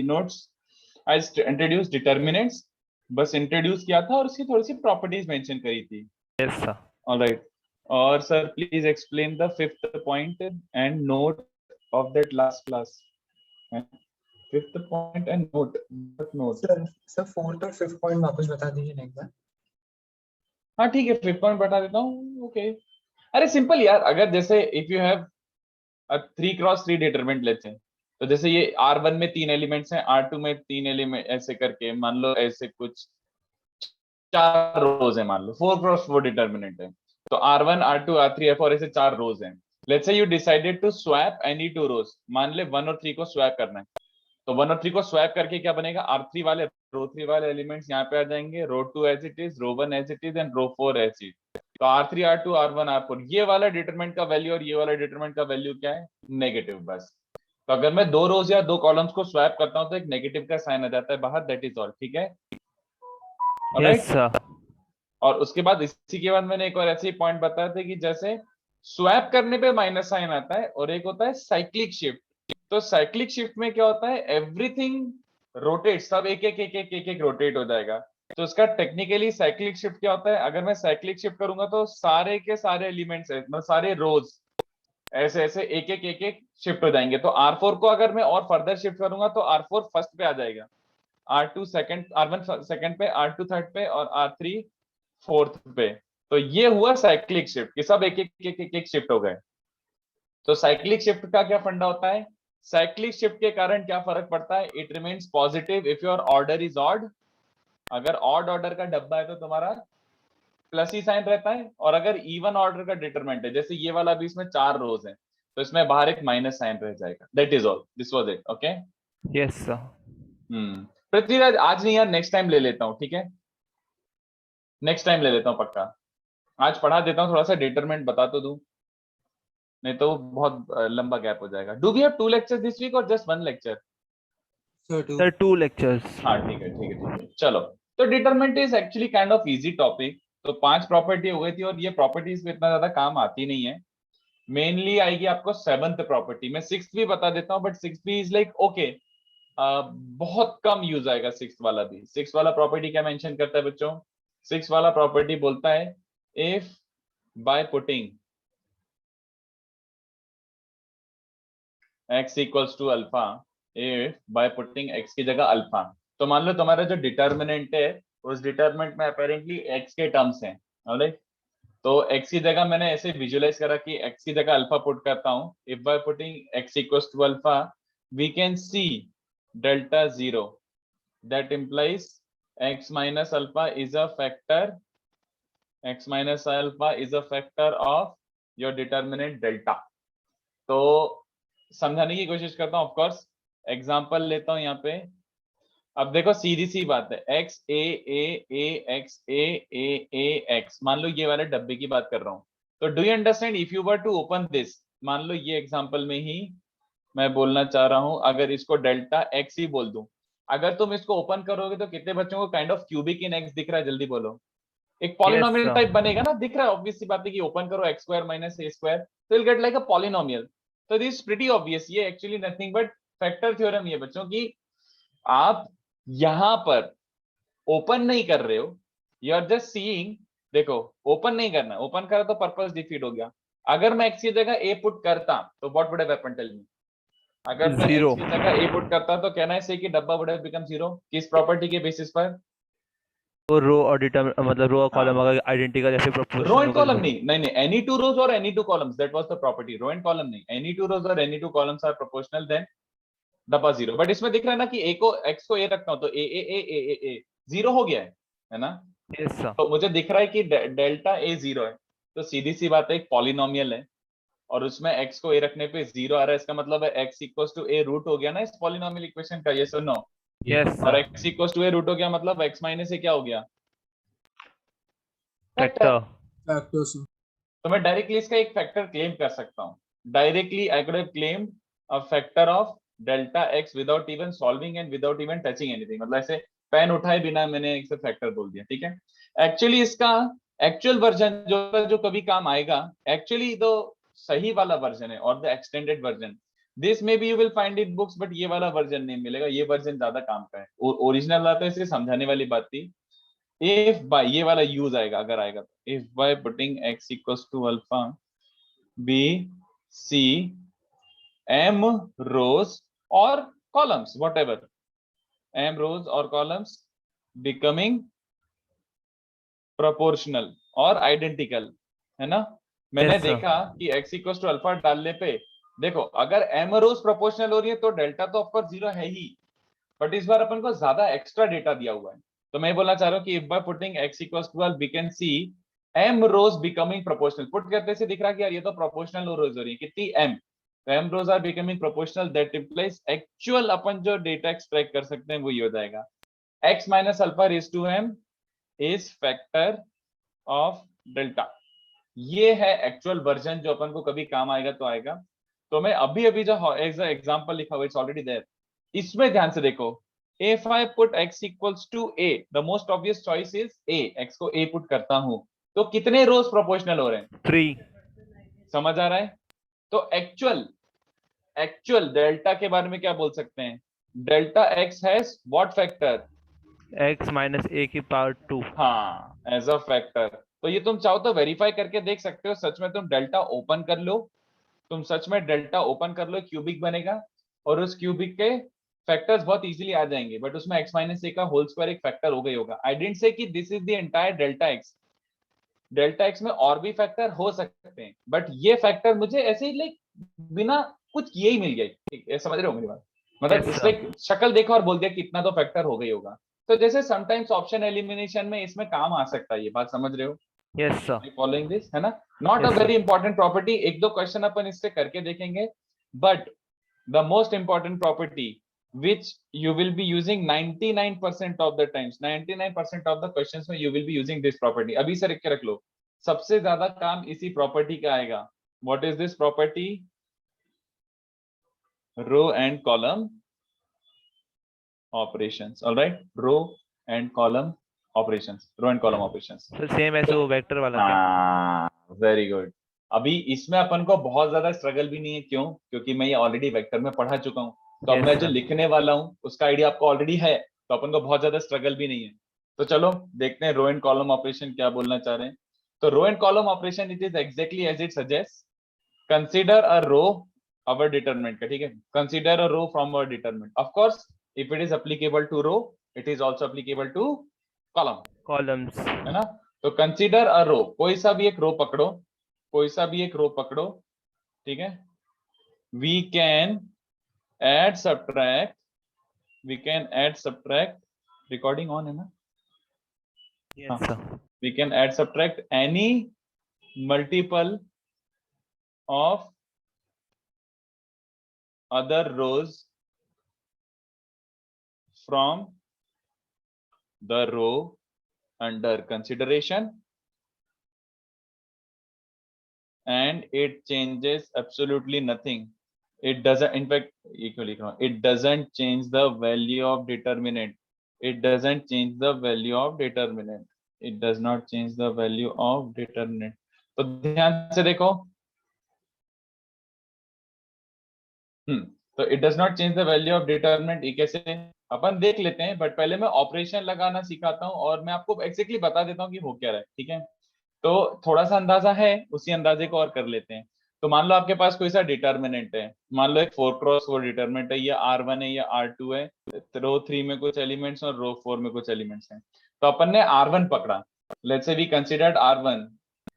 Notes I introduce determinants, बस introduce किया था और उसकी थोड़ी सी प्रॉपर्टीज मेंशन करी थी। Yes sir. ऑलराइट, और sir please explain the fifth point and note of that last class. Fifth point and note, note sir fourth और फिफ्थ पॉइंट वापस बता दीजिए ना एक बार। हाँ ठीक है, फिफ्थ पॉइंट बता देता हूँ। ओके, अरे सिंपल यार, अगर जैसे if you have 3x3 determinant लेते हैं, तो जैसे ये R1 में 3 एलिमेंट्स हैं, R2 में 3 एलिमेंट, ऐसे करके मान लो ऐसे कुछ 4 रोज है, मान लो 4x4 डिटरमिनेंट है, तो R1 R2 R3 F और ऐसे 4 रोज हैं। Let's say you decided to swap any 2 rows, मान ले 1 और 3 को स्वैप करना है, तो 1 और 3 को स्वैप करके क्या बनेगा, R3 वाले रो 3 वाले एलिमेंट्स यहाँ पे आ जाएंगे, row 2 as it is, row 1 as it is and row 4 as it. तो R3 R2 R1 R4 ये वाला डिटरमिनेंट का वैल्यू और ये वाला डिटरमिनेंट का वैल्यू क्या है, नेगेटिव बस। तो अगर मैं 2 रोज या 2 कॉलम्स को स्वैप करता हूं तो एक नेगेटिव का साइन आ जाता है बाहर, दैट इज ऑल। ठीक है, यस सर। और उसके बाद इसी के बाद मैंने एक और ऐसे ही पॉइंट बताया था कि जैसे स्वैप करने पे माइनस साइन आता है और एक होता है साइक्लिक शिफ्ट। तो साइक्लिक शिफ्ट में क्या होता है, एवरीथिंग रोटेट, सब एक एक एक एक एक एक रोटेट हो जाएगा। तो इसका टेक्निकली साइक्लिक शिफ्ट क्या होता है, अगर मैं साइक्लिक शिफ्ट करूंगा तो सारे के सारे एलिमेंट्स मतलब सारे रोज ऐसे ऐसे एक एक एक एक शिफ्ट हो जाएंगे। तो R4 को अगर मैं और फर्दर शिफ्ट करूंगा तो R4 फर्स्ट पे आ जाएगा, R2 सेकंड, R1 सेकंड पे, R2 थर्ड पे और R3 फोर्थ पे। तो ये हुआ साइक्लिक शिफ्ट कि सब एक एक एक एक एक शिफ्ट हो गए। तो साइक्लिक शिफ्ट का क्या फंडा होता है, साइक्लिक शिफ्ट के कारण क्या फर्क पड़ता है, it remains positive if your order is odd. अगर ऑड ऑर्डर का डब्बा है तो तुम्हारा प्लस ही साइन रहता है, और अगर इवन ऑर्डर का डिटरमिनेंट है, जैसे ये वाला भी, इसमें 4 रोज हैं, तो इसमें बाहर एक माइनस साइन रह जाएगा। That is all, this was it. Okay, yes sir. Prithviraj आज नहीं यार, नेक्स्ट टाइम ले लेता हूँ, ठीक है, नेक्स्ट टाइम ले लेता हूँ पक्का। आज पढ़ा देता हूँ, थोड़ा सा डिटरमिनेंट बता तो दूं, नहीं तो बहुत लंबा गैप हो जाएगा। Do we have 2 lecture this week और जस्ट 1 लेक्चर? Sir 2 lectures. हाँ ठीक है ठीक है ठीक है, चलो। तो determinant is actually kind of easy topic. तो 5 प्रॉपर्टी हो गई थी, और ये प्रॉपर्टीज में इतना ज्यादा काम आती नहीं है, मेनली आएगी आपको 7th प्रॉपर्टी। मैं 6th भी बता देता हूँ, बट 6th भी इज लाइक ओके, बहुत कम यूज आएगा 6th वाला भी। 6th वाला प्रॉपर्टी क्या मेंशन करता है बच्चों, 6th वाला प्रॉपर्टी बोलता है if by putting x equals to alpha, if by putting x की जगह अल्फा, तो मान लो तुम्हारा जो डिटर्मिनेंट है उस डिटर्मिनेंट में अपेरेंटली x के टर्म्स हैं, ऑलराइट। तो x की जगह मैंने ऐसे विजुअलाइज करा कि x की जगह अल्फा पुट करता हूं, if by putting x equals to alpha we can see delta 0, that implies x minus alpha is a factor, x minus alpha is a factor of your determinant delta. तो समझाने की कोशिश करता हूं, of course example लेता हूं यहाँ पे। अब देखो सीधी सी बात है, x a a a x a a a x, मान लो ये वाले डब्बे की बात कर रहा हूं। तो do you understand, if you were to open this, मान लो ये एग्जांपल में ही मैं बोलना चाह रहा हूं, अगर इसको डेल्टा x ही बोल दूं, अगर तुम इसको ओपन करोगे तो कितने बच्चों को kind of cubic in x दिख रहा है, जल्दी बोलो। एक पॉलिनोमियल टाइप बनेगा ना, दिख रहा है, ऑब्वियस सी बात है कि ओपन करो x square minus a square, तो will get like a polynomial. तो दिस प्रीटी ऑब्वियस, ये actually nothing but factor theorem ये बच्चों की। आप यहां पर ओपन नहीं कर रहे हो, यू आर जस्ट सीइंग। देखो ओपन नहीं करना, ओपन करा तो पर्पस डिफीट हो गया। अगर मैं x की जगह a पुट करता तो what would have happened, tell me. अगर मैं जीरो। x की जगह a पुट करता तो कहना है से कि डब्बा वुड हैव बिकम 0, किस प्रॉपर्टी के बेसिस पर, तो रो और मतलब रो और कॉलम हाँ, अगर आइडेंटिकल या फिर रो प्रोपोर्शनल एंड होगा कॉलम तो। नहीं, नहीं नहीं, एनी टू रोज और any two columns, that was the property. Row and column नहीं, एनी टू रोज और any two columns are proportional, then डब्बा 0। बट इसमें दिख रहा है ना कि a को x को a रखता हूं तो a 0 हो गया है ना। Yes sir. तो मुझे दिख रहा है कि डेल्टा a 0 है, तो सीधी सी बात है, एक पॉलिनोमियल है और उसमें x को a रखने पे 0 आ रहा है, इसका मतलब है x equals to a root हो गया ना इस पॉलिनोमियल इक्वेशन का, ये सुनो। यस और sir. x equals to a root हो गया मतलब x माइनस a क्या हो गया, फैक्टर। फैक्टर्स। तो मैं डायरेक्टली इसका एक फैक्टर क्लेम कर सकता हूँ। Directly I could have claimed a factor of delta x without even solving and without even touching anything, मतलब ऐसे पेन उठाए बिना मैंने एक फैक्टर बोल दिया, ठीक है। एक्चुअली इसका एक्चुअल वर्जन जो जो कभी काम आएगा, एक्चुअली तो सही वाला वर्जन है और द एक्सटेंडेड वर्जन, दिस में भी you will find it books, but ये वाला वर्जन नहीं मिलेगा, ये वर्जन ज्यादा काम का है। ओरिजिनल वाला तो इसे समझाने वाली बात थी। इफ बाय ये वाला यूज आएगा, अगर आएगा तो, if by putting x equals to alpha be see m rows or columns, whatever, m rows or columns becoming proportional और identical, है ना। मैंने Yes, sir. देखा कि x इक्वल्स टू अल्फा डालने पे, देखो अगर m rows प्रोपोर्शनल हो रही है तो डेल्टा तो ऑफकोर्स जीरो है ही, बट इस बार अपन को ज्यादा एक्स्ट्रा डेटा दिया हुआ है। तो मैं बोलना चाह रहा हूँ कि if by putting x equals to 12 we can see m rows becoming proportional। पुट करते से दिख रहा कि यार ये तो प्रोपोर्शनल रोज हो रही है, कितनी m, तो m rows are becoming proportional, that implies actual अपन जो डेटा एक्सट्रैक्ट कर सकते हैं वो ये हो जाएगा x minus alpha raised to m is factor of delta। ये है एक्चुअल वर्जन जो अपन को कभी काम आएगा तो आएगा। तो मैं अभी अभी जो एज एग्जांपल लिखा हुआ इट्स ऑलरेडी देयर, इसमें ध्यान से देखो, if I put x equals to a, the most obvious choice is a, x को a पुट करता हूं तो कितने रोज प्रोपोर्शनल हो रहे हैं? 3. समझ आ रहा है? तो एक्चुअल डेल्टा के बारे में क्या बोल सकते हैं? Delta x has what factor? x minus a की पावर 2. हाँ, एज अ फैक्टर। तो ये तुम चाहो तो वेरीफाई करके देख सकते हो, सच में तुम डेल्टा ओपन कर लो, तुम सच में डेल्टा ओपन कर लो, क्यूबिक बनेगा और उस क्यूबिक के फैक्टर्स बहुत इजीली आ जाएंगे, बट उसमें x माइनस ए का होल स्क्वायर एक फैक्टर हो गई होगा। आई डिडंट से कि this is the entire delta x, delta x में और भी फैक्टर हो सकते हैं, बट ये फैक्टर मुझे ऐसे ही लाइक बिना कुछ किए ही मिल गए। ठीक है, समझ रहे हो मेरी बात? मतलब Yes, इससे sir. शक्ल देखा और बोल दिया कितना तो फैक्टर हो गई होगा। तो जैसे समटाइम्स ऑप्शन एलिमिनेशन में इसमें काम आ सकता है, ये बात समझ रहे हो? Yes, sir. फॉलोइंग दिस, है ना। Not a Yes, sir. Very important property, एक दो क्वेश्चन अपन इससे करके देखेंगे, but the most important property which you will be using 99% of the times, 99% of the questions में you will be using this property। अभी से रख के रख लो, सबसे ज्यादा काम इसी प्रॉपर्टी का आएगा। what is this property? row and column operations, all right, row and column operations, row and column operations। So same ऐसे वो वेक्टर वाला क्या? हाँ, वेरी गुड। अभी इसमें अपन को बहुत ज्यादा स्ट्रगल भी नहीं है, क्यों? क्योंकि मैं ये ऑलरेडी वेक्टर में पढ़ा चुका हूँ, तो अब Yes, मैं जो sir. लिखने वाला हूँ उसका आइडिया आपको ऑलरेडी है, तो अपन को बहुत ज्यादा स्ट्रगल भी नहीं है। तो चलो देखते हैं रो एंड कॉलम ऑपरेशन क्या बोलना चाह रहे हैं। तो row and column operation it is exactly as it suggest, consider a row our determinant का, ठीक है, consider a row from our determinant. Of course if it is applicable to row it is also applicable to column, Columns. है ना। तो consider a रो, कोई सा भी एक रो पकड़ो, कोई सा भी एक रो पकड़ो, ठीक है। We can add subtract, we can add subtract, recording on है ना? Yes, sir. We can add subtract any multiple of other rows from the row under consideration and it changes absolutely nothing, it doesn't, in fact equally it doesn't change the value of determinant, it doesn't change the value of determinant, it does not change the value of determinant। तो ध्यान से देखो, तो it does not change the value of determinant, ये कैसे अपन देख लेते हैं, बट पहले मैं ऑपरेशन लगाना सिखाता हूँ और मैं आपको एक्जेक्टली बता देता हूँ कि हो क्या रहा है, ठीक है। तो थोड़ा सा अंदाजा है, उसी अंदाजे को और कर लेते हैं। तो मान लो आपके पास कोई सा डिटर्मिनेंट है, मान लो एक 4x4 डिटर्मिनेंट है, ये R1 है, ये R2 है, रो 3 में कुछ एलिमेंट्स और रो 4 में कुछ एलिमेंट्स हैं। तो अपन ने R1 पकड़ा, let's say we considered R1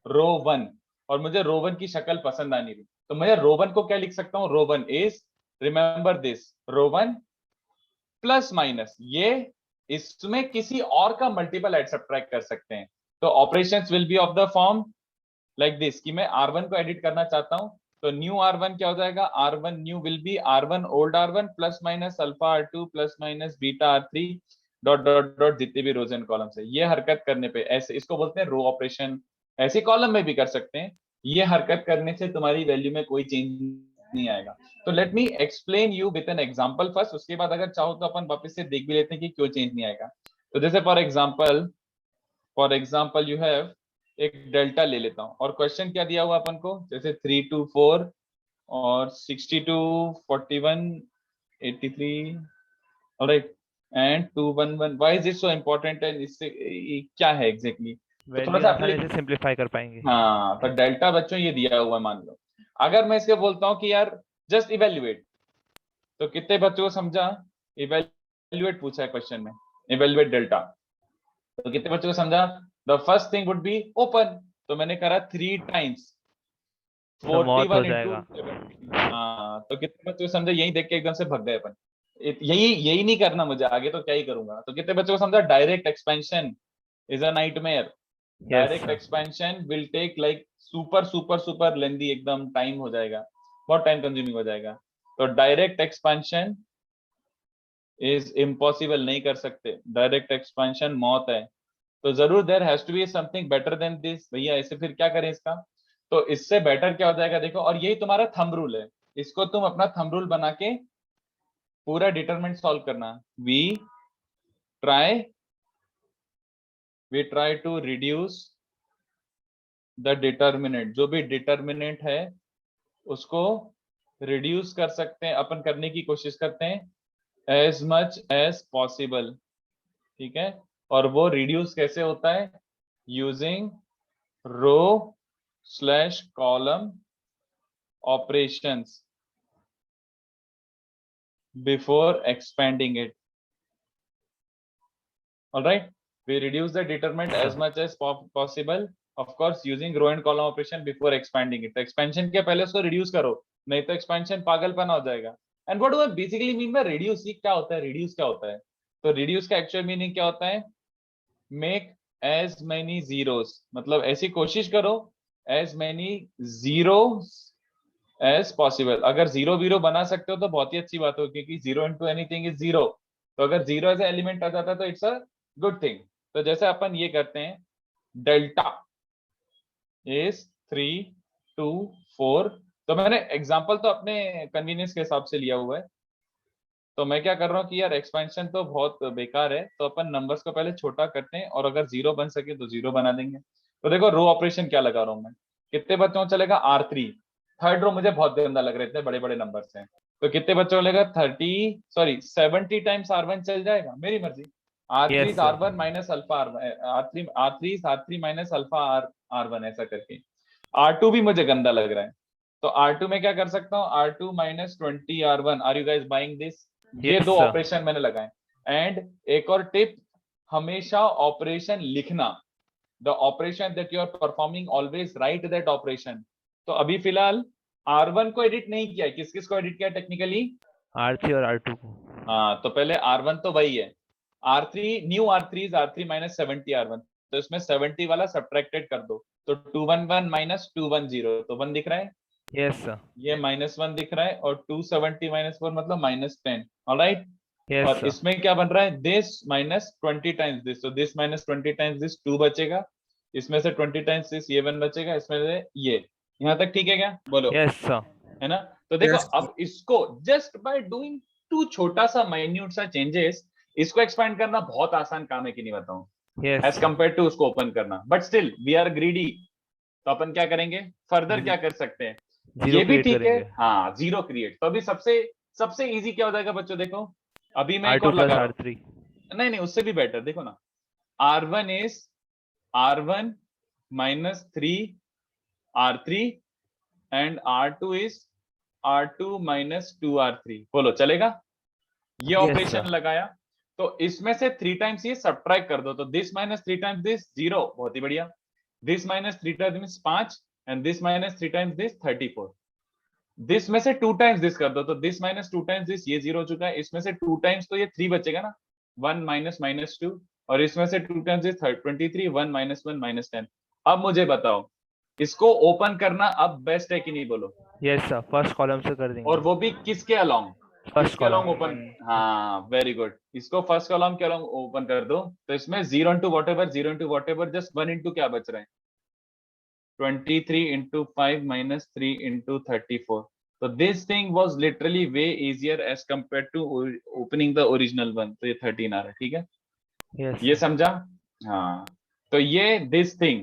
रो 1, और मुझे रो 1 की शक्ल पसंद आ नहीं रही, तो मैं रो 1 को क्या लिख सकता हूँ? Row 1 is, remember this, row 1 plus minus, ये इसमें किसी और का मल्टीपल ऐड सब्ट्रैक्ट कर सकते हैं। तो operations will be of the form like this, कि मैं R1 को एडिट करना चाहता हूं, तो न्यू R1 क्या हो जाएगा? R1 new will be R1 old R1 plus minus alpha R2 plus minus beta R3 dot dot dot, जितने भी रोज एंड कॉलम्स है। ये हरकत करने पे ऐसे, इसको बोलते हैं रो ऑपरेशन। ऐसी कॉलम में भी कर सकते हैं, ये हरकत करने से तुम्हारी वैल्यू में कोई चेंज नहीं आएगा। तो let me explain you with an example first, उसके बाद अगर चाहो तो अपन वापस से देख भी लेते हैं कि क्यों चेंज नहीं आएगा। तो जैसे फॉर एग्जांपल यू हैव एक डेल्टा ले लेता हूं, और क्वेश्चन क्या दिया हुआ अपन को, जैसे 3 to 4 और 62, 41, 83, alright, and 211। Why is it so important है, इससे ये क्या है एग्जैक्टली तो थोड़ा वैल्यू सा आसानी अपने, से सिंप्लीफाई कर पाएंगे। हाँ तो डेल्टा बच्चों ये दिया हुआ है, मान लो अगर मैं इसके बोलता हूँ कि यार जस्ट इवेल्युएट, तो कितने बच्चों को समझा? इवेल्युएट पूछा है क्वेश्चन में, इवेल्युएट डेल्टा, तो कितने बच्चों को समझा? The first thing would be open, तो मैंने करा 3 टाइम्स तो मौत हो 41 इंटू, जाएगा। हाँ तो कितने बच्चों को समझा? यही देख के एकदम से भग गए अपन, यही यही नहीं करना मुझे, आगे तो क्या ही करूंगा। तो कितने बच्चों को समझा? Direct expansion is a nightmare, yes direct expansion will take like super super super lengthy, एकदम टाइम हो जाएगा, बहुत टाइम कंज्यूमिंग हो जाएगा। तो डायरेक्ट एक्सपेंशन इज इम्पॉसिबल, नहीं कर सकते, डायरेक्ट एक्सपेंशन मौत है। तो जरूर there has to be something better than this, भैया ऐसे फिर क्या करें इसका? तो इससे बेटर क्या हो जाएगा देखो, और यही तुम्हारा थंब रूल है, इसको तुम अपना थंब रूल बना के पूरा डिटरमिनेंट सॉल्व करना। We try to reduce the determinant, जो भी डिटरमिनेंट है उसको रिड्यूस कर सकते हैं अपन, करने की कोशिश करते हैं एज मच एज पॉसिबल, ठीक है। और वो रिड्यूस कैसे होता है? Using row slash column operations before expanding it, alright. we reduce the determinant as much as possible, of course using row and column operation before expanding it। तो expansion के पहले उसको reduce करो, नहीं तो expansion पागलपना हो जाएगा। and what do I basically mean by reduce? ये क्या होता है? reduce क्या होता है? तो reduce का actual meaning क्या होता है? make as many zeros, मतलब ऐसी कोशिश करो as many zeros as possible। अगर जीरो वीरो बना सकते हो तो बहुत ही अच्छी बात हो, क्योंकि zero into anything is zero, तो अगर जीरो एज एलिमेंट आ जाता है तो इट्स अ गुड थिंग। तो जैसे अपन ये करते हैं, डेल्टा इज 3, 2, 4, तो मैंने एग्जांपल तो अपने कन्वीनियंस के हिसाब से लिया हुआ है। तो मैं क्या कर रहा हूँ कि यार एक्सपेंशन तो बहुत बेकार है, तो अपन नंबर्स को पहले छोटा करते हैं, और अगर जीरो बन सके तो जीरो बना देंगे। तो देखो रो ऑपरेशन क्या लगा रहा हूँ मैं, कितने बच्चों को चलेगा? R3, थर्ड रो मुझे बहुत गंदा लग रहा है, इतने बड़े बड़े नंबर हैं। तो कितने बच्चों को लेगा? 70 टाइम्स R1 चल जाएगा, मेरी मर्जी। R3 yes is R1 minus alpha R3 is R3 minus alpha R1, ऐसा करके। R2 भी मुझे गंदा लग रहा है, तो R2 में क्या कर सकता हूँ? R2 minus 20 R1। Are you guys buying this? ये दो यस ऑपरेशन मैंने लगाए। एंड एक और टिप, हमेशा ऑपरेशन लिखना, the operation that you are performing always write that operation. तो अभी फिलहाल R1 को एडिट नहीं किया है, किस किस को एडिट किया टेक्निकली? R3 और R2 को। हाँ तो पहले R1 तो वही है, R3 new R3 is R3 minus 70 R1, तो इसमें 70 वाला सब्ट्रैक्टेड कर दो, तो 211 माइनस 210, तो 1 दिख रहा है, यस ये -1 दिख रहा है, और 270 माइनस 4 मतलब -10, ऑलराइट। यस और इसमें क्या बन रहा है? दिस माइनस 20 टाइम्स दिस, तो दिस माइनस 20 टाइम्स दिस 2 बचेगा, इसमें से 20 टाइम्स दिस ये 1 बचेगा, इसमें से ये, यहाँ तक ठीक है क्या? बोलो, यस है ना? तो देखो Yes, अब इसको जस्ट बाय डूइंग टू छोटा सा माइन्यूट सा चेंजेस, इसको एक्सपैंड करना बहुत आसान काम है कि नहीं बताऊं, एज यस कंपेयर टू उसको ओपन करना। But still we are greedy, तो अपन क्या करेंगे? फर्दर क्या कर सकते हैं? जीरो ये भी क्रिएट ठीक है, करेंगे। हाँ जीरो क्रिएट। तो अभी सबसे सबसे इजी क्या हो जाएगा बच्चों? देखो अभी मैं एक R2 और प्लस लगा रहा R3। हूँ, नहीं नहीं उससे भी बेटर, देखो ना, R1 is R1 minus 3 R3 and R2 is R2 minus 2 R3, बोलो चलेगा? ये यस ऑपरेशन लगाया, तो इसमें से 3 टाइम्स ये सब्ट्रैक्ट कर दो, तो दिस माइनस 3 टाइम्स दिस 0, बहुत ही बढ़िया। This minus 3 times 5, and this minus 3 times this 34। This में से 2 टाइम्स दिस कर दो, तो दिस माइनस 2 टाइम्स दिस, ये 0 हो चुका है, इसमें से 2 टाइम्स तो ये 3 बचेगा ना, 1 माइनस माइनस 2, और इसमें से 2 टाइम्स दिस 23, 1 माइनस 1 माइनस 10। अब मुझे बताओ, इसको ओपन करना अब बेस्ट है कि नहीं, बोलो? यस फर्स्ट कॉलम से कर और देंगे। वो भी किसके अलोंग? फर्स्ट किसके कॉलम। Along open? हाँ वेरी गुड, इसको फर्स्ट कॉलम के अलोंग ओपन कर दो, तो इसमें 0 into what ever just 1 into क्या बच रहा है? 23 into 5 minus 3 into 34। So this thing was literally way easier as compared to opening the original one। तो ये 13 आ रहा है, ठीक है, यस ये समझा? हाँ, तो ये this thing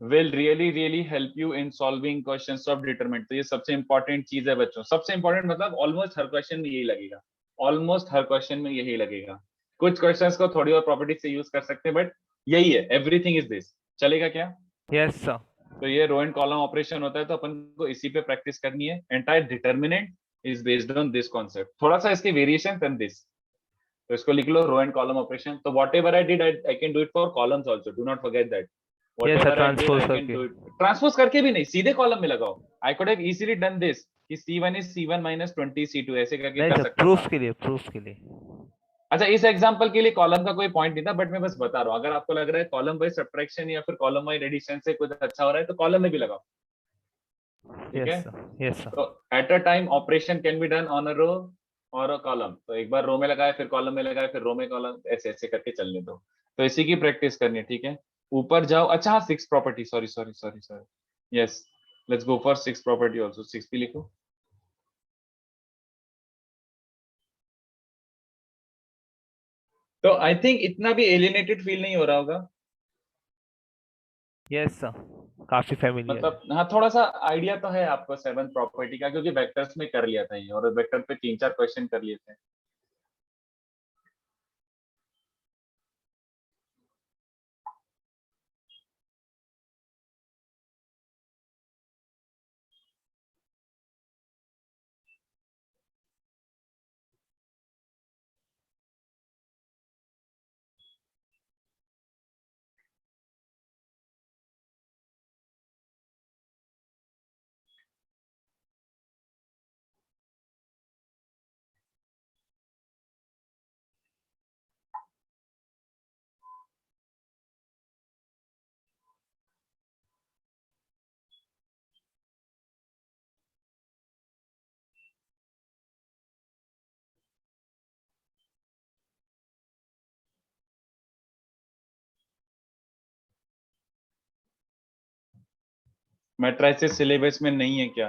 will really help you in solving questions of determinant। तो ये सबसे इंपॉर्टेंट चीज है बच्चों, सबसे इंपॉर्टेंट मतलब ऑलमोस्ट हर क्वेश्चन में यही लगेगा, ऑलमोस्ट हर क्वेश्चन में यही लगेगा। कुछ क्वेश्चंस को थोड़ी और प्रॉपर्टी से यूज कर सकते हैं, बट यही है, एवरीथिंग इज दिस। चलेगा क्या? Yes sir. तो ये रो एंड कॉलम ऑपरेशन होता है, तो अपन को इसी पे प्रैक्टिस करनी है। Entire determinant is based on this concept, थोड़ा सा इसके वेरिएशन एंड दिस। तो इसको लिख लो, रो एंड कॉलम ऑपरेशन। तो what ever I did I can do it for columns also, do not forget that. Yes sir, Whatever I did, transpose I can करके। do it. Transpose करके भी नहीं, सीधे column में लगाओ। I could have easily done this कि C1 is C1 minus 20 C2 ऐसे करके नहीं कर सर, सकता प्रूफ था। के लिए, प्रूफ के लिए। अच्छा, इस एग्जांपल के लिए कॉलम का कोई पॉइंट नहीं था, बट मैं बस बता रहा हूँ, अगर आपको लग रहा है कॉलम वाइज सब्ट्रैक्शन या फिर कॉलम वाइज एडिशन से कुछ अच्छा हो रहा है, तो कॉलम में भी लगाओ। ठीक है? Yes sir, yes sir. तो at a time operation can be done on a row और अ कॉलम। तो एक बार रो में लगाए, फिर कॉलम में लगाए, फिर रो में कॉलम, ऐसे ऐसे करके चलने दो। तो इसी की प्रैक्टिस करनी है, ठीक है? ऊपर जाओ। अच्छा हाँ, 6 property, sorry. Yes, let's go for 6 property also. 6 भी लिखो। तो आई थिंक इतना भी एलिनेटेड फील नहीं हो रहा होगा। यस सर, काफी फेमिलियर है। मतलब हाँ, थोड़ा सा आइडिया तो है आपको 7 प्रॉपर्टी का, क्योंकि वेक्टर्स में कर लिया था ये, और वेक्टर पे 3-4 क्वेश्चन कर लिए थे। मैट्रिसेस सिलेबस में नहीं है क्या?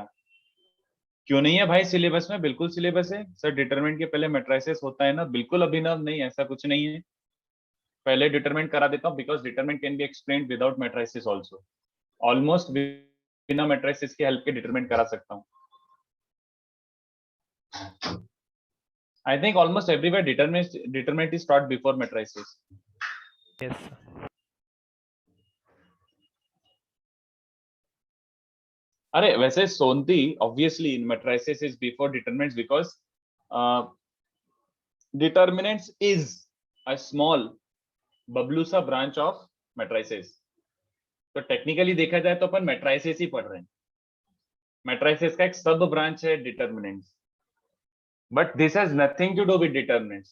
क्यों नहीं है भाई सिलेबस में? बिल्कुल सिलेबस है सर। डिटरमिनेंट के पहले मैट्रिसेस होता है ना, बिल्कुल अभिनव नहीं, ऐसा कुछ नहीं है। पहले डिटरमिनेंट करा देता हूँ, because determinant can be explained without matrices also. Almost बिना मैट्रिसेस की हेल्प के डिटरमिनेंट करा सकता हूँ। I think almost everywhere determinant is taught before matrices. Yes sir. अरे वैसे Sonti obviously matrices is before determinants, because determinants is a small बबलूसा branch of matrices. तो टेक्निकली देखा जाए तो अपन मैट्रिसेस ही पढ़ रहे हैं। मैट्रिसेस का एक सब ब्रांच है determinants, but this has nothing to do with determinants.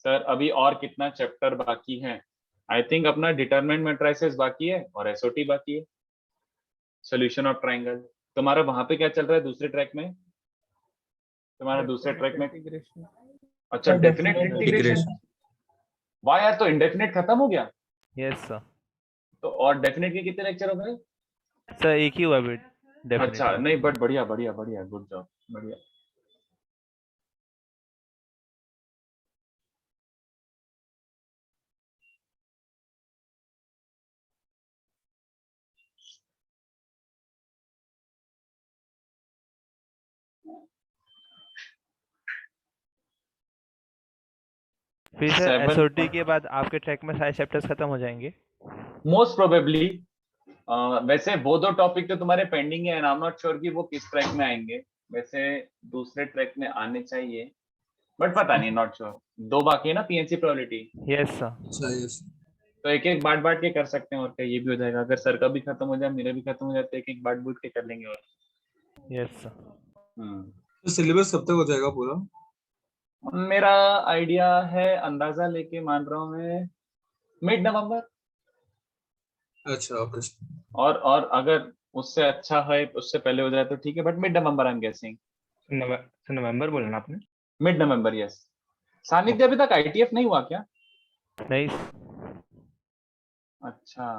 Sir अभी और कितना चैप्टर बाकी है? आई थिंक अपना डिटरमिनेंट मैट्रिसेस बाकी है और एसओटी बाकी है, सॉल्यूशन ऑफ ट्रायंगल। तुम्हारा वहां पे क्या चल रहा है दूसरे ट्रैक में? तुम्हारा दूसरे ट्रैक में अच्छा डेफिनेट डेफिनेट इंटीग्रेशन। इंटीग्रेशन। वाह यार, तो इंडेफिनेट खत्म हो गया? Yes sir. तो और डेफिनेट के कितने लेक्चर हो गए? सर एक ही हुआ अभी डेफिनेट अच्छा का। नहीं, बट बढ़िया बढ़िया बढ़िया, गुड जॉब, बढ़िया। फिर सर 7 एसओटी के बाद आपके ट्रैक में सारे चैप्टर्स खत्म हो जाएंगे। Most probably. वैसे वो दो टॉपिक तो तुम्हारे पेंडिंग है, and I am not sure कि वो किस ट्रैक में आएंगे। वैसे दूसरे ट्रैक में आने चाहिए, बट पता नहीं, नॉट श्योर। 2 बाकी है ना, पीएनसी प्रोबेबिलिटी। Yes sir. अच्छा यस। तो एक एक बांट बांट के कर सकते हैं, और क्या ये भी हो जाएगा। अगर सर का भी खत्म हो जाए, मेरा भी खत्म हो जाए, तो एक एक बांट बूट के कर लेंगे। और यस सर। तो सिलेबस कब तक हो जाएगा पूरा? मेरा आइडिया है, अंदाजा लेके मान रहा हूँ मैं, मिड नवंबर। अच्छा ओके। और अगर उससे अच्छा है, उससे पहले हो जाए तो ठीक है, but mid November I am guessing. November बोला ना आपने? Mid November, yes. सानिध्य अभी तक आईटीएफ नहीं हुआ क्या? नहीं अच्छा,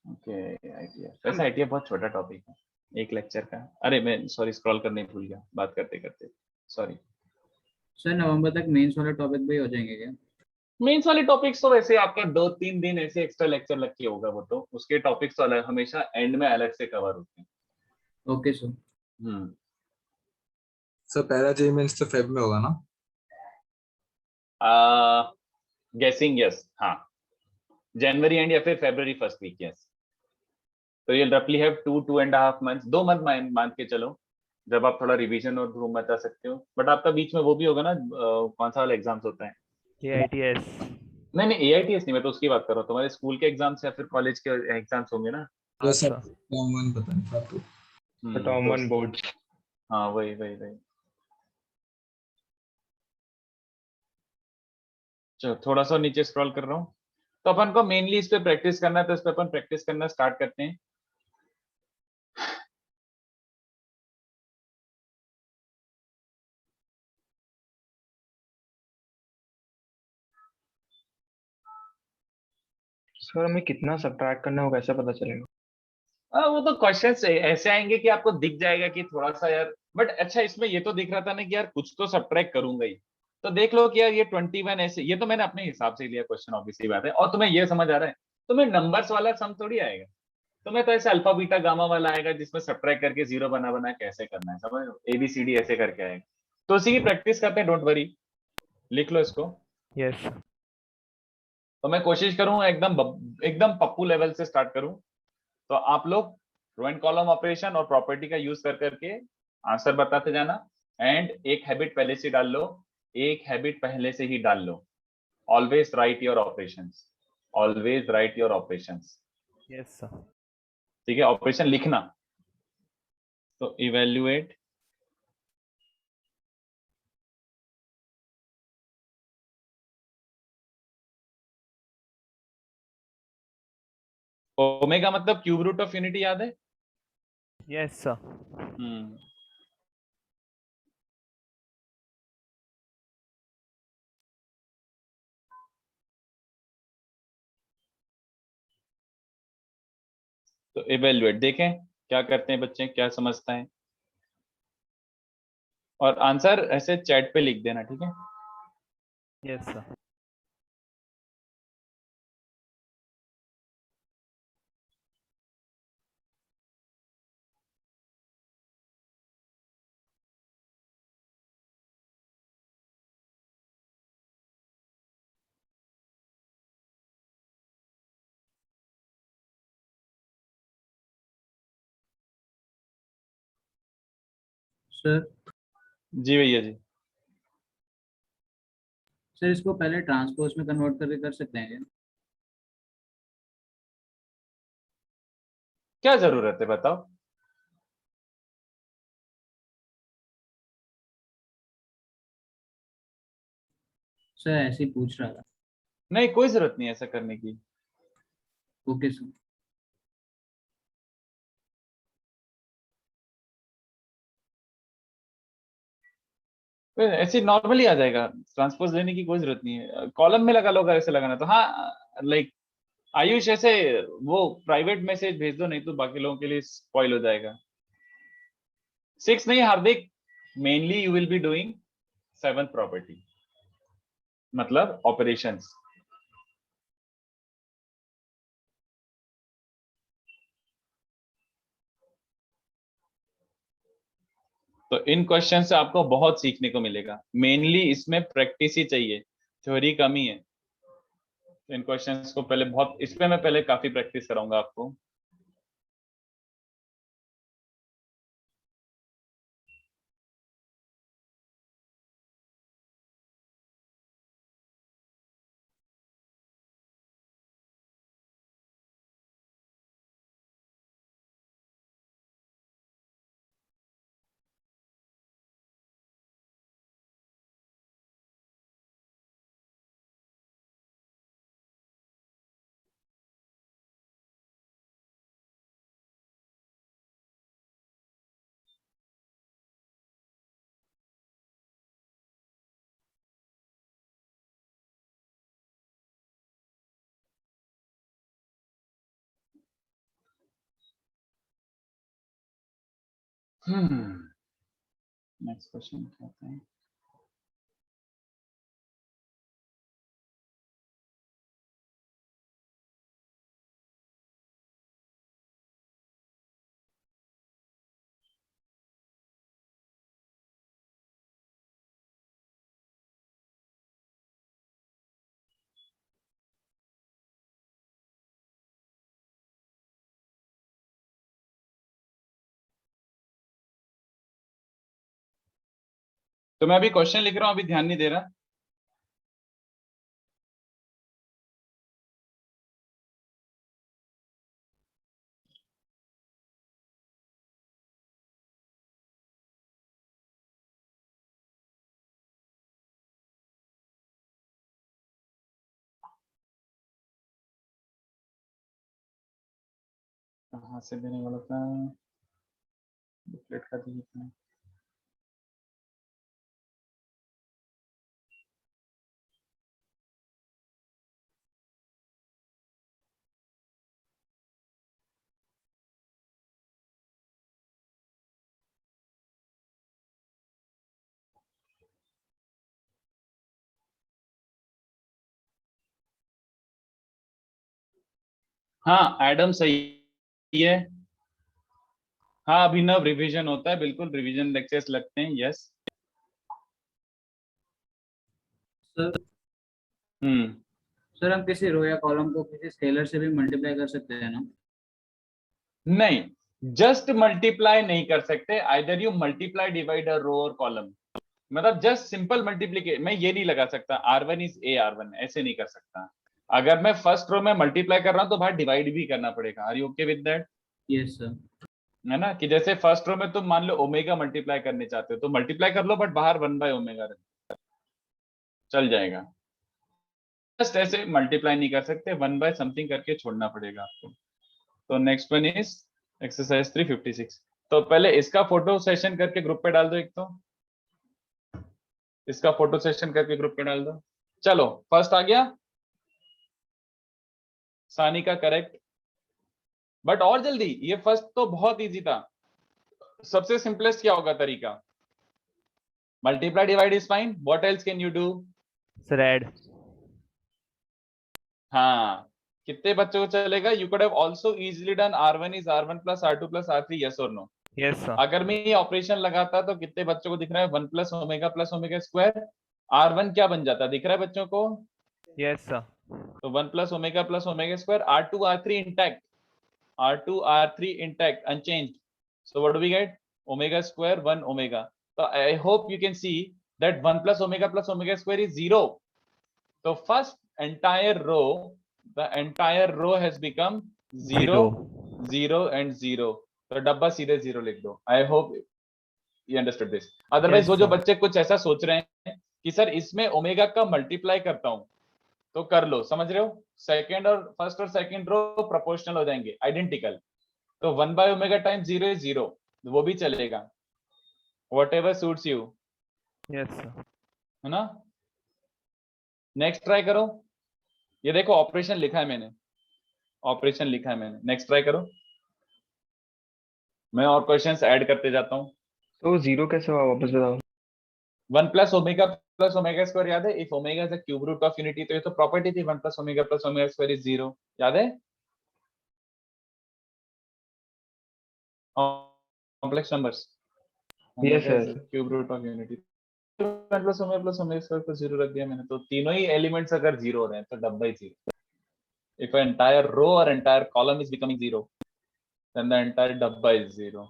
ओके। आईटीएफ, वैसे आईटीएफ बहुत छोटा टॉपिक है, एक लेक्चर का। अरे मैं सॉरी, स्क्रॉल करने ही भूल गया बात करते करते, सॉरी। सर नवंबर तक मेंस वाले टॉपिक भी हो जाएंगे क्या? मेंस वाले टॉपिक्स तो वैसे आपका 2-3 दिन ऐसे एक्स्ट्रा लेक्चर लग के होगा, वो तो उसके टॉपिक्स तो अलग हमेशा एंड में अलग से कवर होते हैं। Okay sir. सर पहला जेई मेंस तो फेब में होगा ना? गेसिंग यस, हाँ, जनवरी एंड या फिर फरवरी फर्स्ट वीक, यस। तो ये रफली हैव 2.5 मंथ्स, 2 मंथ मान के चलो, जब आप थोड़ा रिवीजन और धूम मचा सकते हो। बट आपका बीच में वो भी होगा ना, कौन सा वाला एग्जाम्स होता है? AITS। नहीं नहीं, AITS नहीं, मैं तो उसकी बात कर रहा हूँ। तुम्हारे स्कूल के एग्जाम्स या फिर कॉलेज के एग्जाम्स होंगे ना? हाँ सर सर। कॉमन पता नहीं था तो। टर्म तो वन बोर्ड्स। हाँ, वही वही वही। चलो थोड़ा सा नीचे स्क्रॉल कर रहा हूँ। तो अपन को मेनली इस पे प्रैक्टिस करना है, तो इस पे अपन प्रैक्टिस करना स्टार्ट करते हैं। सर हमें कितना सब्ट्रैक्ट करना होगा कैसे पता चलेगा? वो तो क्वेश्चन ऐसे आएंगे कि आपको दिख जाएगा कि थोड़ा सा यार, बट अच्छा इसमें ये तो दिख रहा था ना कि यार कुछ तो सब्ट्रैक्ट करूंगा ही। तो देख लो कि यार ये 21 ऐसे, ये तो मैंने अपने हिसाब से लिया क्वेश्चन, ऑब्वियसली बात है। और तुम्हें ये समझ आ रहा है, तुम्हें नंबर्स वाला सम थोड़ी आएगा, तुम्हें तो ऐसे अल्फा बीटा गामा वाला आएगा, जिसमें सब्ट्रैक्ट करके जीरो बना बना कैसे करना है, समझ लो, ABCD ऐसे करके आएगा। तो उसी की प्रैक्टिस करते हैं, डोंट वरी, लिख लो इसको। Yes sir. तो मैं कोशिश करूँ एकदम पप्पू लेवल से स्टार्ट करूं। तो आप लोग रो एंड कॉलम ऑपरेशन और प्रॉपर्टी का यूज कर करके आंसर बताते जाना। एंड एक हैबिट पहले से डाल लो, एक हैबिट पहले से ही डाल लो, always write your operations, always write your operations. Yes sir. ठीक है, ऑपरेशन लिखना। तो इवेल्युएट ओमेगा मतलब क्यूब रूट ऑफ यूनिटी, याद है? Yes sir. हम्म। तो इवेल्युएट देखें क्या करते हैं बच्चे, क्या समझता है, और आंसर ऐसे चैट पे लिख देना, ठीक है? Yes sir. सर जी भैया जी। सर इसको पहले ट्रांसपोज में कन्वर्ट करके कर सकते हैं क्या? क्या जरूरत है बताओ? सर ऐसे ही पूछ रहा था। नहीं, कोई जरूरत नहीं है ऐसा करने की। Okay sir. तो ऐसे नॉर्मली आ जाएगा, ट्रांसपोज लेने की कोई जरूरत नहीं है। कॉलम में लगा लो अगर ऐसे लगाना तो, हाँ लाइक आयुष ऐसे वो प्राइवेट मैसेज भेज दो, नहीं तो बाकी लोगों के लिए स्पॉइल हो जाएगा। 6 नहीं Hardik, mainly you will be doing 7th property, मतलब ऑपरेशंस। तो इन क्वेश्चन से आपको बहुत सीखने को मिलेगा, मेनली इसमें प्रैक्टिस ही चाहिए, थ्योरी कम ही है। इन क्वेश्चंस को पहले बहुत, इस पे मैं पहले काफी प्रैक्टिस कराऊंगा आपको। नेक्स्ट क्वेश्चन क्या है? तो मैं अभी क्वेश्चन लिख रहा हूँ, अभी ध्यान नहीं दे रहा। कहाँ से देने वाला था, बुकलेट का देखना। हाँ एडम सही है। हाँ अभिनव, रिवीजन होता है, बिल्कुल रिवीजन लेक्चर्स लगते हैं, यस। सर हम्म। सर हम किसी रो या कॉलम को किसी स्केलर से भी मल्टीप्लाई कर सकते हैं ना? नहीं, जस्ट मल्टीप्लाई नहीं कर सकते, either you multiply divide a row और कॉलम, मतलब जस्ट सिंपल मल्टीप्लीकेशन। मैं ये नहीं लगा सकता R1 इज A R1, ऐसे नहीं कर सकता। अगर मैं फर्स्ट रो में मल्टीप्लाई कर रहा हूं तो बाहर डिवाइड भी करना पड़ेगा। Are you okay with that? Yes sir. है ना, कि जैसे फर्स्ट रो में तुम मान लो ओमेगा मल्टीप्लाई करने चाहते हो तो मल्टीप्लाई कर लो, बट बाहर 1/ओमेगा चल जाएगा। जस्ट ऐसे मल्टीप्लाई नहीं कर सकते, 1/समथिंग करके छोड़ना पड़ेगा आपको। तो नेक्स्ट वन इज एक्सरसाइज 356। तो पहले इसका फोटो सेशन करके ग्रुप पे डाल दो, एक तो इसका फोटो सेशन करके ग्रुप पे डाल दो। चलो फर्स्ट आ गया सानी का, करेक्ट। बट और जल्दी, ये फर्स्ट तो बहुत इजी था। सबसे सिंपलेस्ट क्या होगा तरीका? Multiply divide is fine, what else can you do? Sir add. हाँ, कितने बच्चों को चलेगा? You could have also easily done R1 is R1 plus R2 plus R3, yes और नो? Yes sir. अगर मैं ये ऑपरेशन लगाता तो कितने बच्चों को दिख रहा है? 1 प्लस ओमेगा स्क्वायर। R1 क्या बन जाता, दिख रहा है बच्चों को? Yes sir. तो 1 plus omega square, R2 R3 intact, R2 R3 intact, unchanged. So what do we get? Omega square 1 omega. So I hope you can see that 1 plus omega square is 0. So first entire row, the entire row has become 0, 0 and 0. तो डब्बा सीधे 0 लिख दो। I hope you understood this. Otherwise Yes, वो जो sir. बच्चे कुछ ऐसा सोच रहे हैं कि सर इसमें ओमेगा का मल्टीप्लाई करता हूं, तो कर लो, समझ रहे हो? सेकंड और फर्स्ट और सेकंड रो प्रोपोर्शनल हो जाएंगे, आइडेंटिकल। तो 1/ओमेगा टाइम्स 0 इज 0, वो भी चलेगा, whatever suits you, yes sir. है ना? नेक्स्ट ट्राई करो। ये देखो ऑपरेशन लिखा है मैंने, ऑपरेशन लिखा है मैंने, नेक्स्ट ट्राई करो। मैं और क्वेश्चंस ऐड करते जाता हूँ। तो जीरो कैसे हुआ वापस बताओ। 1 प्लस ओमेगा स्क्वायर याद है? If omega is a cube root of unity, तो ये तो प्रॉपर्टी थी 1 प्लस ओमेगा स्क्वायर इज 0, याद है? Complex numbers, yes omega is sir. A cube root of unity, 1 plus omega square को 0 रख दिया मैंने, तो तीनों ही एलिमेंट्स अगर 0 हो रहे हैं तो डब्बा ही 0। If an entire row or entire column is becoming 0, then the entire dabba is 0.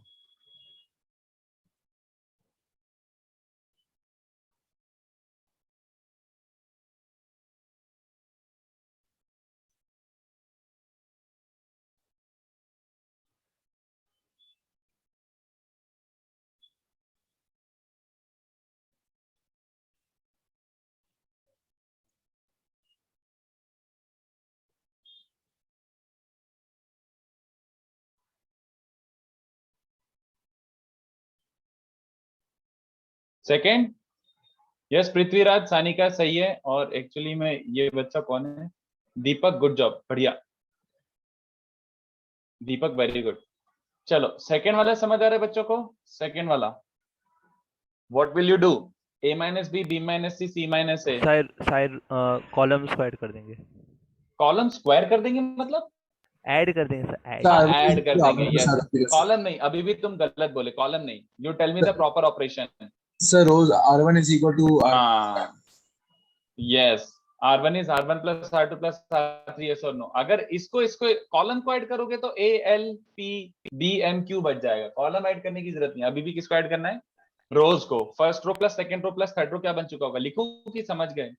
Second, yes Prithviraj, Sanika सही है। और एक्चुअली में ये बच्चा कौन है? दीपक, गुड जॉब, बढ़िया दीपक, वेरी गुड। चलो सेकेंड वाला समझ आ रहा है बच्चों को? सेकेंड वाला, what will you do? a minus B, b minus C, c minus A. Side columns को ऐड कर देंगे। कॉलम स्क्वायर कर देंगे मतलब? ऐड कर देंगे सर, ऐड। सर, ऐड कर देंगे, यस। सर कॉलम नहीं, अभी भी तुम गलत बोले, कॉलम नहीं। You tell me the proper operation. Rows R1 is equal to R. हाँ, yes, R1 is R1 plus R2 plus R3, yes और नो। अगर इसको कॉलम को ऐड करोगे तो A L P B M Q बच जाएगा, कॉलम ऐड करने की जरूरत नहीं। अभी भी किसको ऐड करना है? रोज को first row plus second row plus third row क्या बन चुका होगा, लिखूं कि समझ गए?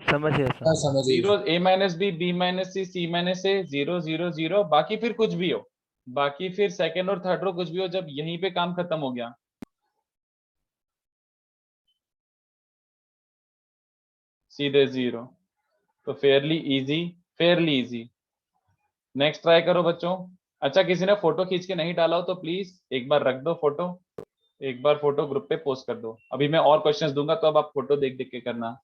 समझ गया सर। समझ गई। जीरो ए माइनस बी, बी माइनस सी, सी माइनस ए, 0 0 0, बाकी फिर कुछ भी हो, बाकी फिर सेकंड और थर्ड रो कुछ भी हो, जब यहीं पे काम खत्म हो गया सीधे 0। तो Fairlie easy, Fairlie easy. Next try करो बच्चों। अच्छा, किसी ने फोटो खींच के नहीं डाला हो तो प्लीज एक बार रख दो फोटो, एक बार फोटो ग्रुप पे पोस्ट कर दो। अभी मैं और क्वेश्चंस दूंगा तो अब आप फोटो देख देख के करना।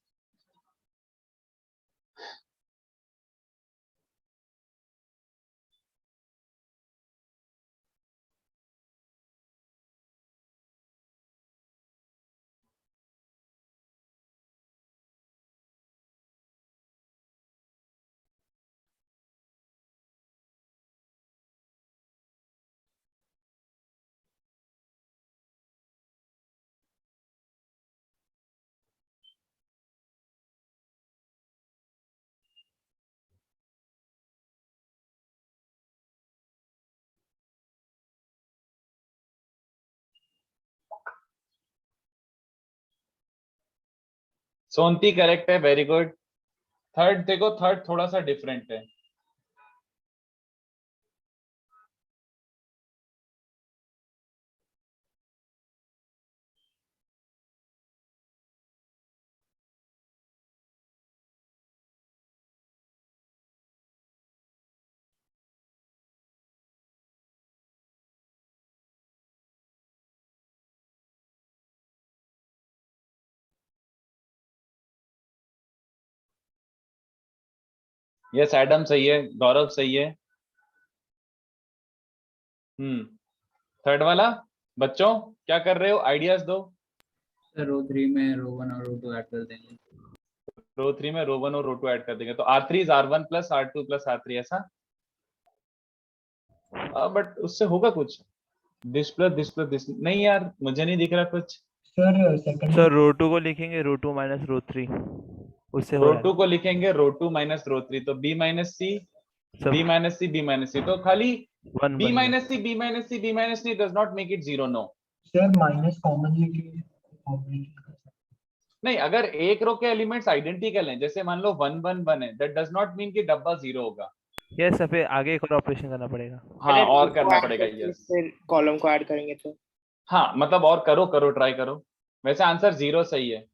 सोनती करेक्ट है, वेरी गुड। थर्ड देखो, थर्ड थोड़ा सा डिफरेंट है। यस एडम सही है, गौरव सही है। थर्ड वाला बच्चों क्या कर रहे हो, आइडियाज दो। सर रो 3 में रो 1 और रो 2 ऐड कर देंगे। रो 3 में रो 1 और रो 2 ऐड कर देंगे तो R3 is R1 plus R2 plus R3 ऐसा। बट उससे होगा कुछ, दिस प्लस दिस नहीं यार, मुझे नहीं दिख रहा कुछ। सर सेकंड सर रो 2 को लिखेंगे रो 2 माइनस रो 3, उससे हो रो रहा 2 को लिखेंगे रो 2 माइनस रो 3, तो B माइनस सी, सब B minus C, B minus C, तो खाली 1 B 1 minus C, B minus C, B minus C does not make it 0, no. Sir minus common लेके नहीं, अगर एक रो के एलिमेंट्स आइडेंटिकल हैं, जैसे मान लो 1 1 1 है, दैट डज नॉट मीन कि डब्बा 0 होगा। यस सर, फिर आगे एक और ऑपरेशन करना पड़ेगा। हाँ, अरे और row को करना add पड़ेगा, करके यस। फिर कॉलम को ऐड करेंगे तो हाँ मतलब और करो करो, ट्राई करो। वैसे आंसर 0 सही है,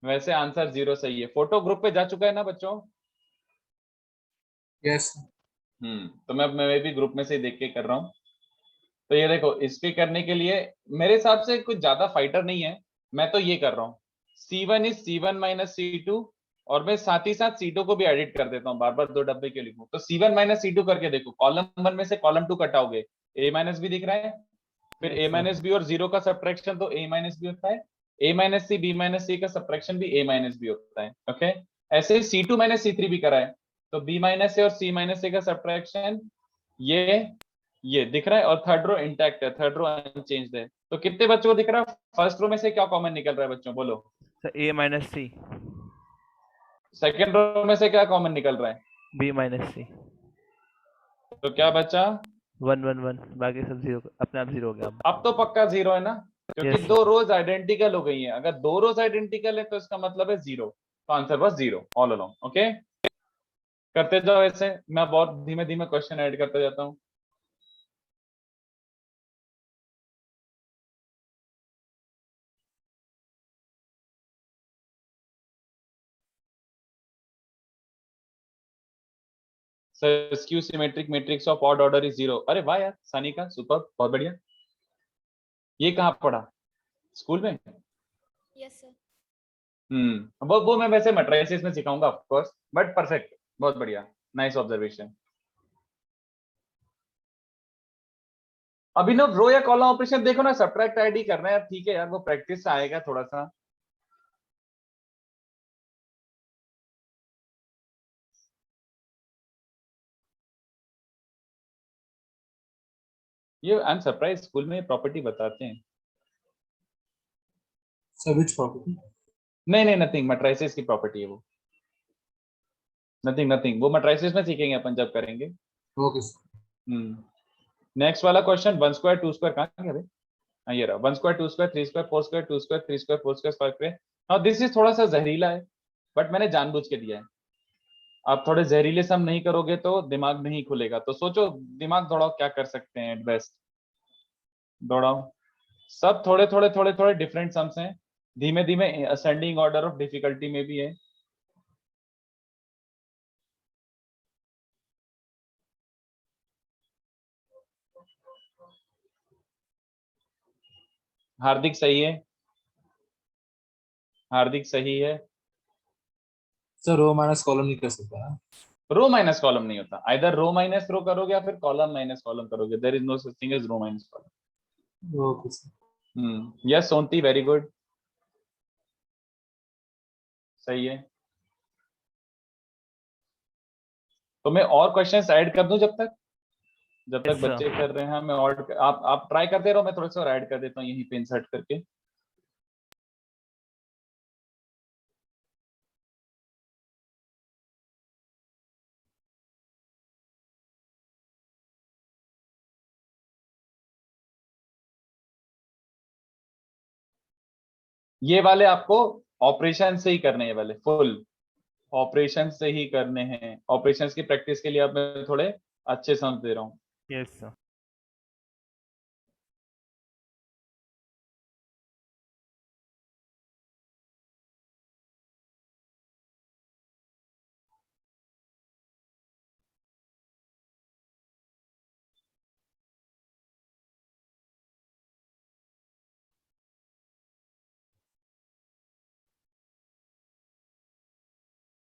वैसे आंसर 0 सही है। फोटो ग्रुप पे जा चुका है ना बच्चों? यस तो मैं भी ग्रुप में से देख के कर रहा हूँ। तो ये देखो, इसके करने के लिए मेरे हिसाब से कुछ ज्यादा फाइटर नहीं है। मैं तो ये कर रहा हूँ, C1 is C1 minus C2, और मैं साथ ही साथ C2 को भी एडिट कर देता हूँ, बार बार दो डब्बे के लिखूं। तो C1 माइनस C2 करके देखो, कॉलम 1 में से कॉलम 2 कटाओगे, A माइनस बी दिख रहा है, फिर Yes, A sir. Minus B और 0 का सब्ट्रैक्शन तो A माइनस बी होता है, A minus C, B minus C का सब्ट्रैक्शन भी A माइनस बी होता है। ओके, ऐसे ही C2 माइनस C3 भी करा है, तो B माइनस से और C माइनस से का सब्ट्रैक्शन ये दिख रहा है, और थर्ड रो इंटैक्ट है, थर्ड रो अनचेंज्ड है। तो कितने बच्चों को दिख रहा है? फर्स्ट रो में से क्या कॉमन निकल रहा है बच्चों, बोलो। Sir A minus C, second row में से क्या कॉमन निकल रहा है? B माइनस सी, तो क्या बचा? 1 1 1, बाकी सब 0 अपने आप 0 हो गया। अब तो पक्का 0 है ना, क्योंकि Yes, दो रोज आइडेंटिकल हो गई हैं। अगर दो रोज आइडेंटिकल है तो इसका मतलब है 0, तो आंसर बस 0 ऑल अलोंग। ओके, करते जाओ ऐसे, मैं बहुत धीमे धीमे क्वेश्चन ऐड करते जाता हूँ। Sir skew symmetric matrix of odd order is 0। अरे वाह यार सानिका, सुपर, बहुत बढ़िया। ये कहाँ पढ़ा, स्कूल में? Yes sir. वो मैं वैसे मैट्रिसेस में सिखाऊंगा ऑफ कोर्स, बट परफेक्ट, बहुत बढ़िया, नाइस ऑब्जर्वेशन। अभिनव, रो या कॉलम ऑपरेशन देखो ना, सब्ट्रैक्ट आईडी कर रहे हैं, ठीक है यार, वो प्रैक्टिस से आएगा थोड़ा सा। ये आई एम सरप्राइज, स्कूल में प्रॉपर्टी बताते हैं। Sir which property? नहीं नहीं, नथिंग, मैट्रिसेस की प्रॉपर्टी है वो। नथिंग नथिंग, वो मैट्रिसेस में सीखेंगे अपन जब करेंगे। Okay sir. नेक्स्ट वाला क्वेश्चन, 1 स्क्वायर 2 स्क्वायर कहाँ गया भाई? हाँ ये रहा 1 square 2 square 3 square 4 square 2 square 3 square 4 square 5 square. Now this is थोड़ा सा जहरीला है बट मैंने जानबूझ के दिया है। आप थोड़े जहरीले सम नहीं करोगे तो दिमाग नहीं खुलेगा, तो सोचो दिमाग दौड़ाओ क्या कर सकते हैं एट बेस्ट, दौड़ाओ। सब थोड़े थोड़े थोड़े थोड़े डिफरेंट सम्स हैं, धीमे धीमे असेंडिंग ऑर्डर ऑफ डिफिकल्टी में भी है। हार्दिक सही है, हार्दिक सही है। सर रो माइनस कॉलम नहीं कर सकता ना? रो माइनस कॉलम नहीं होता, आइदर रो माइनस रो करोगे या फिर कॉलम माइनस कॉलम करोगे, there is no such thing as row minus column. Okay sir. Yes Sonti very good, सही है। तो मैं और क्वेश्चंस ऐड कर दूं जब तक Yes, sir. बच्चे कर रहे हैं, मैं और आप ट्राई करते रहो, मैं थोड़े से और ऐड कर देता हूँ यहीं पे इंसर्ट करके। ये वाले आपको ऑपरेशन से ही करने हैं, ये वाले फुल ऑपरेशन से ही करने हैं। ऑपरेशंस की प्रैक्टिस के लिए अब मैं थोड़े अच्छे समझ दे रहा हूँ। Yes, sir.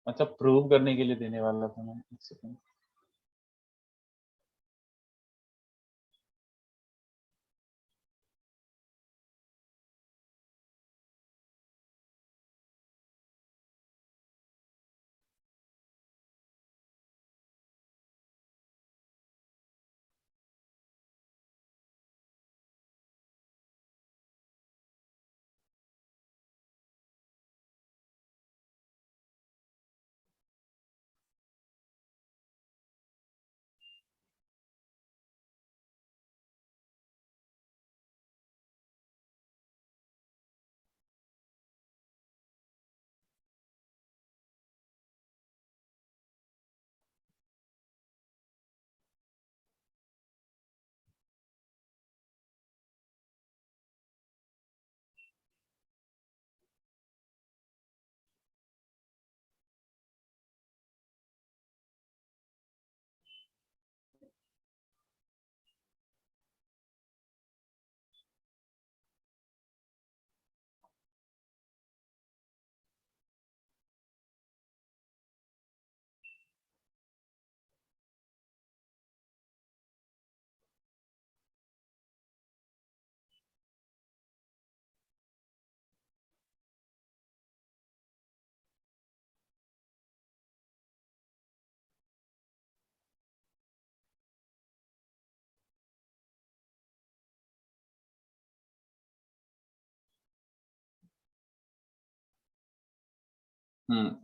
अच्छा प्रूव करने के लिए देने वाला था मैं, एक सेकंड।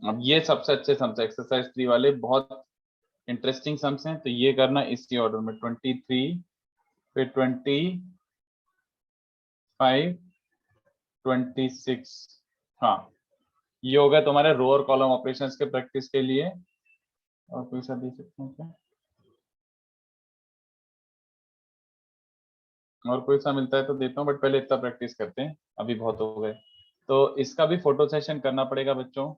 अब ये सबसे अच्छे सम्स, एक्सरसाइज 3 वाले बहुत इंटरेस्टिंग सम्स हैं, तो ये करना इसी ऑर्डर में 23 फिर 25 26। हाँ ये हो गया तुम्हारे रो और कॉलम ऑपरेशंस के प्रैक्टिस के लिए। और कोई सा दे सकते हैं क्या, और कोई सा मिलता है तो देता हूँ, बट पहले इतना प्रैक्टिस करते हैं, अभी बहुत हो गए। तो इसका भी फोटो सेशन करना पड़ेगा बच्चों,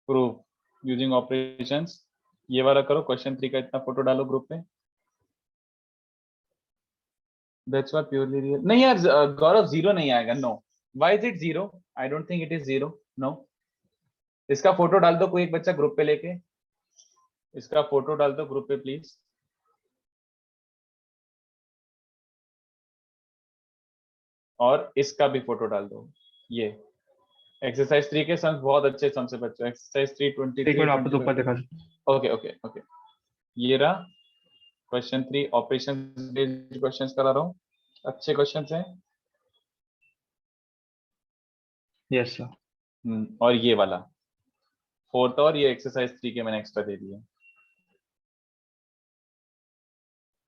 प्रूफ यूजिंग ऑपरेशंस। ये वाला करो, क्वेश्चन 3 का इतना फोटो डालो ग्रुप पे। दैट्स व्हाट प्योरली रियल नहीं यार, गौरव जीरो नहीं आएगा, no. Why is it zero? I don't think it is zero, no. इसका फोटो डाल दो कोई एक बच्चा ग्रुप पे लेके, इसका फोटो डाल दो ग्रुप पे प्लीज। और इसका भी फोटो डाल दो। ये एक्सरसाइज 3 के सम्स बहुत अच्छे सम्स है बच्चों, एक्सरसाइज 3 एक मिनट वापस ऊपर 23 दिखा। Okay okay okay. ये रहा क्वेश्चन 3, ऑपरेशन बेस्ड क्वेश्चंस करा रहा हूँ, अच्छे क्वेश्चंस हैं। Yes sir. और ये वाला 4th, और ये एक्सरसाइज 3 के मैंने एक्स्ट्रा दे दिए।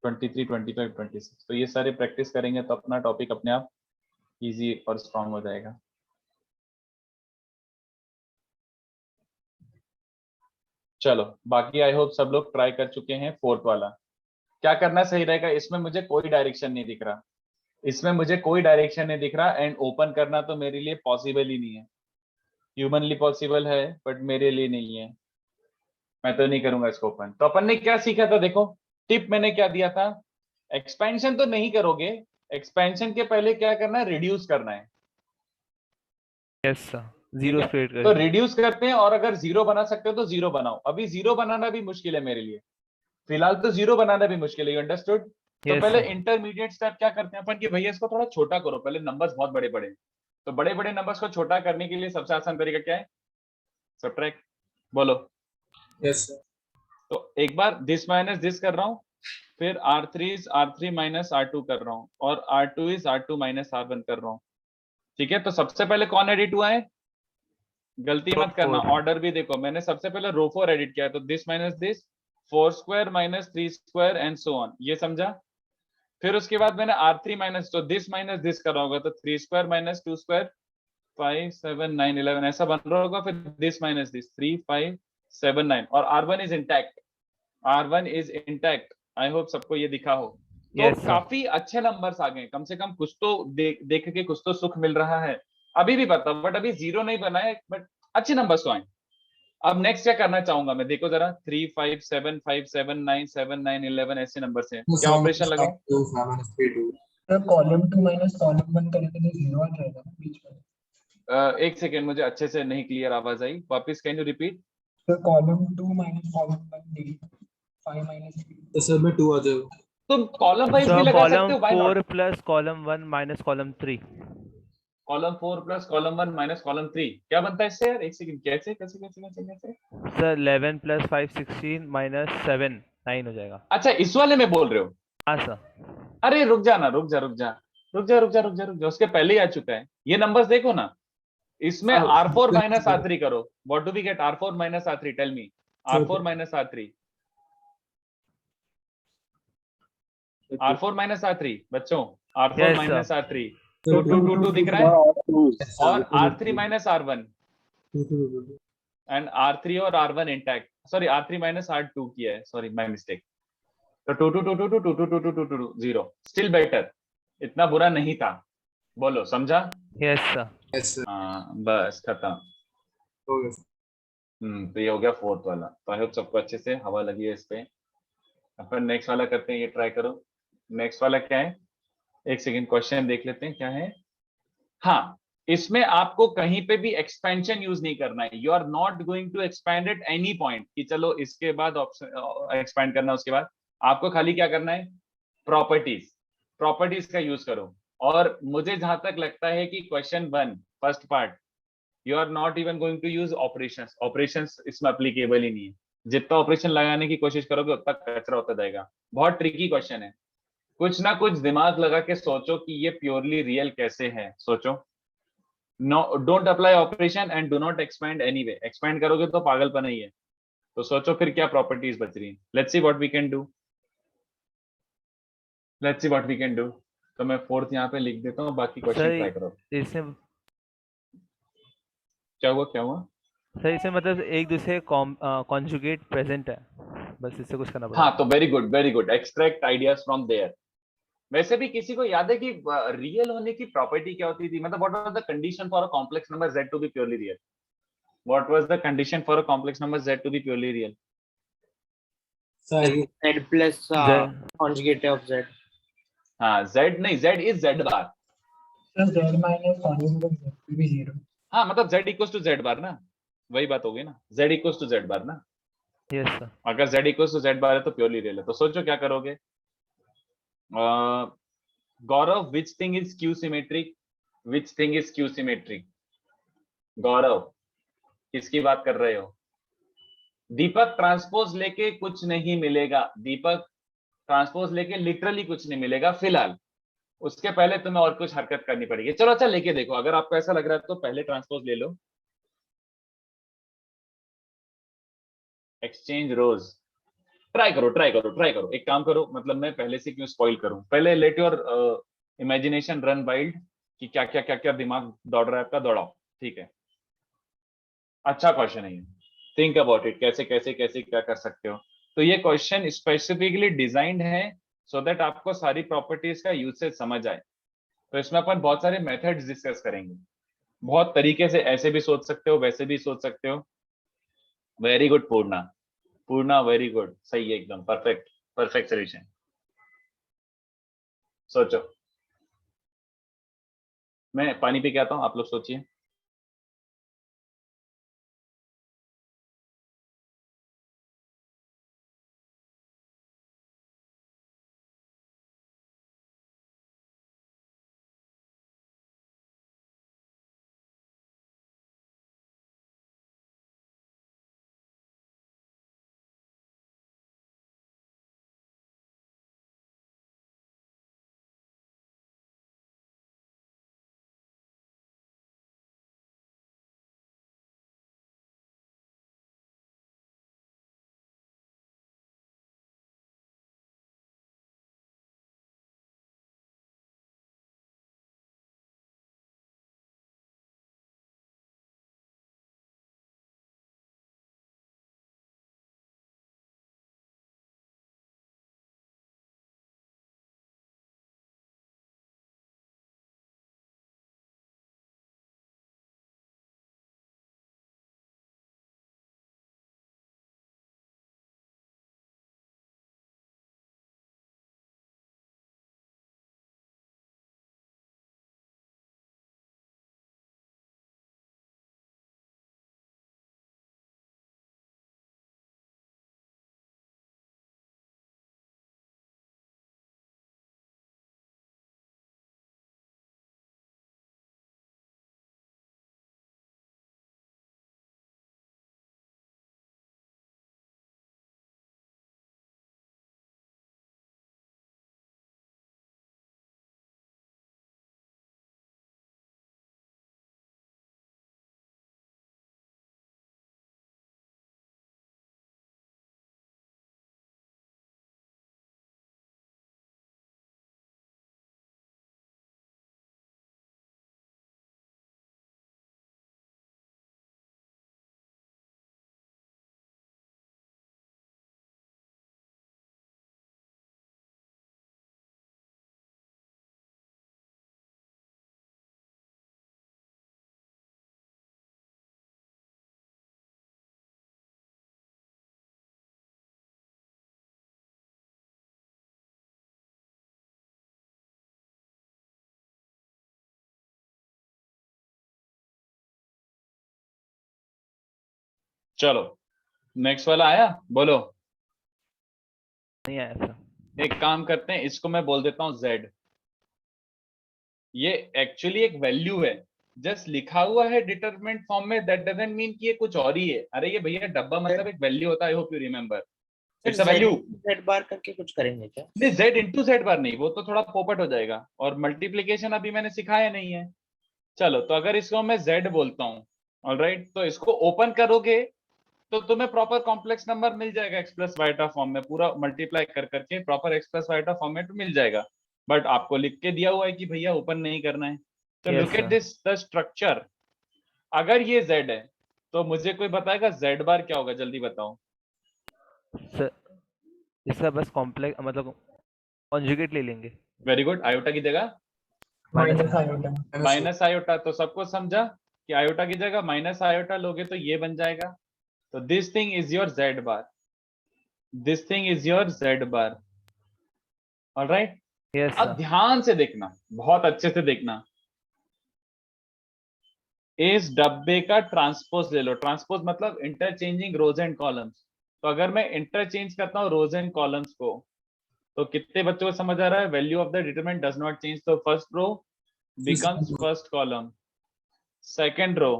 23, 25, 26। तो ये सारे प्रैक्टिस करेंगे तो अपना टॉपिक अपने आप इजी और स्ट्रांग हो जाएगा। चलो बाकी आई होप सब लोग ट्राई कर चुके हैं। फोर्थ वाला क्या करना सही रहेगा, इसमें मुझे कोई डायरेक्शन नहीं दिख रहा, इसमें मुझे कोई डायरेक्शन नहीं दिख रहा, एंड ओपन करना तो मेरे लिए पॉसिबल ही नहीं है। ह्यूमनली पॉसिबल है बट मेरे लिए नहीं है, मैं तो नहीं करूंगा इसको ओपन। तो अपन ने क्या सीखा था, देखो टिप मैंने क्या दिया था, एक्सपेंशन तो नहीं करोगे, एक्सपेंशन के पहले क्या करना है, रिड्यूस करना है। यस सर, ठीक जीरो है? क्रिएट तो करेंगे। रिड्यूस करते हैं, और अगर जीरो बना सकते हो तो जीरो बनाओ। अभी जीरो बनाना भी मुश्किल है मेरे लिए, फिलहाल तो जीरो बनाना भी मुश्किल है। अंडरस्टूड? तो यस पहले सर। इंटरमीडिएट स्टेप क्या करते हैं अपन कि भैया इसको थोड़ा छोटा करो, पहले नंबर्स बहुत बड़े बड़े। तो बड़े बड़े नंबर्स को छोटा करने के लिए सबसे आसान तरीका क्या है, सबट्रैक्ट। बोलो। Yes sir. तो एक बार दिस माइनस दिस कर रहा हूं, फिर R3 is R3 minus R2 कर रहा हूं, और R2 is R2 minus R1 कर रहा हूं। ठीक है, तो सबसे पहले कौन एडिट हुआ है, गलती रो मत करना, 4। ऑर्डर भी देखो, मैंने सबसे पहले रो 4 एडिट किया, तो this minus this, 4 square minus 3 square and so on, ये समझा। फिर उसके बाद मैंने R3 माइनस, तो दिस माइनस दिस कर रहा होगा, तो 3 स्क्वायर माइनस 2 स्क्वायर 5 7 9 11 ऐसा बन रहा होगा। फिर दिस माइनस दिस 3 5 7 9, और R1 is intact, R1 is intact. I hope सबको ये दिखा हो। तो यस सर। काफी अच्छे नंबर्स आ गए, कम से कम कुछ तो देख के कुछ तो सुख मिल रहा है। अभी भी पता, बट अभी जीरो नहीं बना है, बट अच्छे नंबर्स तो आए। अब नेक्स्ट क्या करना चाहूंगा मैं, देखो जरा, 3 5 7 5 7 9 7 9 11 ऐसे नंबर से तो क्या ऑपरेशन लगाओ। 2 3 2। सर कॉलम 2 माइनस कॉलम 1 करेंगे तो जीरो आ जाएगा ना बीच में। एक सेकेंड, मुझे अच्छे से नहीं क्लियर आवाज आई, वापस can you repeat. Sir column 2 minus column 1 delete 5 minus तो सर में 2 आ जाएगा। तुम कॉलम वाइज भी सर लगा सकते कॉलम हो, why not. 4 plus column 1 minus column 3। Column 4 plus column 1 minus column 3 क्या बनता है इससे यार, एक सेकंड, कैसे कैसे कैसे कैसे कैसे। सर 11 प्लस 5 16 माइनस 7 9 हो जाएगा। अच्छा इस वाले में बोल रहे हो, हाँ सर। अरे रुक जा ना, रुक जा रुक जा रुक जा रुक जा रुक जा रुक जा, उसके पहले ही आ चुका है ये नंबर्स, देखो ना। इसमें R4 माइनस R3 करो, what do we get, R4 minus R3, tell me, R4 minus R3, R4 minus R3 बच्चों, R4 Yes, minus sir. R3, 2 2 2 2 दिख रहा है, और R3 minus R1 and R3 और R1 intact, sorry R3 minus R2 किया है, sorry my mistake. तो 2 2 2 2 2 2 2 2 2 2 0, still better, इतना बुरा नहीं था। बोलो समझा? Yes, sir. Yes sir. हाँ बस खत्म। हो गया सर। तो ये हो गया फोर्थ वाला। तो आई होप सबको अच्छे से हवा लगी है इस पे। अपन नेक्स्ट वाला करते हैं, ये ट्राई करो। नेक्स्ट वाला क्या है, एक सेकंड क्वेश्चन देख लेते हैं क्या है। हाँ, इसमें आपको कहीं पे भी एक्सपेंशन यूज नहीं करना है, you are not going to expand at any point कि चलो इसके बाद ऑप्शन एक्सपैंड करना, उसके बाद आपको खाली क्या करना है, प्रॉपर्टीज, प्रॉपर्टीज का यूज करो। और मुझे जहां तक लगता है कि question 1 first part, you are not even going to use operations, operations इसमें अप्लीकेबल ही नहीं है। जितना ऑपरेशन लगाने की कोशिश करोगे उतना कचरा होता जाएगा। बहुत ट्रिकी क्वेश्चन है, कुछ ना कुछ दिमाग लगा के सोचो कि ये प्योरली रियल कैसे है, सोचो। No, don't apply operation and do not expand anyway, expand करोगे तो पागलपन ही है। तो सोचो फिर क्या प्रॉपर्टीज बच रही हैं। Let's see what we can do, let's see what we can do. तो मैं फोर्थ यहाँ पे लिख देता हूँ, बाकी क्वेश्चन सर ट्राई करो। इसमें क्या हुआ क्या हुआ? सर इसमें मतलब एक दूसरे कॉन्जुगेट प्रेजेंट है, बस इससे कुछ करना पड़ेगा। हाँ तो very good, extract ideas from there. वैसे भी किसी को याद है कि रियल होने की प्रॉपर्टी क्या होती थी, मतलब what was the condition for a complex number z to be purely real? What was the condition for a complex number z to be purely real? Sir Z plus conjugate of Z. हाँ z नहीं, z is z bar. Sir z minus column 1 भी zero. हाँ मतलब z equals to z bar ना, वही बात होगी ना, z equals to z bar ना। Yes sir. अगर z equals to z bar है तो प्योरली रियल है। तो सोचो क्या करोगे। Gaurav, which thing is skew symmetric, which thing is skew symmetric? Gaurav किसकी बात कर रहे हो? दीपक ट्रांसपोज लेके कुछ नहीं मिलेगा, दीपक ट्रांसपोज लेके लिटरली कुछ नहीं मिलेगा फिलहाल, उसके पहले तुम्हें और कुछ हरकत करनी पड़ेगी। चलो अच्छा लेके देखो, अगर आपको ऐसा लग रहा है तो पहले ट्रांसपोज ले लो, एक्सचेंज रोज। ट्राई करो ट्राई करो ट्राई करो, एक काम करो, मतलब मैं पहले से क्यों स्पॉइल करूं, पहले let your imagination run wild कि क्या क्या दिमाग दौड़ रहा है आपका, दौड़ाओ, ठीक है। अच्छा क्वेश्चन है ये, थिंक अबाउट इट, कैसे कैसे कैसे क्या कर सकते हो। तो ये क्वेश्चन स्पेसिफिकली डिजाइंड है सो दैट आपको सारी प्रॉपर्टीज का यूसेज समझ आए। तो इसमें अपन बहुत सारे मेथड्स डिस्कस करेंगे, बहुत तरीके से, ऐसे भी सोच सकते हो, वैसे भी सोच सकते हो। वेरी गुड पूर्णा, पूर्णा वेरी गुड, सही है एकदम, परफेक्ट परफेक्ट सोल्यूशन। सोचो, मैं पानी पी के आता हूँ, आप लोग सोचिए। चलो नेक्स्ट वाला आया, बोलो। नहीं आया सर। एक काम करते हैं, इसको मैं बोल देता हूँ z। ये एक्चुअली एक वैल्यू है, जस्ट लिखा हुआ है डिटरमिनेंट फॉर्म में, दैट डजंट मीन कि ये कुछ और ही है। अरे ये भैया डब्बा मतलब एक वैल्यू होता है, आई होप यू रिमेंबर, फिर इट्स अ वैल्यू। जेड बार करके कुछ करेंगे क्या? नहीं, z इंटू जेड बार नहीं, वो तो थोड़ा पोपट हो जाएगा, और मल्टीप्लीकेशन अभी मैंने सिखाया नहीं है। चलो, तो अगर इसको मैं z बोलता हूँ, ऑलराइट, तो इसको ओपन करोगे तो तुम्हें प्रॉपर कॉम्प्लेक्स नंबर मिल जाएगा एक्स प्लस वाइटा फॉर्म में, पूरा मल्टीप्लाई कर करके प्रॉपर एक्स प्लस वाइटा फॉर्मेट मिल जाएगा। बट आपको लिख के दिया हुआ है कि भैया ओपन नहीं करना है। तो Yes, look at sir. This the structure. अगर ये z है तो मुझे कोई बताएगा z बार क्या होगा, जल्दी बताओ। सर इसका बस कॉम्प्लेक्स मतलब कॉन्जुगेट ले लेंगे। वेरी गुड, आयोटा की जगह माइनस आयोटा। माइनस आयोटा, तो सबको समझा कि आयोटा की जगह माइनस आयोटा लोगे तो ये बन जाएगा। तो this thing is your z bar, this thing is your z bar, alright. Yes अब सर। ध्यान से देखना, बहुत अच्छे से देखना, इस डब्बे का ट्रांसपोज ले लो। ट्रांसपोज मतलब इंटरचेंजिंग रोज एंड कॉलम्स। तो अगर मैं इंटरचेंज करता हूँ रोज एंड कॉलम्स को, तो कितने बच्चों को समझ आ रहा है, value of the determinant does not change, तो first row becomes first column, second row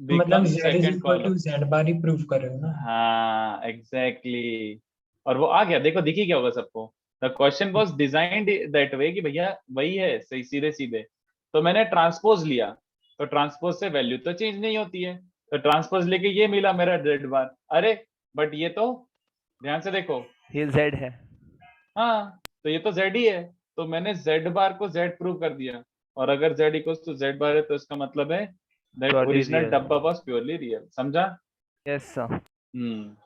मतलब becomes z is second equal to column. z bar ही प्रूव कर रहे हो ना? हाँ एग्जैक्टली, और वो आ गया, देखो दिखी क्या होगा सबको। The question was designed that way कि भैया वही है, सही सीधे सीधे। तो मैंने ट्रांसपोज लिया, तो ट्रांसपोज से वैल्यू तो चेंज नहीं होती है, तो ट्रांसपोज लेके ये मिला मेरा z बार। अरे बट ये तो ध्यान से देखो, ये z है। हाँ तो ये तो z ही है, तो मैंने z बार को z प्रूव कर दिया, और अगर z equals to z bar है तो इसका मतलब है दैट Purely ओरिजिनल real. डब्बा वाज प्योरली रियल। समझा? Yes sir. Hmm.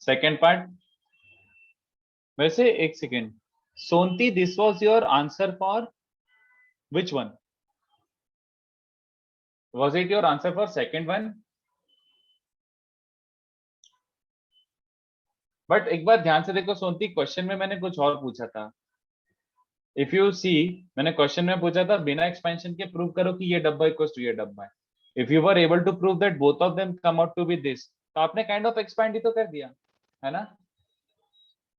Second part, वैसे एक second, Sonti this was your answer for which one? Was it your answer for second one? But एक बार ध्यान से देखो सोनती, क्वेश्चन में मैंने कुछ और पूछा था। इफ यू सी, मैंने क्वेश्चन में पूछा था बिना एक्सपेंशन के प्रूव करो कि ये डब्बा इक्वल्स टू ये डब्बा है। If you were able to prove that both of them come out to be this, तो आपने काइंड ऑफ एक्सपैंड ही तो कर दिया है ना।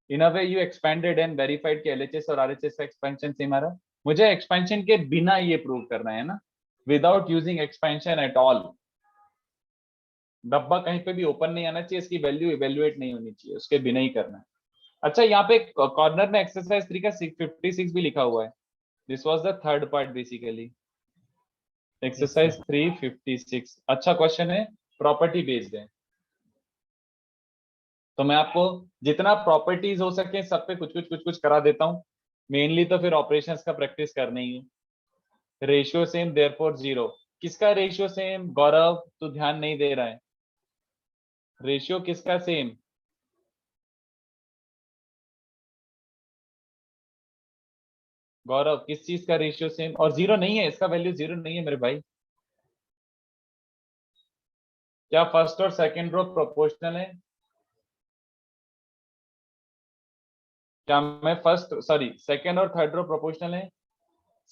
In a way you expanded and verified कि एलएचएस और आरएचएस का एक्सपेंशन सेम आ रहा है। मुझे एक्सपेंशन के बिना ये प्रूव करना है ना, without using expansion at all. डब्बा कहीं पे भी ओपन नहीं आना चाहिए, इसकी वैल्यू इवेल्युएट नहीं होनी चाहिए, उसके बिना ही करना है। अच्छा, यहाँ पे कॉर्नर में एक्सरसाइज 3 का 56 भी लिखा हुआ है। This was the third part basically, exercise 356। अच्छा क्वेश्चन है, प्रॉपर्टी बेस्ड है, तो मैं आपको जितना प्रॉपर्टीज हो सके सब पे कुछ करा देता हूँ। मेनली तो फिर ऑपरेशंस का प्रैक्टिस करना ही है। रेशियो सेम देयरफॉर जीरो, किसका रेशियो सेम? गौरव तू ध्यान नहीं दे रहा है। रेशियो किसका सेम? गौरव किस चीज का रेशियो सेम? और जीरो नहीं है, इसका वैल्यू जीरो नहीं है मेरे भाई। क्या फर्स्ट और सेकंड रो प्रोपोर्शनल है? क्या मैं फर्स्ट सॉरी सेकंड और थर्ड रो प्रोपोर्शनल है?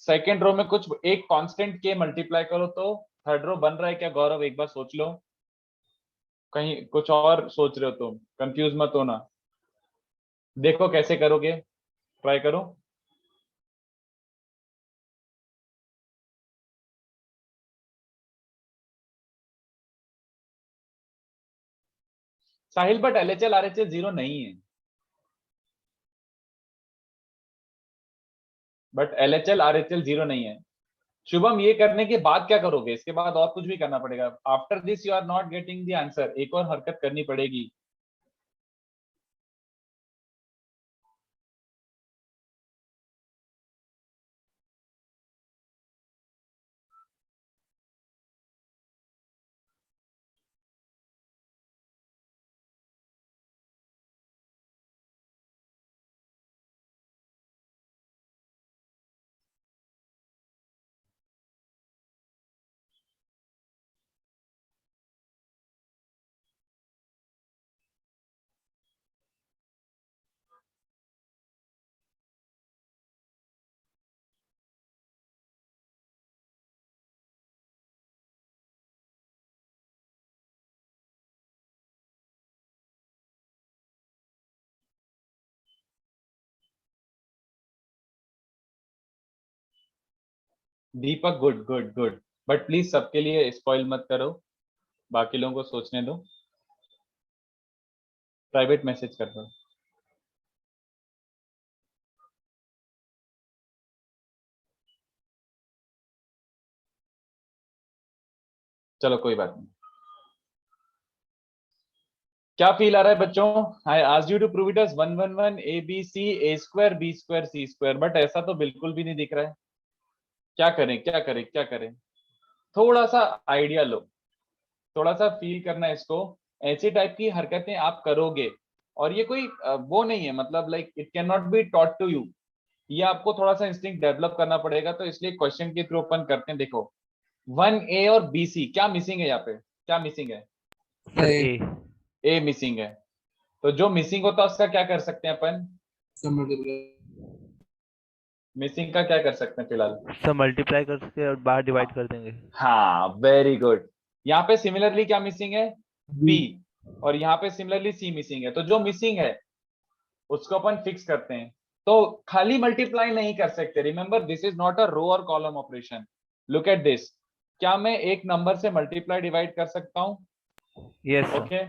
सेकंड रो में कुछ एक कांस्टेंट के मल्टीप्लाई करो तो थर्ड रो बन रहा है क्या गौरव? एक बार सोच लो, कहीं कुछ और सोच रहे हो तुम, कंफ्यूज मत होना। देखो कैसे करोगे, ट्राई करो। साहिल बट एलएचएल आरएचएल जीरो नहीं है, बट एलएचएल आरएचएल जीरो नहीं है। शुभम ये करने के बाद क्या करोगे? इसके बाद और कुछ भी करना पड़ेगा। After this you are not getting the answer, एक और हरकत करनी पड़ेगी। Deepak good good good, but please सबके लिए स्पॉइल मत करो, बाकी लोगों को सोचने दो। प्राइवेट मैसेज कर दो। चलो कोई बात नहीं। क्या फील आ रहा है बच्चों? I asked you to prove it as 1 1 1 A B C A square B square C square, but ऐसा तो बिल्कुल भी नहीं दिख रहा है। क्या करें क्या करें क्या करें? थोड़ा सा आइडिया लो, थोड़ा सा फील करना इसको। ऐसी टाइप की हरकतें आप करोगे, और ये कोई वो नहीं है, मतलब like it can not be taught to you. ये आपको थोड़ा सा इंस्टिंक्ट डेवलप करना पड़ेगा, तो इसलिए क्वेश्चन के थ्रू ओपन करते हैं। देखो 1A और BC क्या मिसिंग है यहाँ पे? क्या मिसिंग है? Sir A. A. A missing है, तो जो मिसिंग होता है उसका क्या कर सकते हैं अपन? सब मल्टीप्लाई मिसिंग का क्या कर सकते हैं फिलहाल? सर मल्टीप्लाई करके और बाहर डिवाइड कर देंगे। हाँ वेरी गुड। यहाँ पे सिमिलरली क्या मिसिंग है? बी। और यहाँ पे सिमिलरली सी मिसिंग है, तो जो मिसिंग है उसको अपन फिक्स करते हैं। तो खाली मल्टीप्लाई नहीं कर सकते, remember this is not a row और column operation. Look at this, क्या मैं एक नंबर से मल्टीप्लाई डिवाइड कर सकता हूँ? Yes sir. ओके,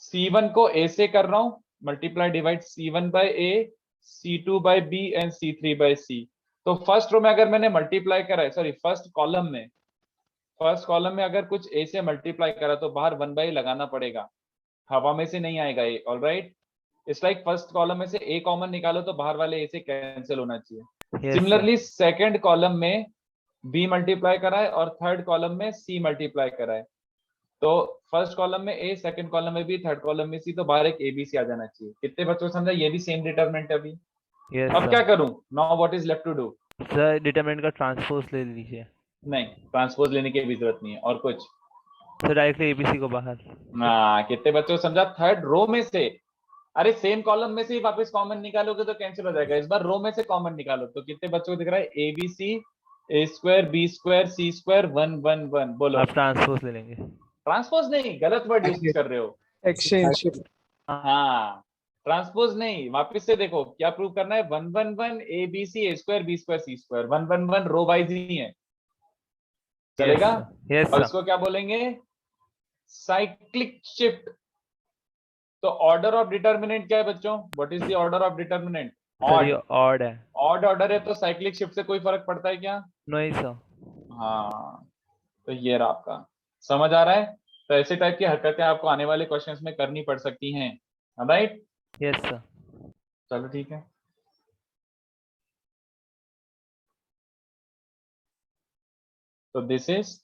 C1 को A से कर रहा हूं, multiply divide C1 by A, C2 by B and C3 by C। तो फर्स्ट रो में अगर मैंने मल्टीप्लाई करा है, सॉरी फर्स्ट कॉलम में अगर कुछ A से मल्टीप्लाई करा तो बाहर 1/A लगाना पड़ेगा, हवा में से नहीं आएगा ये। Alright, it's like first column में से A कॉमन निकालो तो बाहर वाले A से कैंसिल होना चाहिए। Yes sir. Similarly second column में B मल्टीप्लाई करा है और थर्ड कॉलम में C मल्टीप्लाई करा है, तो फर्स्ट कॉलम में ए, सेकंड कॉलम में बी, थर्ड कॉलम में सी, तो बाहर एक एबीसी आ जाना चाहिए। कितने बच्चों को समझा? ये भी सेम डिटरमिनेंट है अभी। यस अब क्या सर। करूं? Now what is left to do? Sir determinant का ट्रांसपोज ले लीजिए। नहीं, ट्रांसपोज लेने की भी जरूरत नहीं है। और कुछ? सर डायरेक्टली एबीसी को बाहर। हाँ, कितने बच्चों को समझा? थर्ड रो में से, अरे सेम कॉलम में से ही वापस कॉमन निकालोगे तो कैंसिल हो जाएगा, इस बार रो में से कॉमन निकालो। तो कितने बच्चों को दिख रहा है? A B C, A square B square C square 1 1 1। बोलो। आप ट्रांसपोज ले लेंगे। ट्रांसपोज नहीं, गलत वर्ड यूज कर रहे हो। Exchange. हाँ, ट्रांसपोज नहीं, वापस से देखो क्या प्रूव करना है। 1 1 1 A B C, A square B square C square, 1 1 1 row wise ही है, यस चलेगा? सर। यस और सर। इसको क्या बोलेंगे? Cyclic shift. तो ऑर्डर ऑफ डिटर्मिनेंट क्या है बच्चों? What is the order of determinant? Sir ये ऑड। ऑड है। ऑड ऑर्डर है तो साइक्लिक शिफ्ट से कोई फर्क पड़ता है क्या? नहीं सर। हाँ, तो ये रहा आपका। समझ आ रहा है? तो ऐसे टाइप की हरकतें आपको आने वाले क्वेश्चंस में करनी पड़ सकती हैं, राइट? Yes sir. चलो ठीक है। तो दिस इज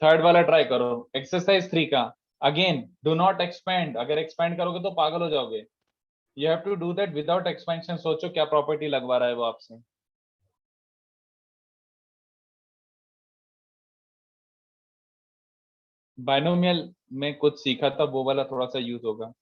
थर्ड वाला ट्राई करो, एक्सरसाइज 3 का। अगेन डू नॉट एक्सपेंड, अगर एक्सपेंड करोगे तो पागल हो जाओगे। You have to do that without expansion. सोचो क्या प्रॉपर्टी लगवा रहा है वो आपसे। बाइनोमियल में कुछ सीखा था, वो वाला थोड़ा सा यूज होगा।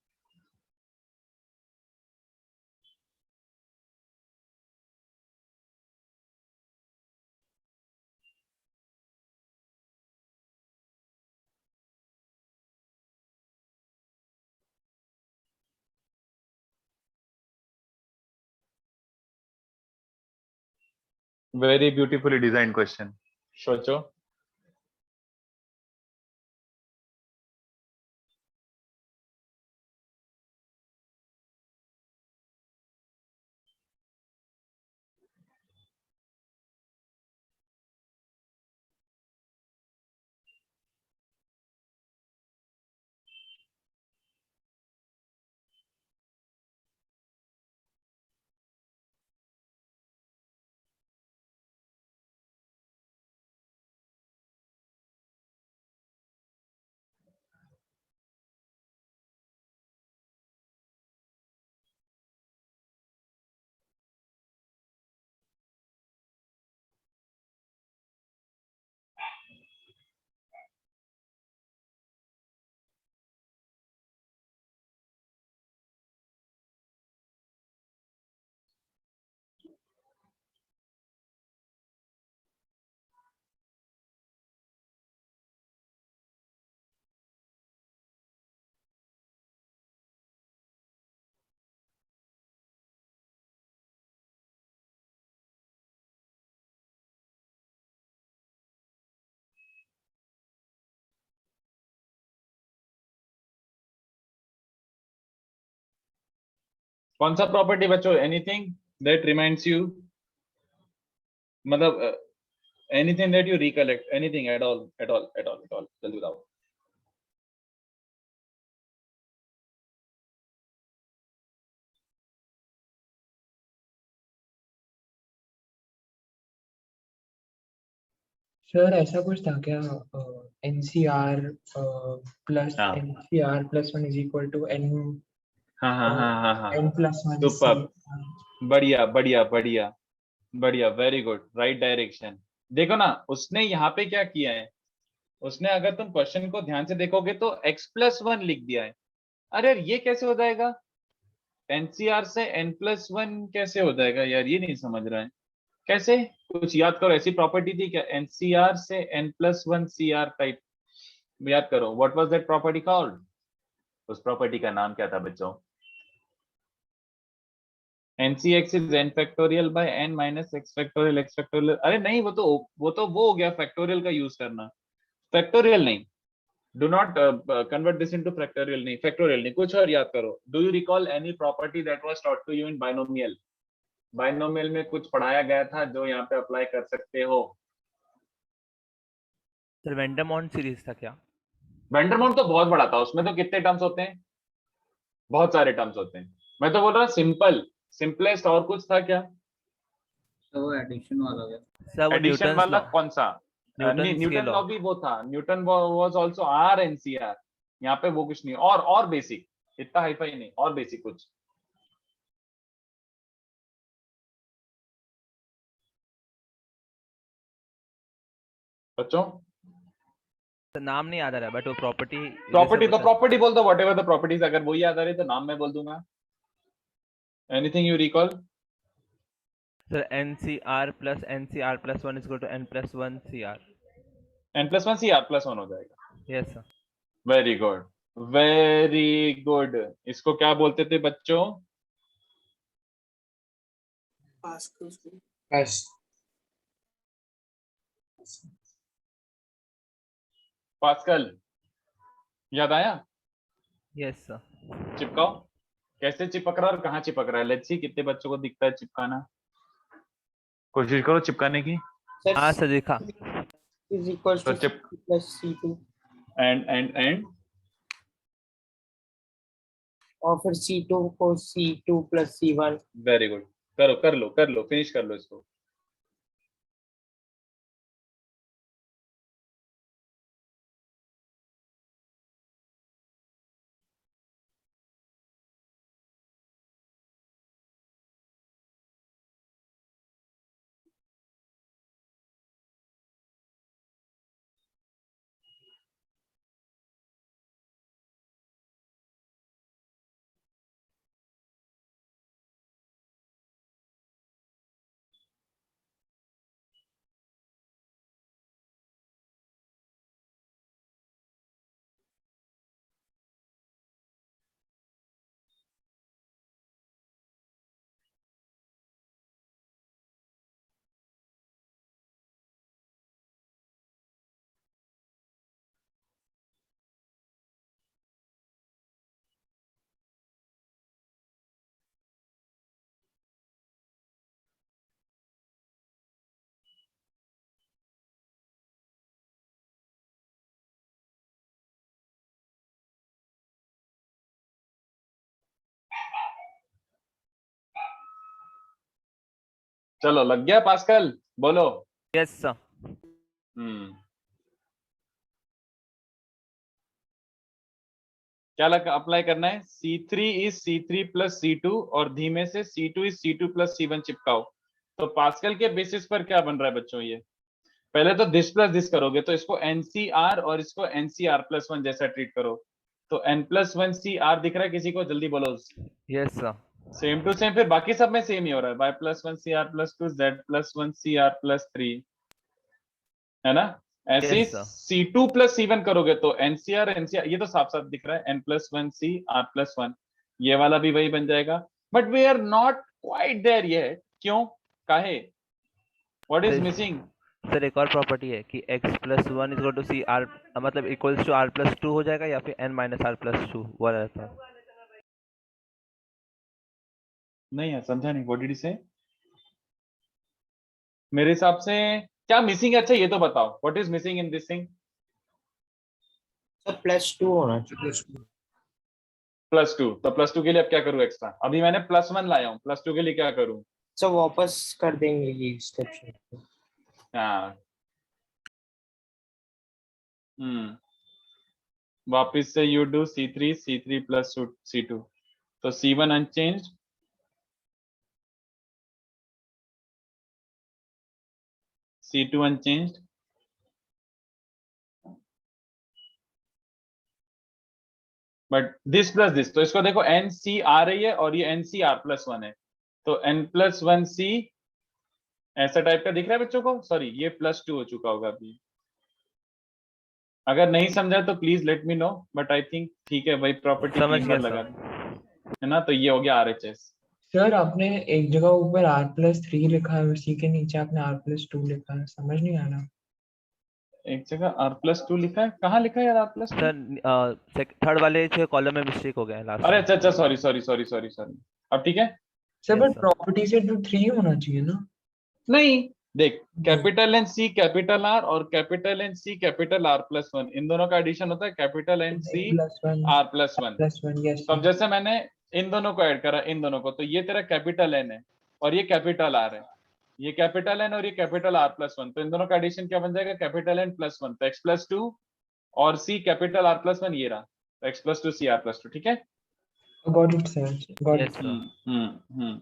Very beautifully design question. सोचो। कौन सा प्रॉपर्टी बच्चों? एनीथिंग दैट रिमाइंड्स यू, मतलब anything that you recollect, anything at all, at all, at all, at all, जल्दी बताओ। सर ऐसा कुछ था क्या? एनसीआर प्लस हाँ NCR plus one is equal to N हाँ हाँ हाँ हाँ हाँ, N plus one C. Super, बढ़िया बढ़िया बढ़िया बढ़िया, वेरी गुड, राइट डायरेक्शन। देखो ना उसने यहाँ पे क्या किया है, उसने अगर तुम क्वेश्चन को ध्यान से देखोगे तो x+1 लिख दिया है। अरे यार ये कैसे हो जाएगा? एनसीआर से n+1 कैसे हो जाएगा यार, ये नहीं समझ रहा है कैसे। कुछ याद करो, ऐसी प्रॉपर्टी थी क्या एनसीआर से n+1 सीआर टाइप? याद करो, what was that property called? उस प्रॉपर्टी का नाम क्या था बच्चों? NCX is n factorial by n minus x factorial x factorial। अरे नहीं, वो हो गया फैक्टोरियल का यूज करना, फैक्टोरियल नहीं। Do not convert this into factorial, नहीं फैक्टोरियल नहीं, कुछ और याद करो। Do you recall any property that was taught to you in binomial? Binomial में कुछ पढ़ाया गया था जो यहाँ पे अप्लाई कर सकते हो? सर वेंडरमॉन्ट सीरीज था क्या? वेंडरमॉन्ट तो बहुत बड़ा था, उसमें तो कितने टर्म्स होते हैं, बहुत सारे टर्म्स होते हैं। मैं तो बोल रहा सिंपल, सिंपलेस्ट, और कुछ था क्या? तो वो एडिशन वाला है। सर वो एडिशन न्यूटन्स वाला लॉ, कौन सा? न्यूटन्स के न्यूटन लॉ। लॉ भी वो था, Newton was also or NCR. यहाँ पे वो कुछ नहीं, और बेसिक, इतना हाईफाई नहीं, और बेसिक कुछ। सर नाम नहीं याद आ रहा बट वो प्रॉपर्टी प्रॉपर्टी तो प्रॉपर्टी बोल दो, वट एवर द प्रॉपर्टीज, अगर वही याद आ रही तो नाम मैं बोल दूंगा। Anything you recall? Sir NCR+NCR+1 is equal to n+1CR। n+1 C r+1 हो जाएगा। Yes sir. Very good, very good. इसको क्या बोलते थे बच्चों? बस पास्कल, याद आया? Yes sir. चिपकाओ, कैसे चिपक रहा है और कहाँ चिपक रहा है, लेट्स सी कितने बच्चों को दिखता है चिपकाना। कोशिश करो चिपकाने की। हाँ सर दिखा। is equals तो to chip C plus C2 and और फिर C2 को C2 plus C1। Very good, करो, कर लो, फिनिश कर लो इसको। चलो लग गया पास्कल, बोलो। Yes sir. क्या लग अप्लाई करना है? C3 is C3 plus C2 और धीमे से C2 is C2 plus C1 चिपकाओ। तो पास्कल के बेसिस पर क्या बन रहा है बच्चों? ये पहले तो दिस प्लस दिस करोगे तो इसको NCR और इसको NCR+1 जैसा ट्रीट करो। तो n+1 CR दिख रहा है किसी को? जल्दी बोलो। Yes sir. Same to same, फिर बाकी सब में सेम ही हो रहा है। y+1 CR+2 z+1 CR+3, है ना? ऐसे ही Yes, sir. C2 plus C1 करोगे तो NCR, ये तो साफ साफ दिख रहा है, n+1 CR+1, ये वाला भी वही बन जाएगा। But we are not quite there yet. क्यों? काहे? What is missing? सर एक और प्रॉपर्टी है कि x+1 is equal to CR, मतलब इक्वल्स टू R+2 हो जाएगा या फिर n - R+2 वो रहता है। नहीं है, समझा नहीं, व्हाट डिड यू से? मेरे हिसाब से क्या मिसिंग है? अच्छा ये तो बताओ, what is missing in this thing? Sir +2 होना चाहिए। +2, तो +2 के लिए अब क्या करूँ एक्स्ट्रा? अभी मैंने +1 लाया हूँ, +2 के लिए क्या करूँ? सर वापस कर देंगे ये स्टेप। हाँ, वापिस से you do C3 plus C2, तो C1 unchanged, C2 unchanged, but this plus this, तो इसको देखो NC आ रही है और ये NCR+1 है, तो N+1C ऐसा टाइप का दिख रहा है बच्चों को? सॉरी, ये +2 हो चुका होगा अभी। अगर नहीं समझा तो please let me know, but I think ठीक है भाई, प्रॉपर्टी समझ 3 बार गया लगा सर। दी, है ना? तो ये हो गया RHS। सर आपने एक जगह ऊपर R+3 लिखा है, उसी के नीचे आपने R+2 लिखा है, समझ नहीं आ रहा। एक जगह R+2 लिखा है, कहाँ लिखा है यार R+2? सर थर्ड वाले जो कॉलम में मिस्टेक हो गया है लास्ट अरे में। अच्छा अच्छा, sorry sorry sorry sorry sorry, अब ठीक है? Sir Yes, but sir. Property से तो 3 होना चाहिए ना। नहीं, देख, जी। Capital N C capital R और capital N C capital R+1, इन दोनों का एडिशन होता है कैपिटल एन सी +1 R+1। +1 यस तो अब सर। जैसे मैंने इन दोनों को ऐड करा, इन दोनों को, तो ये तेरा कैपिटल एन है और ये कैपिटल आर है, ये कैपिटल एन और ये कैपिटल R+1, तो इन दोनों का एडिशन क्या बन जाएगा? कैपिटल N+1, तो X+2 और C कैपिटल R+1, ये रहा, तो X+2 C R+2, ठीक है? Got it sir, got Yes, it. sir. हम्म।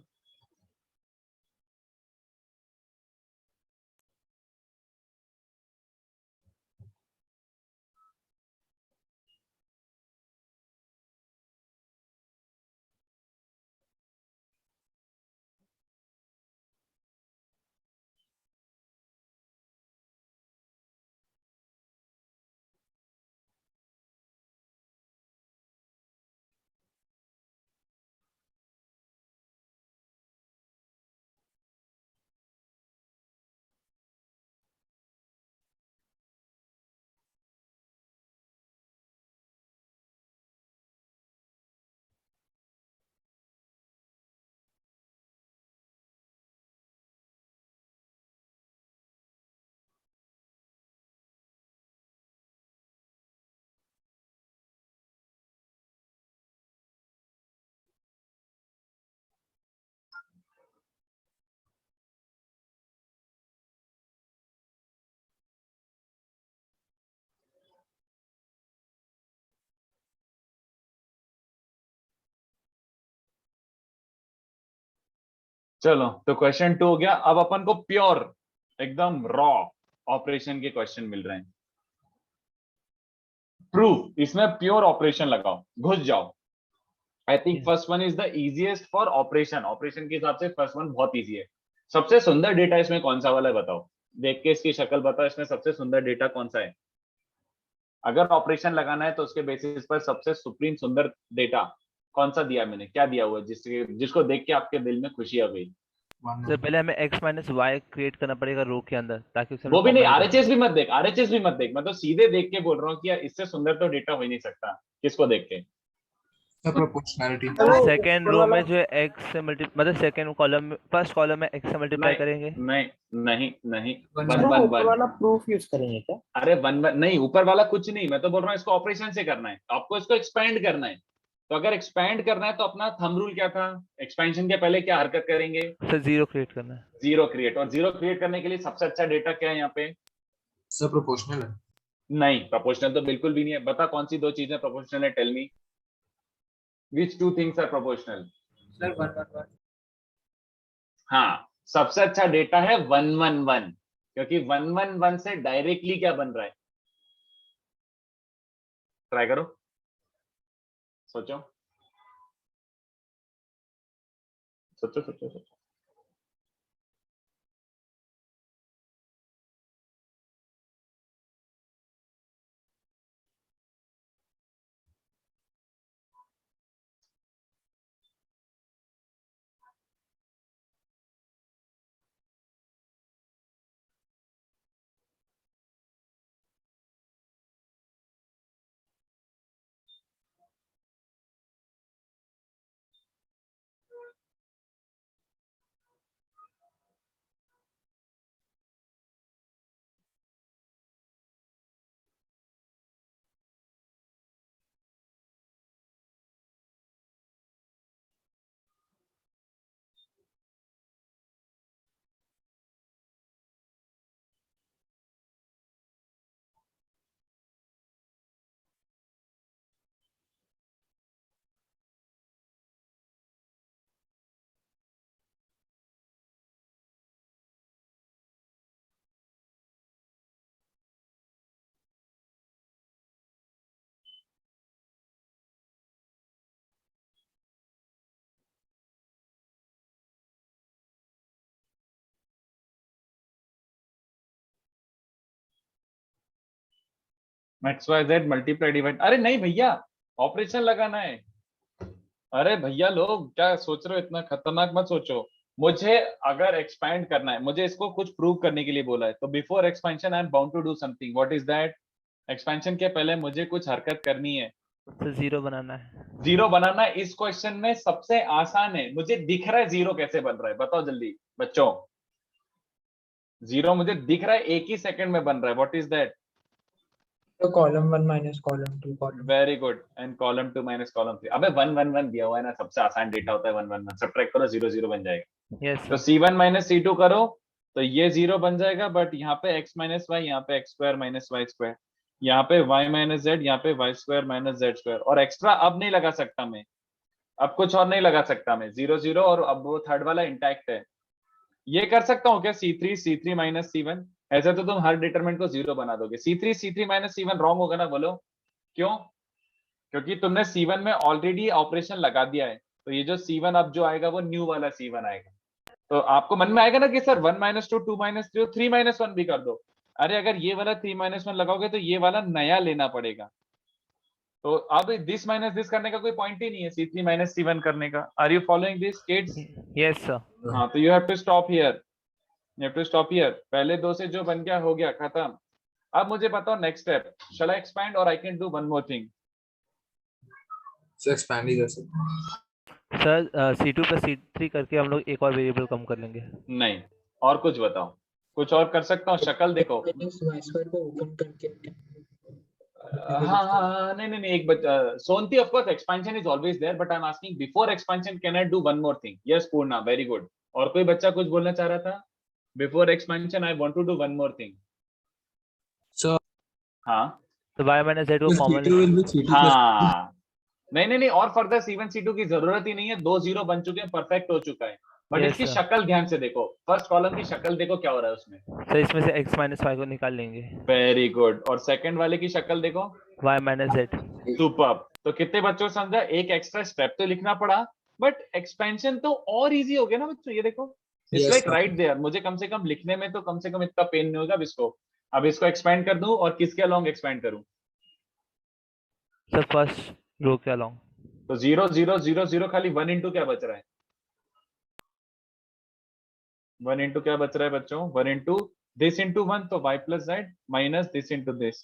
चलो, तो क्वेश्चन 2 हो गया। अब अपन को प्योर एकदम रॉ ऑपरेशन के क्वेश्चन मिल रहे हैं। प्रूफ, इसमें प्योर ऑपरेशन लगाओ, घुस जाओ। I think Yes. First one is the easiest for operation, operation के हिसाब से फर्स्ट वन बहुत इजी है। सबसे सुंदर डेटा इसमें कौन सा वाला है बताओ? देख के इसकी शक्ल बताओ, इसमें सबसे सुंदर डेटा कौन सा है? अगर ऑपरेशन लगाना है तो उसके बेसिस पर सबसे सुप्रीम सुंदर डेटा कौन सा दिया मैंने, क्या दिया हुआ है जिसको देख के आपके दिल में खुशी आ गई? सर पहले हमें x माइनस वाई क्रिएट करना पड़ेगा रो के अंदर, ताकि उसे हम वो भी नहीं, कॉमन निकाल। आरएचएस भी मत देख, आरएचएस भी मत देख, मैं तो सीधे देख के बोल रहा हूँ कि यार इससे सुंदर तो डेटा हो ही नहीं सकता। किसको देख के? Sir proportionality. Sir second row में जो x से मल्टी मतलब सेकेंड कॉलम में, फर्स्ट कॉलम में x से मल्टीप्लाई नहीं करेंगे। नहीं नहीं नहीं, वन वन सर वन ऊपर वन। वाला प्रूफ यूज करेंगे क्या? अरे वन वन नहीं, ऊपर वाला कुछ नहीं, मैं तो बोल रहा हूँ इसको ऑपरेशन से करना है, आपको इसको एक्सपैंड करना है। तो अगर एक्सपैंड करना है तो अपना थंब रूल क्या था? एक्सपेंशन के पहले क्या हरकत करेंगे? सर जीरो क्रिएट करना है। जीरो क्रिएट, और जीरो क्रिएट करने के लिए सबसे अच्छा डेटा क्या है यहाँ पे? सर प्रोपोर्शनल है। नहीं, प्रोपोर्शनल तो बिल्कुल भी नहीं है। बता कौन सी दो चीजें प्रोपोर्शनल है? Tell me which two things are proportional? Sir 1 1 1। हाँ, सबसे अच्छा डेटा है 1 1 1, क्योंकि 1 1 1 से डायरेक्टली क्या बन रहा है? ट्राई करो, सोचो सोचो सोचो सोचो। X Y Z multiply divide, अरे नहीं भैया ऑपरेशन लगाना है। अरे भैया लोग क्या सोच रहे हो, इतना खतरनाक मत सोचो। मुझे अगर एक्सपैंड करना है, मुझे इसको कुछ प्रूव करने के लिए बोला है, तो before expansion I am bound to do something. What is that? Expansion के पहले मुझे कुछ हरकत करनी है, उससे जीरो बनाना है। जीरो बनाना। इस क्वेश्चन में सबसे आसान है, मुझे दिख रहा है जीरो कैसे बन रहा है, बताओ जल्दी बच्चों। जीरो मुझे दिख रहा है, एक ही सेकंड में बन रहा है। What is that? तो column 1 minus column 2 column. Very good. And column 2 minus column 3। अबे 1 1 1 दिया हुआ है ना, सबसे आसान डेटा होता है 1 1 1। सब्ट्रैक्ट करो, 0 0 बन जाएगा। यस तो सर। C1 माइनस C2 करो तो ये 0 बन जाएगा, बट यहाँ पे x माइनस वाई, यहाँ पे X square minus Y square, यहाँ पे y माइनस जेड, यहाँ पे Y square minus Z square. और एक्स्ट्रा अब नहीं लगा सकता मैं, अब कुछ और नहीं लगा सकता मैं। 0 0 और अब वो थर्ड वाला इंटैक्ट है। ये कर सकता हूँ क्या? C3 minus C1। ऐसे तो तुम हर डिटरमिनेंट को 0 बना दोगे। C3 माइनस C1 रॉन्ग होगा ना, बोलो क्यों? क्योंकि तुमने C1 में ऑलरेडी ऑपरेशन लगा दिया है, तो ये जो C1 अब जो आएगा वो न्यू वाला C1 आएगा। तो आपको मन में आएगा ना कि सर 1 माइनस 2, 2 माइनस 3, 3 माइनस 1 भी कर दो। अरे अगर ये वाला 3 माइनस 1 लगाओगे तो ये वाला नया लेना पड़ेगा। तो अब दिस माइनस दिस करने का कोई पॉइंट ही नहीं है, C3 माइनस C1 करने का। Are you following this kids? Yes sir. हाँ, तो you have to stop here, you have to stop here. पहले दो से जो बन गया हो गया, खत्म। अब मुझे बताओ next step, shall I expand और I can do one more thing? So expand ही कर सकते हैं। सर C2 प्लस C3 करके हम लोग एक और वेरिएबल कम कर लेंगे। नहीं, और कुछ बताओ, कुछ और कर सकता हूँ? शक्ल देखो। माइनस वाई स्क्वायर को ओपन करके हाँ हाँ हाँ, नहीं नहीं नहीं, एक Sonti, of course expansion is always there, but I am asking before expansion can I do one more thing? Yes Purna, very good. और कोई बच्चा कुछ बोलना चाह रहा था? Before expansion I want to do one more thing. So हाँ तो y माइनस जेड को common C2 will be C2 plus हाँ, नहीं नहीं नहीं, और फर्दर C1 C2 की जरूरत ही नहीं है, दो जीरो बन चुके हैं, परफेक्ट हो चुका है। बट Yes, इसकी sir. शक्ल ध्यान से देखो, फर्स्ट कॉलम की शक्ल देखो क्या हो रहा है उसमें। सर इसमें से x माइनस वाई को निकाल लेंगे। Very good. और सेकंड वाले की शक्ल देखो, y माइनस जेड। सुपर। तो कितने बच्चों को समझा? एक एक्स्ट्रा स्टेप तो लिखना पड़ा, बट एक्सपेंशन तो और इजी हो गया ना बच्चों। ये देखो, it's Yes, like sir. Right there. मुझे कम से कम लिखने में तो कम से कम इतना पेन नहीं होगा। अब इसको एक्सपेंड कर दूं, और किसके अलोंग एक्सपेंड करूं? सर फर्स्ट रो के अलोंग। तो 0 0 0 0, खाली 1 इंटू क्या बच रहा है? 1 इंटू क्या बच रहा है बच्चों? 1 इंटू दिस इंटू 1, तो y plus Z minus this into this,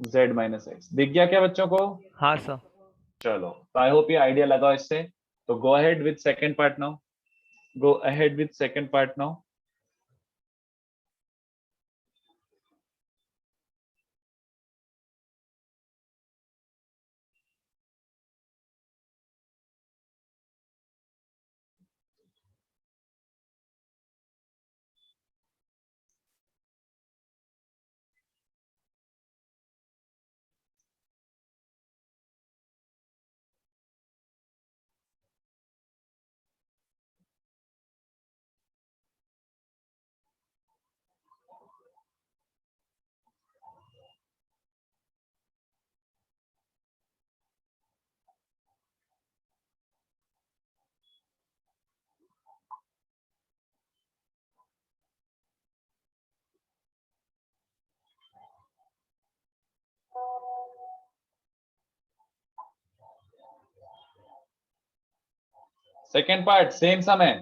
z minus x. दिख गया क्या बच्चों को? हाँ सर। चलो, तो आई होप ये आइडिया लगा इससे। तो go ahead with second part now, go ahead with second part now. Second part same समय,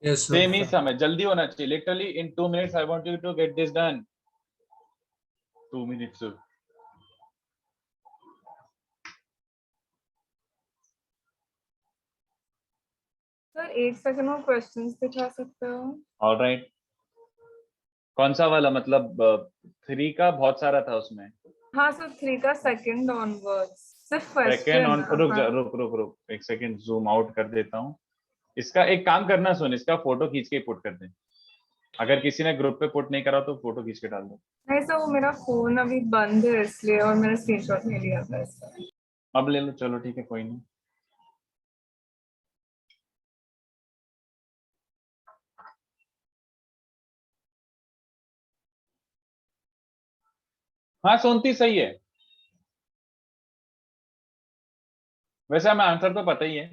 Yes, sir. सेम ही समय, जल्दी होना चाहिए। Literally in 2 minutes I want you to get this done. 2 minutes. Sir 8 second में questions दिखा सकते हो? ऑलराइट। कौन सा वाला? मतलब 3 का बहुत सारा था उसमें। हाँ सर 3 का सेकंड ऑनवर्ड्स सिर्फ सेकंड ऑन, रुक जा, क्वेश्चन। रुक एक सेकंड, जूम आउट कर देता हूँ। इसका एक काम करना सुन, इसका फोटो खींच के पुट कर दे। अगर किसी ने ग्रुप पे पुट नहीं करा तो फोटो खींच के डाल दो। नहीं सर वो मेरा फोन अभी बंद है इसलिए, और मैंने स्क्रीनशॉट नहीं लिया था इसका। अब ले लो, चलो ठीक है, कोई नहीं। हाँ सोनती सही है, वैसे हमें आंसर तो पता ही है।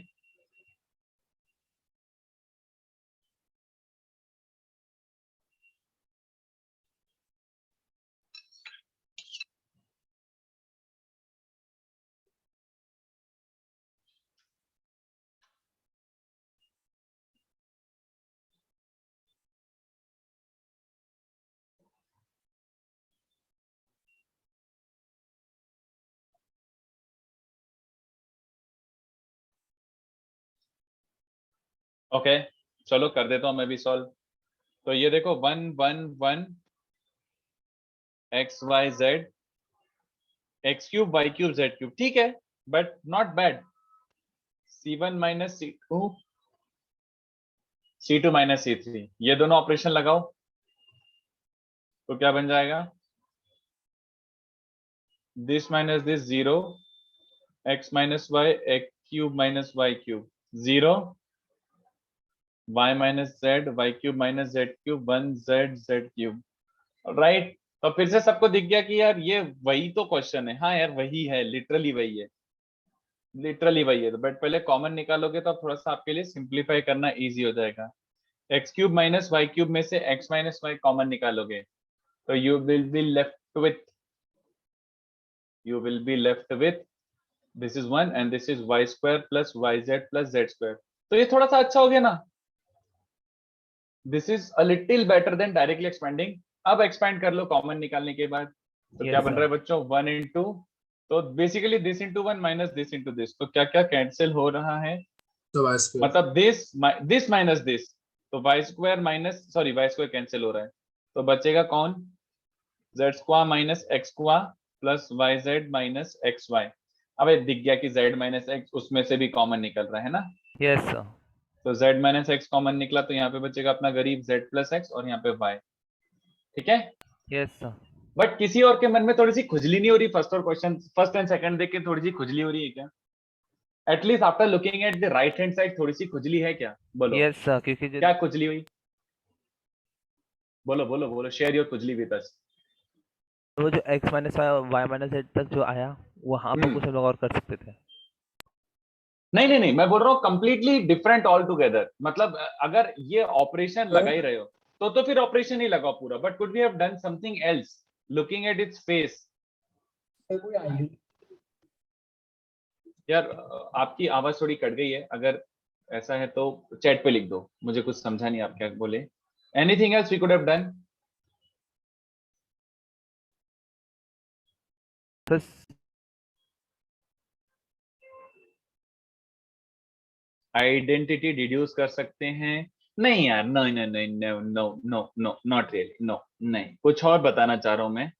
ओके चलो कर देता हूं मैं भी सॉल्व। तो ये देखो 1 1 1 X Y Z X cube Y cube Z cube, ठीक है but not bad. C1 minus C2 minus C3, ये दोनों ऑपरेशन लगाओ तो क्या बन जाएगा? This minus this 0, x minus Y X cube minus Y cube 0, y minus Z Y cube minus Z cube 1 Z Z cube. Right, तो फिर से सबको दिख गया कि यार ये वही तो क्वेश्चन है। हाँ यार वही है, लिटरली वही है, लिटरली वही है। तो बट पहले कॉमन निकालोगे तो थोड़ा सा आपके लिए सिंप्लीफाई करना इजी हो जाएगा। X cube minus Y cube में से x माइनस वाई कॉमन निकालोगे तो you will be left with this is 1 and this is y square plus yz plus z square। तो ये थोड़ा सा अच्छा हो गया ना, this is a little better than directly expanding. अब एक्सपेंड कर लो कॉमन निकालने के बाद, तो Yes, क्या बन sir. रहा है बच्चों? 1 इंटू, तो basically this into 1 minus this into this, तो क्या क्या कैंसिल हो रहा है? तो वाई स्क्वायर मतलब दिस माइनस दिस, तो Y square minus sorry Y square cancel हो रहा है, तो बचेगा कौन? Z square minus X square plus Y Z minus X Y. अब ये दिख गया कि जेड माइनस एक्स उसमें से भी कॉमन निकल रहा है ना, Yes, sir. तो z माइनस एक्स कॉमन निकला, तो यहाँ पे बचेगा अपना गरीब z प्लस एक्स और यहाँ पे y। ठीक है, Yes, sir. बट किसी और के मन में थोड़ी सी खुजली नहीं हो रही? फर्स्ट और क्वेश्चन फर्स्ट एंड सेकंड देख के थोड़ी सी खुजली हो रही है क्या? At least after looking at the right hand side थोड़ी सी खुजली है क्या? बोलो Yes, sir. क्योंकि जो क्या खुजली हुई? बोलो बोलो बोलो, शेयर योर खुजली विद अस। वो जो x minus y minus z तक जो आया वहां पर कुछ हम लोग और कर सकते थे। नहीं नहीं नहीं, मैं बोल रहा हूँ कंप्लीटली डिफरेंट ऑल टुगेदर। मतलब अगर ये ऑपरेशन लगा ही रहे हो तो फिर ऑपरेशन ही लगाओ पूरा, but could we have done something else looking at its face. यार आपकी आवाज थोड़ी कट गई है, अगर ऐसा है तो चैट पे लिख दो, मुझे कुछ समझा नहीं आप क्या बोले। Anything else we could have done? Sir identity deduce कर सकते हैं? नहीं यार, no no no no no no no not really, no नहीं, कुछ और बताना चाह रहा हूं मैं।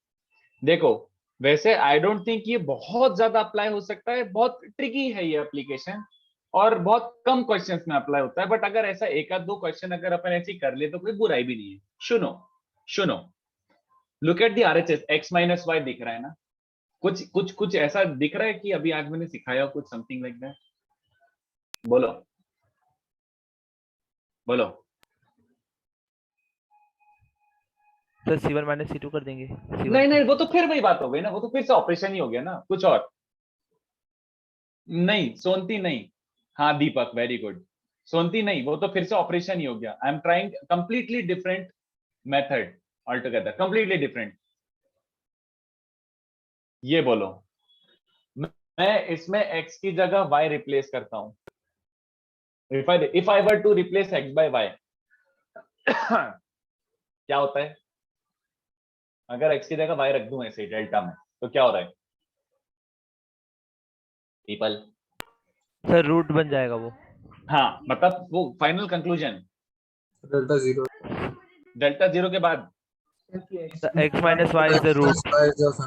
देखो वैसे आई डोंट थिंक ये बहुत ज्यादा अप्लाई हो सकता है, बहुत ट्रिकी है ये एप्लीकेशन और बहुत कम क्वेश्चंस में अप्लाई होता है, बट अगर ऐसा एक आध दो क्वेश्चन अगर अपन ऐसे ही कर ले तो कोई बुराई भी नहीं है। सुनो सुनो, look at the RHS, X minus Y दिख रहा है ना? कुछ कुछ कुछ ऐसा दिख रहा है कि अभी आज मैंने सिखाया कुछ समथिंग लाइक दैट? बोलो बोलो। सर c1 माइनस c2 कर देंगे c1 नहीं को। नहीं, वो तो फिर वही बात हो गई ना, वो तो फिर से ऑपरेशन ही हो गया ना, कुछ और नहीं। सोनती नहीं, हाँ दीपक वेरी गुड। सोनती नहीं, वो तो फिर से ऑपरेशन ही हो गया। I am trying completely different method all together, completely different. ये बोलो, मैं इसमें x की जगह y रिप्लेस करता हूं। If I were to replace x by y क्या होता है? अगर x की जगह y रख दूं ऐसे डेल्टा में तो क्या हो रहा है पीपल? सर रूट बन जाएगा वो। हाँ मतलब वो final conclusion delta zero delta zero के बाद x minus y is the root.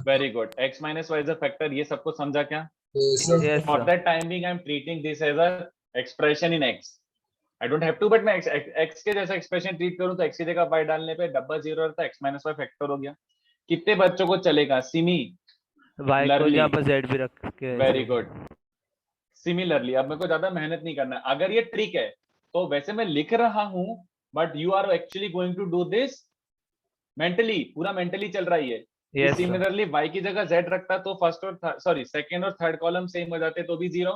Very good, x minus y is a factor. ये सबको समझा क्या? Yes, for sir. That time being I am treating this as a expression in x। I don't have to, but मैं x के जैसा expression treat करूं तो x की जगह y डालने पे डब्बा जीरो रहता है, x माइनस वाई फैक्टर हो गया। कितने बच्चों को चलेगा? सिमी y को Similarly. यहाँ पर z भी रख के वेरी गुड। सिमिलरली अब मेरे को ज्यादा मेहनत नहीं करना है। अगर ये ट्रिक है तो वैसे मैं लिख रहा हूं, but you are actually going to do this mentally, पूरा मेंटली चल रही है। Yes, sir. सिमिलरली y की जगह z रखता तो फर्स्ट और सॉरी सेकंड और थर्ड कॉलम सेम हो जाते तो भी जीरो,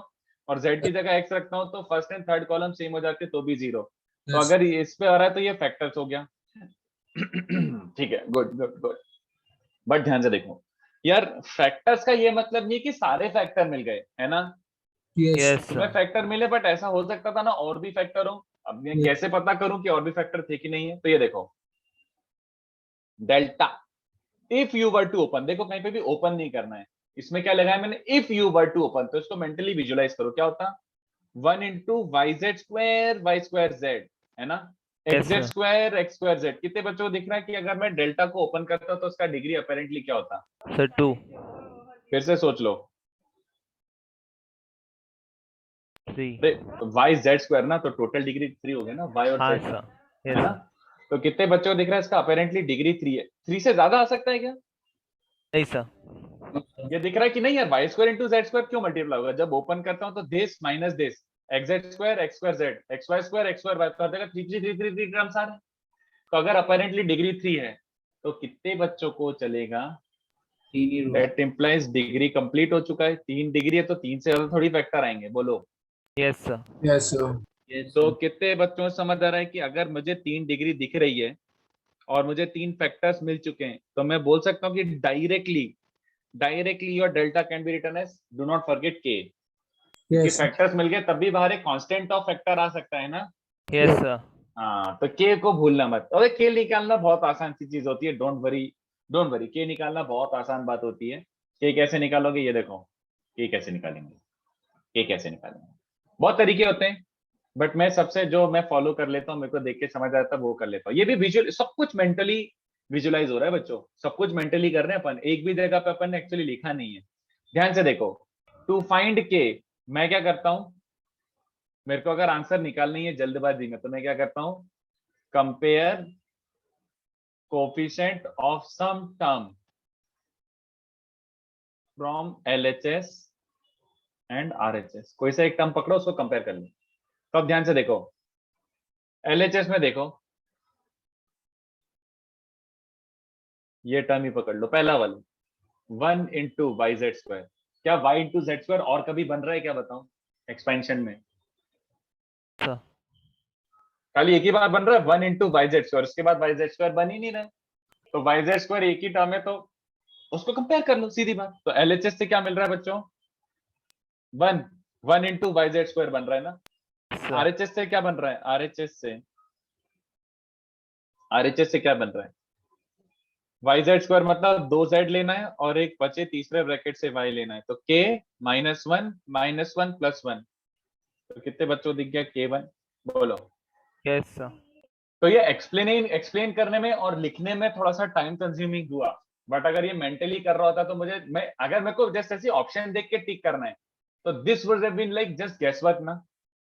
और z की जगह x रखता हूं तो first and third column same हो जाते तो भी जीरो। तो अगर इस पे आ रहा है तो ये फैक्टर्स हो गया। ठीक है, गुड गुड गुड। बट ध्यान से देखो यार, फैक्टर्स का ये मतलब नहीं कि सारे फैक्टर मिल गए है ना। Yes, तुम्हें sir. फैक्टर मिले, बट ऐसा हो सकता था ना और भी फैक्टर हो। अब मैं Yes. कैसे पता करूं कि और भी फैक्टर थे कि नहीं है? तो ये देखो delta if you were to open, देखो कहीं पे भी ओपन नहीं करना है, इसमें क्या लगाया मैंने? If you were to open, तो इसको मेंटली विजुअलाइज करो क्या होता। 1 into y square z, है ना, Yes, x sir. Square z। कितने बच्चों को दिख रहा है कि अगर मैं डेल्टा को ओपन करता तो उसका डिग्री अपेरेंटली क्या होता? Sir, 2. फिर से सोच लो। 3. अरे y z स्क्वायर ना, तो टोटल डिग्री 3 हो गया ना, y और हाँ z का, सर. Yes, है ना? sir. तो कितने बच्चों को दिख रहा है इसका अपेरेंटली डिग्री 3 है? 3 से ज्यादा आ सकता है क्या? नहीं सर. ये दिख रहा है कि नहीं यार, y square into z square क्यों मल्टीप्लाई होगा? जब ओपन करता हूं तो this minus this, x square z, xy square y कर देगा 3 3 3 3 3 टर्म्स आ रहे हैं। तो अगर अपेरेंटली डिग्री 3 है तो कितने बच्चों को चलेगा? 3 ही रो। दैट इंप्लाइज डिग्री कंप्लीट हो चुका है। 3 डिग्री है तो 3 से ज्यादा थोड़ी फैक्टर आएंगे, बोलो। Yes, sir. Yes sir. Yes तो कितने बच्चों को समझ आ रहा है कि अगर मुझे 3 डिग्री दिख रही है और मुझे 3 फैक्टर्स मिल चुके हैं, तो मैं बोल सकता हूँ कि directly your delta can be written as, do not forget के, क्योंकि यस फैक्टर्स मिल गए तब भी बाहर एक कांस्टेंट ऑफ फैक्टर आ सकता है ना। Yes, sir. हाँ, तो के को भूलना मत। और के निकालना बहुत आसान सी चीज होती है, डोंट वरी, के निकालना बहुत आसान बात होती है। के कैसे निकालोगे ये देखो, के कैसे निकालेंगे, बहुत तरीके होते हैं, बट मैं सबसे जो मैं फॉलो कर लेता हूँ, मेरे को देख के समझ आता है वो कर लेता हूँ। ये भी विजुअल, सब कुछ मेंटली विजुअलाइज हो रहा है बच्चों, सब कुछ मेंटली कर रहे हैं अपन, एक भी जगह पे अपन ने एक्चुअली लिखा नहीं है। ध्यान से देखो, टू फाइंड के मैं क्या करता हूँ, मेरे को अगर आंसर निकालनी है जल्दबाजी में तो मैं क्या करता हूँ, compare coefficient of some term from LHS and RHS। कोई सा एक टर्म पकड़ो, उसको कंपेयर कर लो। तो अब ध्यान से देखो, LHS में देखो, ये टर्म ही पकड़ लो, पहला वाला 1 into YZ स्क्वायर। क्या y into z स्क्वायर और कभी बन रहा है क्या, बताओ एक्सपेंशन में? Sir. खाली एक ही बार बन रहा है 1 into YZ स्क्वायर, उसके बाद YZ स्क्वायर बन ही नहीं रहा है। तो YZ स्क्वायर एक ही टर्म है तो उसको कंपेयर कर लो, सीधी बात। तो LHS से क्या मिल रहा है बच्चों? 1 into YZ स्क्वायर बन रहा है ना। Sir. RHS से क्या बन रहा है? RHS से क्या बन रहा है? YZ स्क्वायर मतलब 2 Z लेना है और एक बचे तीसरे ब्रैकेट से Y लेना है, तो K -1 + 1। तो कितने बच्चों दिख गया K1, बोलो। Yes, sir. तो ये एक्सप्लेन करने में और लिखने में थोड़ा सा टाइम कंज्यूमिंग हुआ, बट अगर ये मेंटली कर रहा होता तो अगर मेरे को जस्ट ऐसी ऑप्शन देख के टिक करना है तो this would have been like just guess work ना,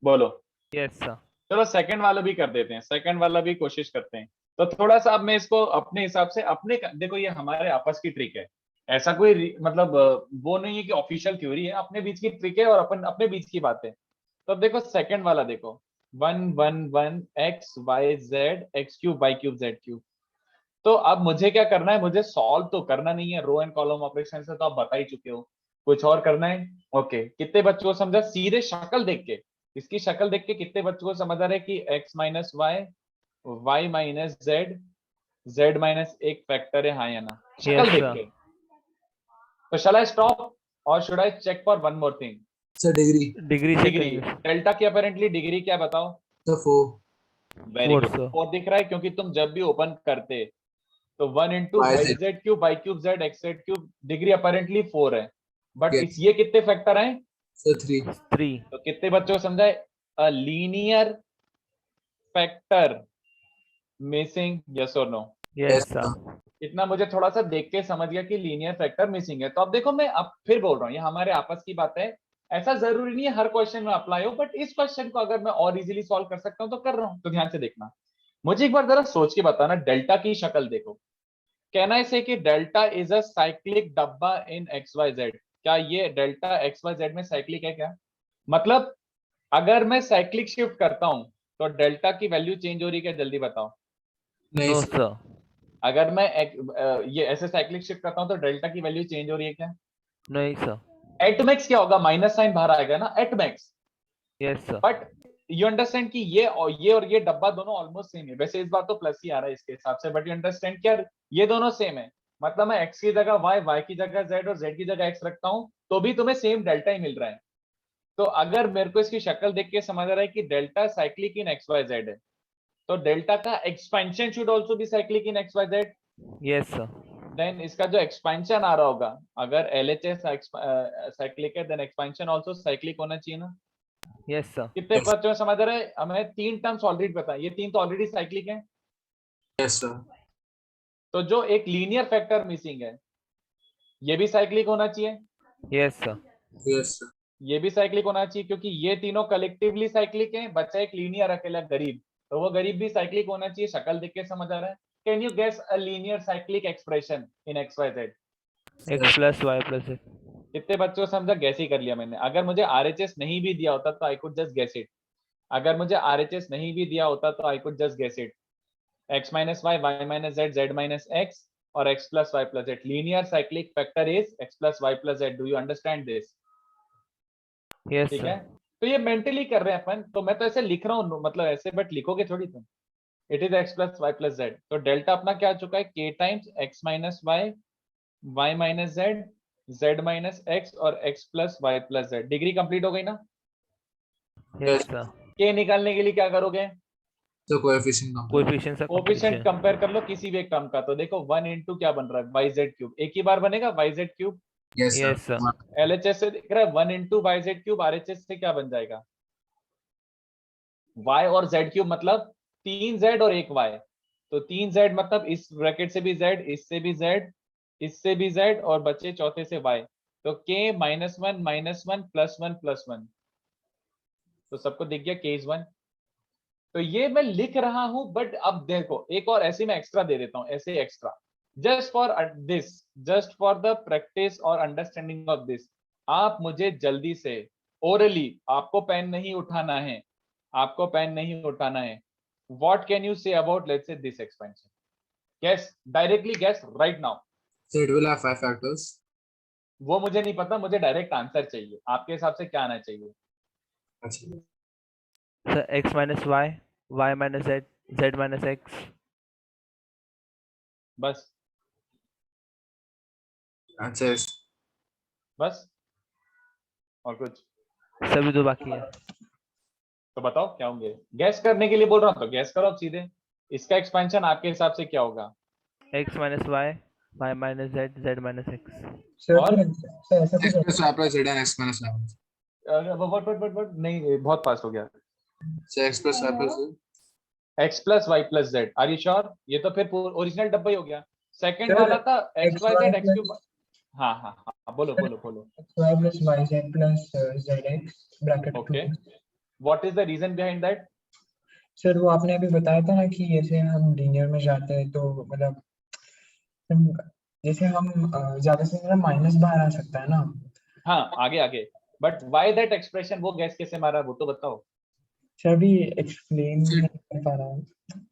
बोलो। Yes, sir. चलो सेकंड वाला भी कर देते हैं, सेकंड वाला भी कोशिश करते हैं। तो थोड़ा सा अब मैं इसको अपने हिसाब से देखो ये हमारे आपस की ट्रिक है, ऐसा कोई मतलब वो नहीं है कि ऑफिशियल थ्योरी है, अपने बीच की ट्रिक है और अपन अपने बीच की बात है। तो अब देखो सेकंड वाला देखो, 1 1 1 x y z x³ y³ z³। तो अब मुझे क्या करना है, मुझे सॉल्व तो करना नहीं है, रो एंड कॉलम ऑपरेशन से तो आप बता ही चुके हो, कुछ और करना है। ओके, कितने बच्चों को समझा? सीधे शक्ल देख के, इसकी शक्ल देख के कितने बच्चों को समझ आ रहा है कि x - y y - z z - एक फैक्टर है, हाँ या ना, शक्ल Yes, देख sir. के। तो शैल आई स्टॉप और should I check for one more thing? Sir degree. Degree check degree, करेंगे. डेल्टा की अपेरेंटली डिग्री क्या बताओ? Sir 4 very 4, good, sir. 4 दिख रहा है, क्योंकि तुम जब भी ओपन करते तो 1 into YZ YZ³ y³ x³ degree apparently 4 है, बट Yes. ये कितने फैक्टर हैं? सर 3 3. तो कितने बच्चों को समझा है? A linear factor missing, yes और नो? Yes, sir. sir. इतना मुझे थोड़ा सा देख के समझ गया कि लीनियर फैक्टर मिसिंग है। तो अब देखो, मैं अब फिर बोल रहा हूँ, ये हमारे आपस की बात है, ऐसा जरूरी नहीं है हर क्वेश्चन में अप्लाई हो, बट इस क्वेश्चन को अगर मैं और इजीली सॉल्व कर सकता हूँ तो कर रहा हूँ। तो ध्यान से देखना, मुझे एक बार जरा सोच के बताना, डेल्टा की शक्ल देखो। कैन आई से कि डेल्टा इज अ साइक्लिक डब्बा इन XYZ? क्या ये डेल्टा XYZ में साइक्लिक है क्या? मतलब अगर मैं साइक्लिक शिफ्ट करता हूं तो डेल्टा की वैल्यू चेंज हो रही है क्या, जल्दी बताओ। नहीं No, सर। sir. अगर मैं ये ऐसे साइक्लिक शिफ्ट करता हूं तो डेल्टा की वैल्यू चेंज हो रही है क्या? नहीं, sir. एट मैक्स क्या होगा, माइनस साइन बाहर आएगा ना, at max. Yes, sir. But you understand कि ये और ये डब्बा दोनों ऑलमोस्ट सेम है, वैसे इस बार तो प्लस ही आ रहा है इसके हिसाब से, बट यू अंडरस्टैंड क्या ये दोनों सेम है। मतलब मैं x की जगह y की जगह z और z की जगह x रखता हूं तो भी तुम्हें सेम डेल्टा ही मिल रहा है। तो अगर मेरे को इसकी शक्ल देख के समझ आ रहा है कि डेल्टा साइक्लिक इन XYZ है, तो डेल्टा का expansion should also be cyclic in XYZ। Yes, sir. Then इसका जो एक्सपेंशन आ रहा होगा, अगर LHS साइक्लिक है देन एक्सपेंशन आल्सो साइक्लिक होना चाहिए ना। Yes sir. कितने Yes. बच्चों में समझ रहे हैं? हमें 3 टर्म्स ऑलरेडी पता है, ये 3 तो ऑलरेडी साइक्लिक हैं। Yes, sir. तो जो एक लीनियर फैक्टर मिसिंग है ये भी साइक्लिक होना चाहिए, यस सर। Yes, sir. ये भी साइक्लिक होना चाहिए, क्योंकि ये तीनों कलेक्टिवली साइक्लिक हैं। बच्चा एक लीनियर अकेला गरीब, तो वो गरीब भी साइक्लिक होना चाहिए। शक्ल देख के समझ आ रहा है? Can you guess a linear cyclic expression in x Y Z? X plus y plus z. कितने बच्चों से समझा? गैस ही कर लिया मैंने। अगर मुझे आरएचएस नहीं भी दिया होता तो I could just guess it. अगर मुझे आरएचएस नहीं भी दिया होता तो I could just guess it. x minus y, y minus z, z minus x और x plus y plus z. Linear cyclic factor is x plus y plus z. Do you understand this? Yes ठीक है, sir. तो ये mentally कर रहे हैं अपन, तो मैं तो ऐसे लिख रहा हूँ मतलब ऐसे, बट लिखोगे थोड़ी तुम। It is x plus y plus z. तो डेल्टा अपना क्या आ चुका है? k times x minus y, y minus z, z minus x और x plus y plus z. Degree complete हो गई ना? Yes sir. k निकालने के लिए क्या करोगे? So coefficient number. कोएफिशिएंट का कोएफिशिएंट कंपटीशन। कंपेयर कर लो किसी भी एक टर्म का। तो देखो 1 इंटू क्या बन रहा है? Y z cube. एक ही बार बनेगा y z cube. Yes, sir. Yes sir. LHS से दिख रहा है 1 into y z cube. RHS से क्या बन जाएगा? y और z क्यूब, मतलब 3z और 1y। तो 3z मतलब इस ब्रैकेट से भी z, इससे भी z, इससे भी z और बचे चौथे से y। तो k minus one plus one plus one. तो सबको दिख गया k इज 1। तो ये मैं लिख रहा हूं, बट अब देखो एक और ऐसे मैं एक्स्ट्रा दे देता हूं, ऐसे extra just for this, just for the practice और अंडरस्टैंडिंग ऑफ दिस। आप मुझे जल्दी से ओरली, आपको पेन नहीं उठाना है, आपको पेन नहीं उठाना है। What can you say about let's say this expansion? Guess, directly guess right now. So it will have 5 factors. वो मुझे नहीं पता, मुझे डायरेक्ट आंसर चाहिए। आपके हिसाब से क्या आना चाहिए? अच्छा. Sir x minus y, y minus z, z minus x. बस Answer is बस, और कुछ? सभी दो बाकी है। तो बताओ क्या होंगे? गैस करने के लिए बोल रहा हूँ तो गैस करो अब सीधे। इसका एक्सपेंशन आपके हिसाब से क्या होगा? X minus y, y minus z, z minus x. Sir और? सर ऐसा x कुछ plus y plus z and x minus y. what? नहीं, बहुत फास्ट हो गया। So x plus y plus z. x plus y plus z. Are you sure? ये तो फिर ओरिजिनल डब्बा ही हो गया। सेकंड Sir, वाला था x y xy z x plus- cube. हाँ हाँ हाँ, बोलो बोलो बोलो। xy plus yz plus zx bracket okay, 2. What is the reason behind that? Sir वो आपने अभी बताया था ना कि जैसे हम लीनियर में जाते हैं तो मतलब जैसे हम ज्यादा से ज्यादा माइनस बाहर आ सकता है ना. हाँ, आगे आगे। बट व्हाई दैट एक्सप्रेशन, वो गैस कैसे मारा वो तो बताओ। सर अभी एक्सप्लेन नहीं कर पा रहा हूँ.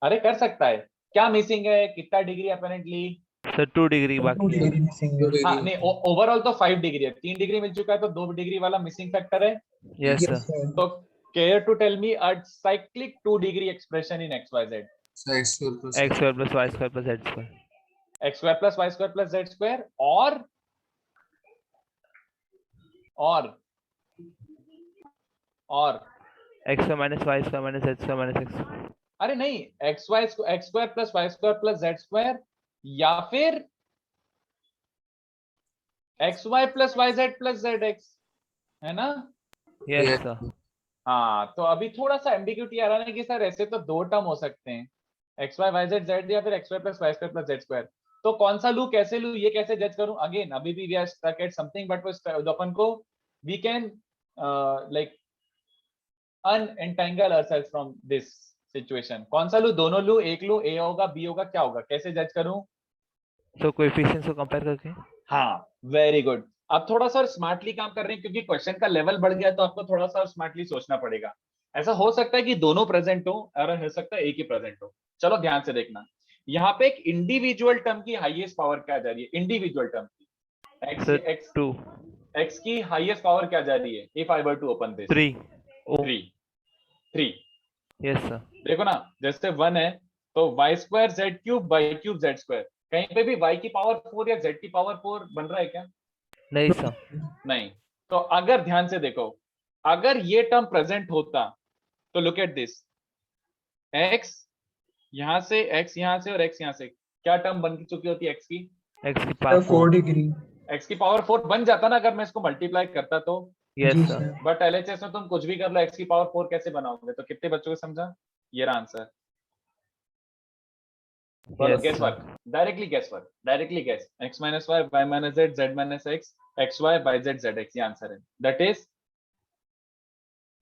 अरे कर सकता है। क्या मिसिंग है? कितना डिग्री अपेरेंटली? सर 2 डिग्री बाकी है। डिग्री मिसिंग है. हाँ नहीं, ओवरऑल तो 5 डिग्री है। 3 डिग्री मिल चुका है, तो 2 डिग्री वाला मिसिंग फैक्टर है। Yes Yes, sir. sir. तो care to tell me a cyclic 2 degree expression in x Y z. So x square plus x square plus y square plus z square. X square plus y square plus z square और x square minus Y square minus Z square minus x. अरे नहीं, x square plus y square plus z square, या फिर x y plus Y z plus z x, है ना? Yes Yes. Sir. हाँ, तो अभी थोड़ा सा एम्बिग्यूटी आ रहा है कि सर ऐसे तो 2 टर्म हो सकते हैं, x y y z z या फिर x y plus y square plus z square. तो कौन सा लू, कैसे लू, ये कैसे जज करूं? अगेन अभी भी we are stuck at something, but जो अपन को we can like untangle ourselves from this situation. कौन सा लू? दोनों लू, एक लू, ए होगा बी होगा, क्या होगा, कैसे जज करूं? तो कोएफिशिएंट्स को कंपेयर करके। हाँ, वेरी गुड। अब थोड़ा सा स्मार्टली काम कर रहे हैं, क्योंकि क्वेश्चन का लेवल बढ़ गया, तो आपको थोड़ा सा स्मार्टली सोचना पड़ेगा। ऐसा हो सकता है कि दोनों प्रेजेंट हो और हो सकता है एक ही प्रेजेंट हो। चलो ध्यान से देखना, यहाँ पे एक इंडिविजुअल टर्म की हाईएस्ट पावर क्या जा रही है? इंडिविजुअल टर्म की एक्स 2 एक्स की हाईएस्ट पावर क्या जा रही है? If I were to open this 3। Oh 3। Yes sir. देखो ना, जैसे 1 है तो Y square z cube, Y cube z square. कहीं पे भी y की पावर 4 या z की पावर 4 बन रहा है क्या? नहीं सर। नहीं। तो अगर ध्यान से देखो, अगर ये टर्म प्रेजेंट होता तो लुक एट दिस, x यहां से, x यहां से और x यहां से, क्या टर्म बन चुकी होती है? x की एक्स की पावर 4 डिग्री. x की पावर 4 बन जाता ना अगर मैं इसको मल्टीप्लाई करता तो। Yes ji sir. Sir. But LHS में तुम कुछ भी कर लो, x की पावर 4 कैसे बनाओगे? तो कितने बच्चों को समझा? ये रहा आंसर। बोलो yes guess sir. Work, directly guess work, directly guess. x minus y, y minus z, z minus x, x y, y z, z x, ये आंसर है। दैट इज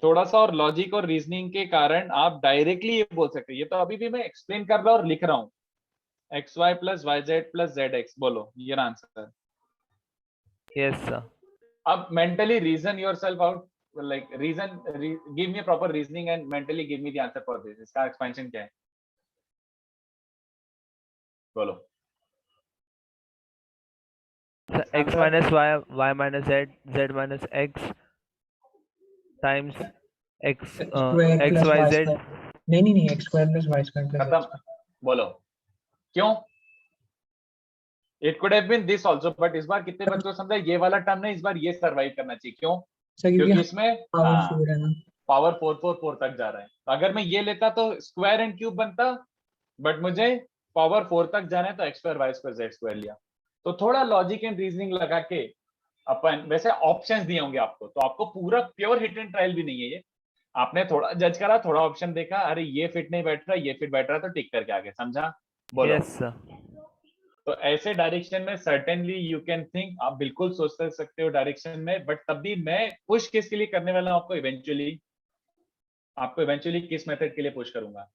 थोड़ा सा और लॉजिक और रीजनिंग के कारण आप डायरेक्टली ये बोल सकते हैं। ये तो अभी भी मैं एक्सप्लेन कर रहा हूँ और लिख रहा हूँ, x y plus Y z plus z x. बोलो ये रहा आंसर। Yes sir. अब mentally reason yourself out, like reason, give me proper reasoning and mentally give me the answer for this. इसका एक्सपेंशन क्या है? बोलो sir x answer. Minus y, y minus z, z minus x times x square x plus y y z। Square, नहीं x square plus y square plus खत्म। बोलो क्यों? It could have been this also, but इस बार कितने बच्चों को समझा ये वाला टर्म नहीं, इस बार ये सरवाइव करना चाहिए। क्यों? सर क्योंकि क्योंकि इसमें पावर 4 है ना। पावर 4 तक जा रहा है। तो अगर मैं ये लेता तो स्क्वायर एंड क्यूब बनता, बट मुझे पावर 4 तक जाना है तो x square y square z square लिया। तो थोड़ा लॉजिक एंड रीजनिंग लगा के अपन, वैसे ऑप्शंस दिए होंगे आपको, तो आपको पूरा प्योर हिट एंड ट्रायल भी नहीं है ये। आपने थोड़ा जज करा, थोड़ा ऑप्शन देखा, अरे ये फिट नहीं बैठ रहा, ये फिट बैठ रहा, तो टिक करके आगे। समझा? बोलो। Yes sir. तो ऐसे डायरेक्शन में सर्टेनली यू कैन थिंक, आप बिल्कुल सोच सकते हो डायरेक्शन में, बट तब भी मैं पुश किसके लिए करने वाला हूं आपको इवेंचुअली किस मेथड के लिए पुश करूंगा।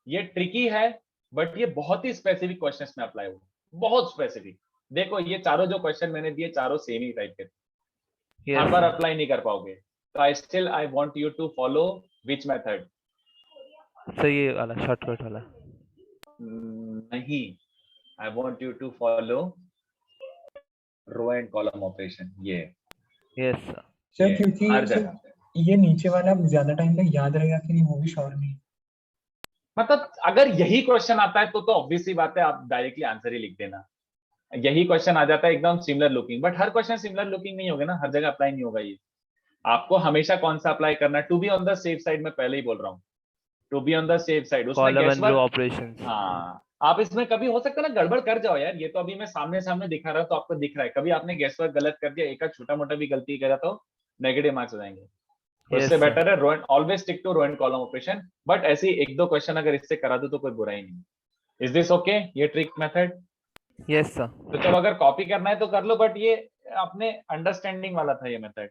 ये ट्रिकी है, बट ये बहुत ही स्पेसिफिक क्वेश्चंस में अप्लाई होगा, बहुत स्पेसिफिक। देखो ये चारों जो क्वेश्चन मैंने दिए, चारों सेम ही टाइप के, हर बार अप्लाई नहीं कर पाओगे। तो I want you to follow which method? Sir ये वाला शॉर्टकट वाला। नहीं, I want you to follow row and column operation. ये यस सर। सर क्योंकि हर सर जगह ये नीचे वाला ज्यादा टाइम तक याद रहेगा कि नहीं वो भी श्योर नहीं। मतलब अगर यही क्वेश्चन आता है तो ऑब्वियसली बात है, आप डायरेक्टली आंसर ही लिख देना। यही क्वेश्चन आ जाता है एकदम similar looking, but her question similar looking नहीं होगा ना, हर जगह अप्लाई नहीं होगा ये। आपको हमेशा कौन सा अप्लाई करना, to be on the safe side, मैं पहले ही बोल रहा हूँ, to be on the safe side. उसमें column and row guesswork, operations. हाँ, आप इसमें कभी हो सकता है ना गड़बड़ कर जाओ यार। ये तो अभी मैं सामने सामने दिखा रहा हूँ तो आपको दिख रहा है, कभी आपने गैसवर्क गलत कर दिया, एक छोटा मोटा भी गलती करा तो नेगेटिव मार्क्स हो जाएंगे। उससे बेटर है row and, always stick to row and column operation. But ऐसे ही एक दो क्वेश्चन अगर इससे करा दो तो कोई बुरा ही नहीं। इज दिस ओके ये ट्रिक मेथड? Yes sir. तो चलो अगर कॉपी करना है तो कर लो, बट ये अपने अंडरस्टैंडिंग वाला था ये method.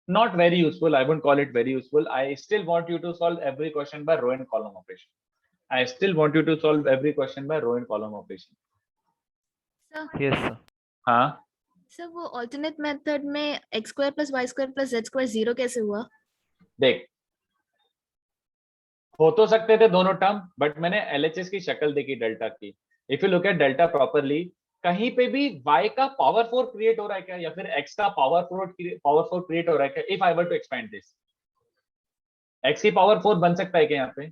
Not very useful, I won't call it very useful. I still want you to solve every question by row and column operation. I still want you to solve every question by row and column operation. Sir yes sir. हाँ sir वो alternate method में x square plus y square plus z square 0 कैसे हुआ? देख, हो तो सकते थे दोनों टर्म, बट मैंने LHS की शक्ल देखी डेल्टा की। If you look at delta properly, कहीं पे भी y का पावर 4 क्रिएट हो रहा है क्या, या फिर x का पावर 4 क्रिएट हो रहा है क्या? If I were to expand this, x की पावर 4 बन सकता है क्या यहाँ पे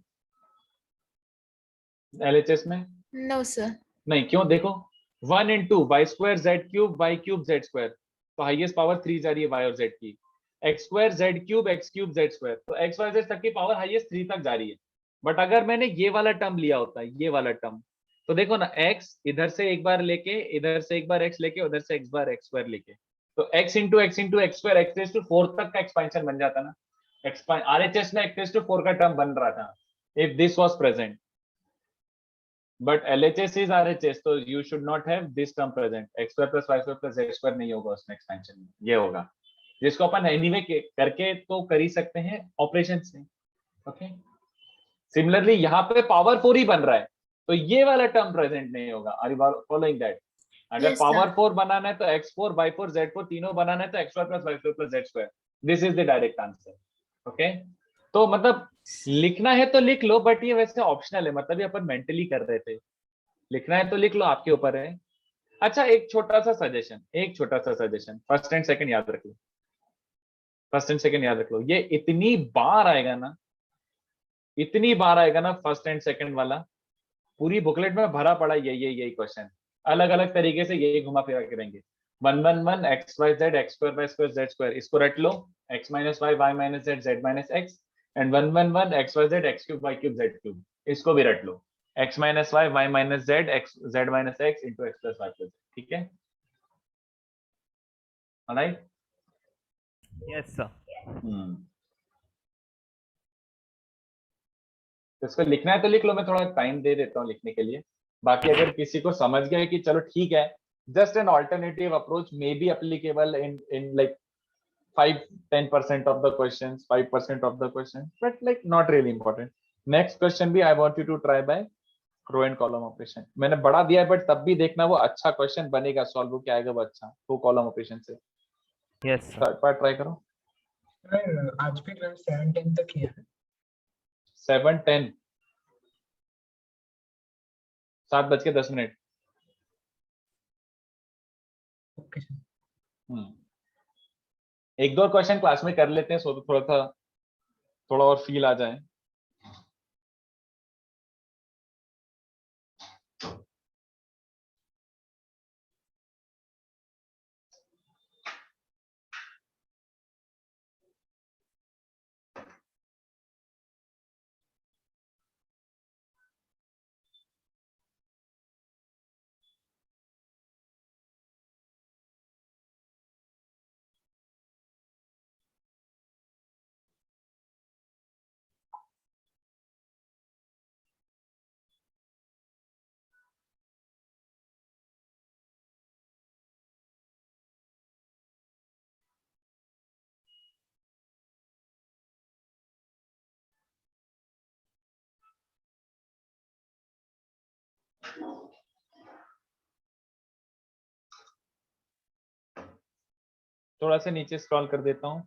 LHS में? No sir. नहीं, क्यों? देखो 1 into y square z cube y cube z square, तो हाईएस्ट पावर 3 जा रही है y और z की। x square z cube x cube z square, तो x y z तक की पावर हाईएस्ट 3 तक जा रही है। बट अगर मैंने ये वाला टर्म लिया होता है, ये वाला टर्म, तो देखो ना, x इधर से एक बार लेके, इधर से एक बार x लेके, उधर से x बार x स्क्वायर लेके, तो x into x square x raise to 4 तक का एक्सपेंशन बन जाता ना। RHS में x रेज़ टू 4 का टर्म बन रहा था if this was present, but LHS is RHS, तो you should not have this term present. x square plus y square plus z square नहीं होगा उसमें एक्सपेंशन में, ये होगा, जिसको अपन एनीवे करके तो कर ही सकते हैं ऑपरेशन से। ओके, सिमिलरली यहाँ पे पावर 4 ही बन रहा है, तो ये वाला टर्म प्रेजेंट नहीं होगा। Are you following that? अगर Yes, पावर sir. 4 बनाना है तो x4 y4 z4 तीनों बनाना है तो x square plus y square plus z square, this is the direct answer. Okay, तो मतलब लिखना है तो लिख लो, बट ये वैसे ऑप्शनल है, मतलब ये अपन मेंटली कर रहे थे। लिखना है तो लिख लो, आपके ऊपर है। अच्छा, एक छोटा सा सजेशन, फर्स्ट एंड सेकंड याद रख लो, फर्स्ट एंड सेकंड याद रख लो। ये इतनी बार आएगा ना फर्स्ट एंड सेकंड वाला, पूरी बुकलेट में भरा पड़ा यही क्वेश्चन, अलग अलग तरीके से यही घुमा फिरा करेंगे। 1 1 1 x y z x square y square z square, इसको रट लो, x minus y y minus z z minus x, and 1 1 1 x y z x cube y cube z cube, इसको भी रट लो, x minus y y minus z x z minus x into x plus y plus, ठीक है? Alright, yes sir. तो इसको लिखना है तो लिख लो, मैं थोड़ा टाइम दे देता हूँ लिखने के लिए। बाकी अगर किसी को समझ गया कि चलो ठीक है, just an alternative approach may be applicable in like 5-10% of the questions, 5% of the questions, but like not really important. Next question भी I want you to try by row and column operation. मैंने बड़ा दिया है but तब भी देखना वो अच्छा क्वेश्चन बनेगा, सॉल्व हो क्या आएगा वो अच्छा रो कॉलम ऑपरेशन से। Yes sir. Third part try करो। सर आज भी क्लास 7-10 तक किया है। 7-10 7:10। Okay sir. एक दो क्वेश्चन क्लास में कर लेते हैं सो तो थोड़ा और फील आ जाए। थोड़ा सा नीचे स्क्रॉल कर देता हूँ।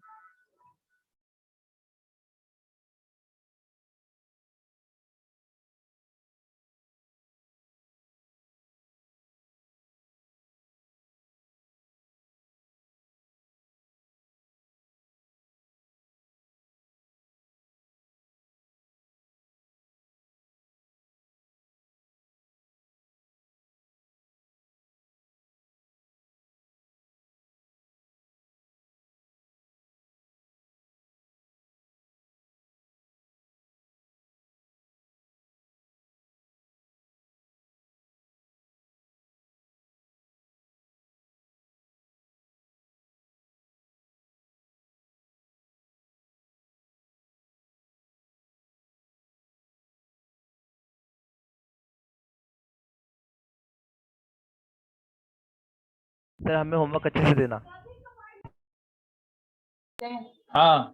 सर हमें होमवर्क अच्छे से देना। हाँ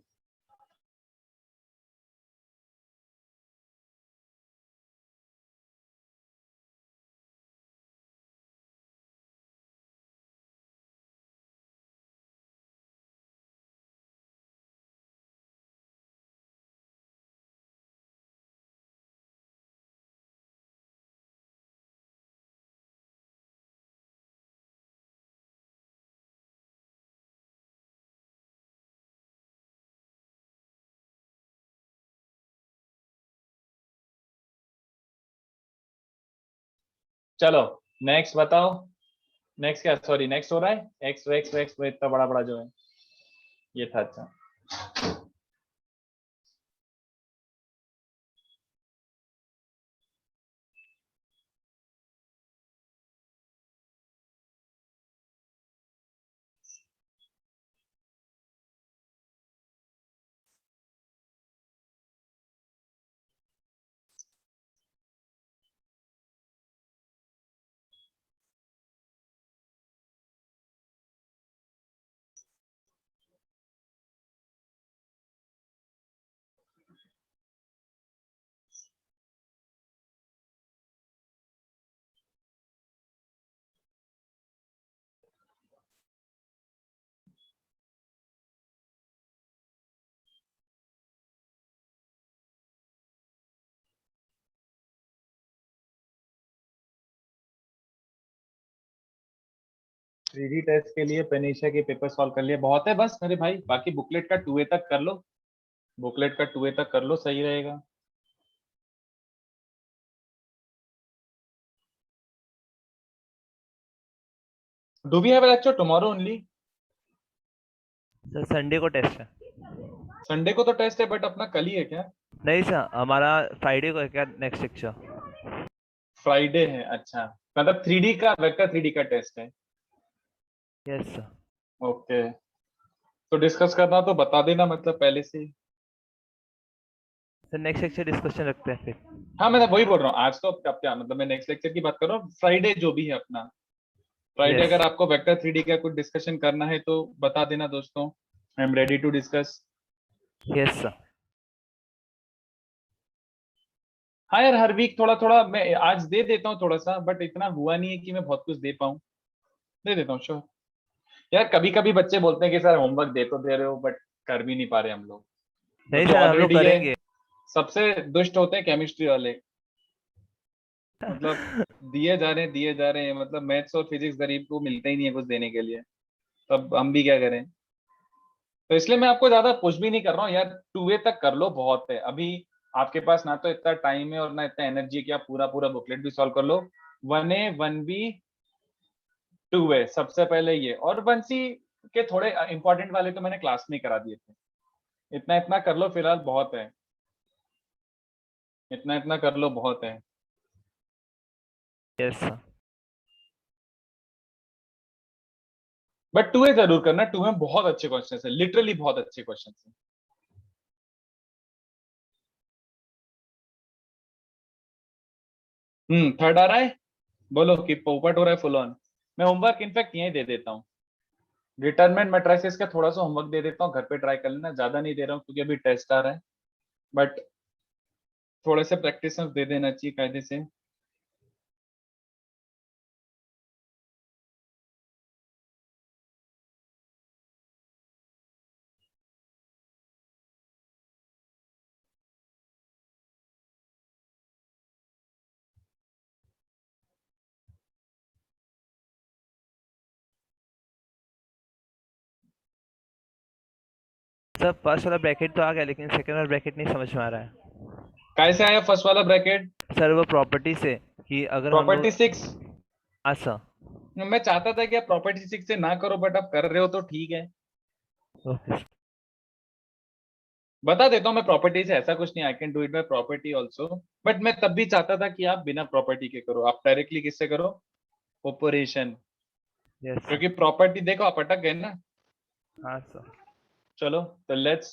चलो नेक्स्ट बताओ। नेक्स्ट क्या, सॉरी नेक्स्ट हो रहा है एक्स एक्स एक्स इतना बड़ा बड़ा जो है ये था। अच्छा थ्री टेस्ट के लिए पेनिशा के पेपर सॉल्व कर लिए, बहुत है बस मेरे भाई। बाकी बुकलेट का 2A तक कर लो, बुकलेट का 2A तक कर लो, सही रहेगा। Do we have a lecture tomorrow only? Sir Sunday को टेस्ट है। संडे को तो टेस्ट है बट अपना कल ही है क्या? नहीं सर हमारा फ्राइडे को है क्या नेक्स्ट लेक्चर। फ्राइडे है, अच्छा मतलब 3D का वेक्टर 3D का टेस्ट है। Yes sir. ओके तो डिस्कस करना तो बता देना, मतलब पहले से। सर नेक्स्ट लेक्चर डिस्कशन रखते हैं फिर। हाँ मैं वही बोल रहा हूँ, आज तो अब क्या मतलब, मैं नेक्स्ट लेक्चर की बात कर रहा हूँ, फ्राइडे जो भी है अपना, फ्राइडे Yes. अगर आपको वेक्टर 3D का कुछ डिस्कशन करना है तो बता देना दोस्तों, I am ready to discuss. Yes sir. हाँ यार, हर वीक थोड़ा थोड़ा मैं आज दे देता हूँ थोड़ा सा, बट इतना हुआ नहीं है कि मैं बहुत कुछ दे पाऊँ, दे देता हूँ श्योर। यार कभी कभी बच्चे बोलते हैं कि सर होमवर्क दे तो दे रहे हो बट कर भी नहीं पा रहे हम लोग। नहीं तो सर हम लोग already ये करेंगे। सबसे दुष्ट होते हैं केमिस्ट्री वाले, मतलब दिए जा रहे हैं, मतलब मैथ्स और फिजिक्स गरीब को मिलता ही नहीं है कुछ देने के लिए, तब हम भी क्या करें। तो इसलिए मैं आपको ज्यादा पुश भी नहीं कर रहा हूँ यार, 2A तक कर लो बहुत है अभी। आपके पास ना तो इतना टाइम है और ना इतना एनर्जी है कि आप पूरा पूरा बुकलेट भी सॉल्व कर लो। 1A 1B 2A सबसे पहले ये, और 1C के थोड़े इंपॉर्टेंट वाले तो मैंने क्लास में करा दिए थे। इतना इतना कर लो फिलहाल, बहुत है, इतना इतना कर लो बहुत है। Yes sir. बट 2A जरूर करना, 2A में बहुत अच्छे क्वेश्चन है, लिटरली बहुत अच्छे क्वेश्चन है। थर्ड आ रहा है, बोलो कि पोपट हो रहा है फुल ऑन। मैं होमवर्क इनफैक्ट यही दे देता हूँ, डिटरमिनेंट मैट्रिसेस का थोड़ा सा होमवर्क दे देता हूँ, घर पे ट्राई कर लेना, ज्यादा नहीं दे रहा हूँ क्योंकि अभी टेस्ट आ रहा है, बट थोड़े से प्रैक्टिस दे देना चाहिए कायदे से। सर फर्स्ट वाला ब्रैकेट तो आ गया लेकिन सेकंड वाला ब्रैकेट नहीं समझ में आ रहा है। कैसे आया फर्स्ट वाला ब्रैकेट? सर वो प्रॉपर्टी से कि अगर हम प्रॉपर्टी लोग 6, हाँ सर। मैं चाहता था कि आप प्रॉपर्टी 6 से ना करो, बट आप कर रहे हो तो ठीक है, ओके। बता देता हूँ मैं प्रॉपर्टी से, ऐसा कुछ नहीं, आई can do it by property also, but मैं तब भी चाहता था कि आप बिना प्रॉपर्टी के करो, आप डायरेक्टली किससे करो, ऑपरेशन, यस क्योंकि प्रॉपर्टी देखो आप अटक गए ना। हाँ सर। चलो तो लेट्स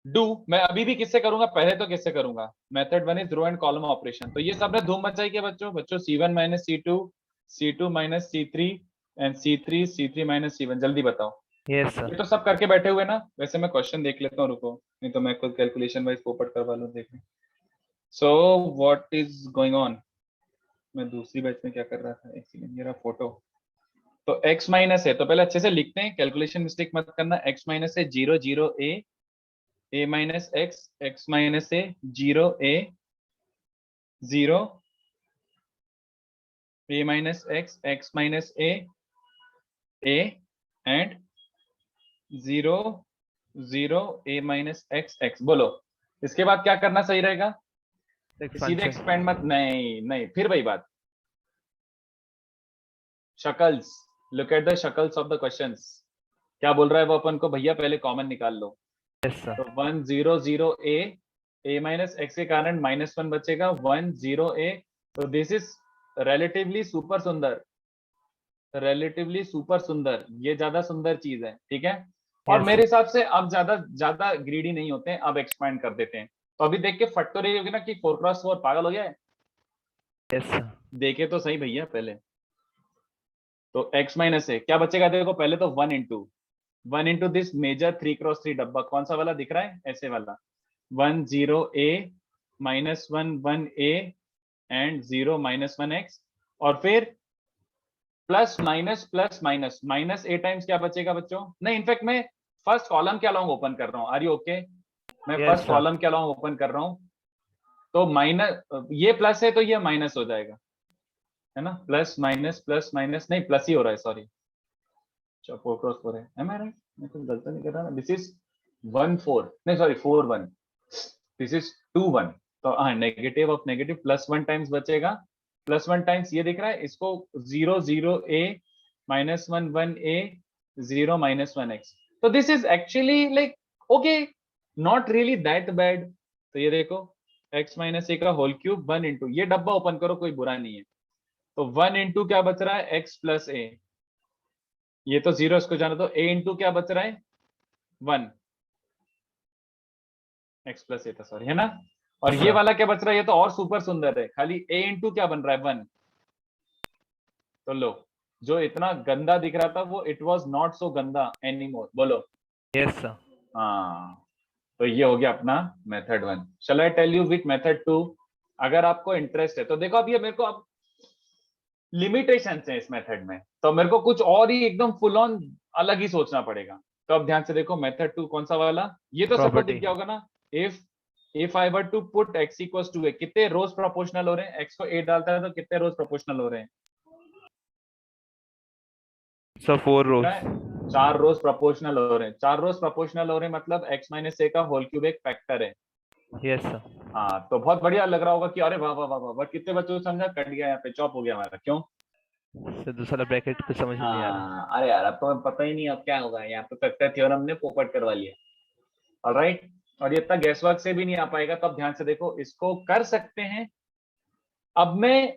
डू, मैं अभी भी किससे करूंगा, पहले तो किससे करूंगा, method 1 is row and column operation. तो ये सबने धूम मचाई क्या बच्चों C1 minus C2, C2 minus C3 and C3 minus C1, जल्दी बताओ। Yes sir. ये तो सब करके बैठे हुए ना, वैसे मैं क्वेश्चन देख लेता हूँ, रुको, नहीं तो मैं खुद कैलकुलेशन वाइज पोपट करवा लूँ, देखें। So what is going on, मैं दूसरी बैच में क्या कर रहा था, एक्चुअली मेरा फोटो, तो x माइनस है, तो पहले अच्छे से लिखते हैं, कैलकुलेशन मिस्टेक मत करना। x माइनस है 0 0 a माइनस x माइनस है 0 a 0 a minus x minus a and 0 0 a minus x। बोलो इसके बाद क्या करना सही रहेगा, सीधे एक्सपेंड मत, नहीं नहीं फिर वही बात, shackles, look at the shackles of the questions, क्या बोल रहा है वो अपन को, भैया पहले कॉमन निकाल लो। Yes sir. तो 1 0 0 a माइनस x के कारण -1 बचेगा, 1 0 a, तो दिस इज रिलेटिवली सुपर सुंदर, रिलेटिवली सुपर सुंदर, ये ज्यादा सुंदर चीज है, ठीक है। और Yes, मेरे हिसाब से अब ज्यादा ज्यादा ग्रीडी नहीं होते हैं, अब एक्सपैंड कर देते हैं। तो अभी देख के फट तो रही होगी ना कि 4x4 पागल हो गया है, यस सर। देखे तो सही भैया पहले। तो x माइनस है, क्या बचेगा देखो, पहले तो 1 इंटू दिस मेजर 3x3 डब्बा, कौन सा वाला दिख रहा है, ऐसे वाला, 1 0 a minus 1 1 a and 0 minus 1x, और फिर plus minus minus a times क्या बचेगा बच्चों, नहीं इनफैक्ट मैं फर्स्ट कॉलम के अलाउंग ओपन कर रहा हूँ, आर यू ओके, मैं Yes, फर्स्ट sir. कॉलम के अलाउंग ओपन कर रहा हूँ, तो माइनस, ये प्लस है तो ये माइनस हो जाएगा, है ना, प्लस माइनस नहीं प्लस ही हो रहा है, सॉरी, 4x4 है, am I right? मैं कुछ गलत नहीं कर रहा ना, दिस इज 1 4 नहीं सॉरी 4 1, दिस इज 2 1, तो हाँ नेगेटिव ऑफ नेगेटिव +1 टाइम्स बचेगा, +1 टाइम्स ये दिख रहा है, इसको 0 0 a minus 1 1 a 0 minus 1x, तो this is actually like okay, not really that bad. तो ये देखो x माइनस a का होल क्यूब 1 इंटू, ये डब्बा ओपन करो कोई बुरा नहीं है, तो 1 इंटू क्या बच रहा है x प्लस a, ये तो 0, इसको जाना तो a इंटू क्या बच रहा है 1 x प्लस ए था, सॉरी, है ना। और ये अच्छा। वाला क्या बच रहा है, ये तो और सुपर सुंदर है, खाली a इंटू क्या बन रहा है 1। तो लो, जो इतना गंदा दिख रहा था वो इट वाज नॉट सो गंदा एनीमोर। बोलो। Yes sir. हाँ, तो ये हो गया अपना method 1। Shall I tell you with method 2? अगर आपको इंटरेस्ट है तो देखो, अब ये मेरे को अब लिमिटेशंस है इस मेथड में, तो मेरे को कुछ और ही एकदम फुल ऑन अलग ही सोचना पड़ेगा। तो अब ध्यान से देखो, मेथड 2 कौन सा वाला, ये तो सबको Property. दिख गया होगा ना। If I were to put x equals to a, कितने रोज प्रोपोर्शनल हो रहे हैं, x को a डालता है तो कितने रोज प्रोपोर्शनल हो रहे हैं सर 4 रोज। 4 रोज प्रोपोर्शनल हो रहे हैं। 4 रोज प्रोपोर्शनल हो रहे हैं मतलब x माइनस a का होल क्यूब एक फैक्टर है। Yes sir. हाँ, तो बहुत बढ़िया लग रहा होगा कि अरे वाह वाह वाह वाह, कितने बच्चों को समझा, कट गया, यहाँ पे चॉप हो गया हमारा। क्यों? सर दूसरा ब्रैकेट कुछ समझ में नहीं आ रहा। हाँ, अरे यार, अब तो हमें पता ही नहीं अब क्या होगा, यहाँ पे फैक्टर थ्योरम ने पोपट करवा लिया। ऑलराइट, और ये इतना गैस वर्क से भी नहीं आ पाएगा। तो अब ध्यान से देखो, इसको कर सकते हैं। अब मैं,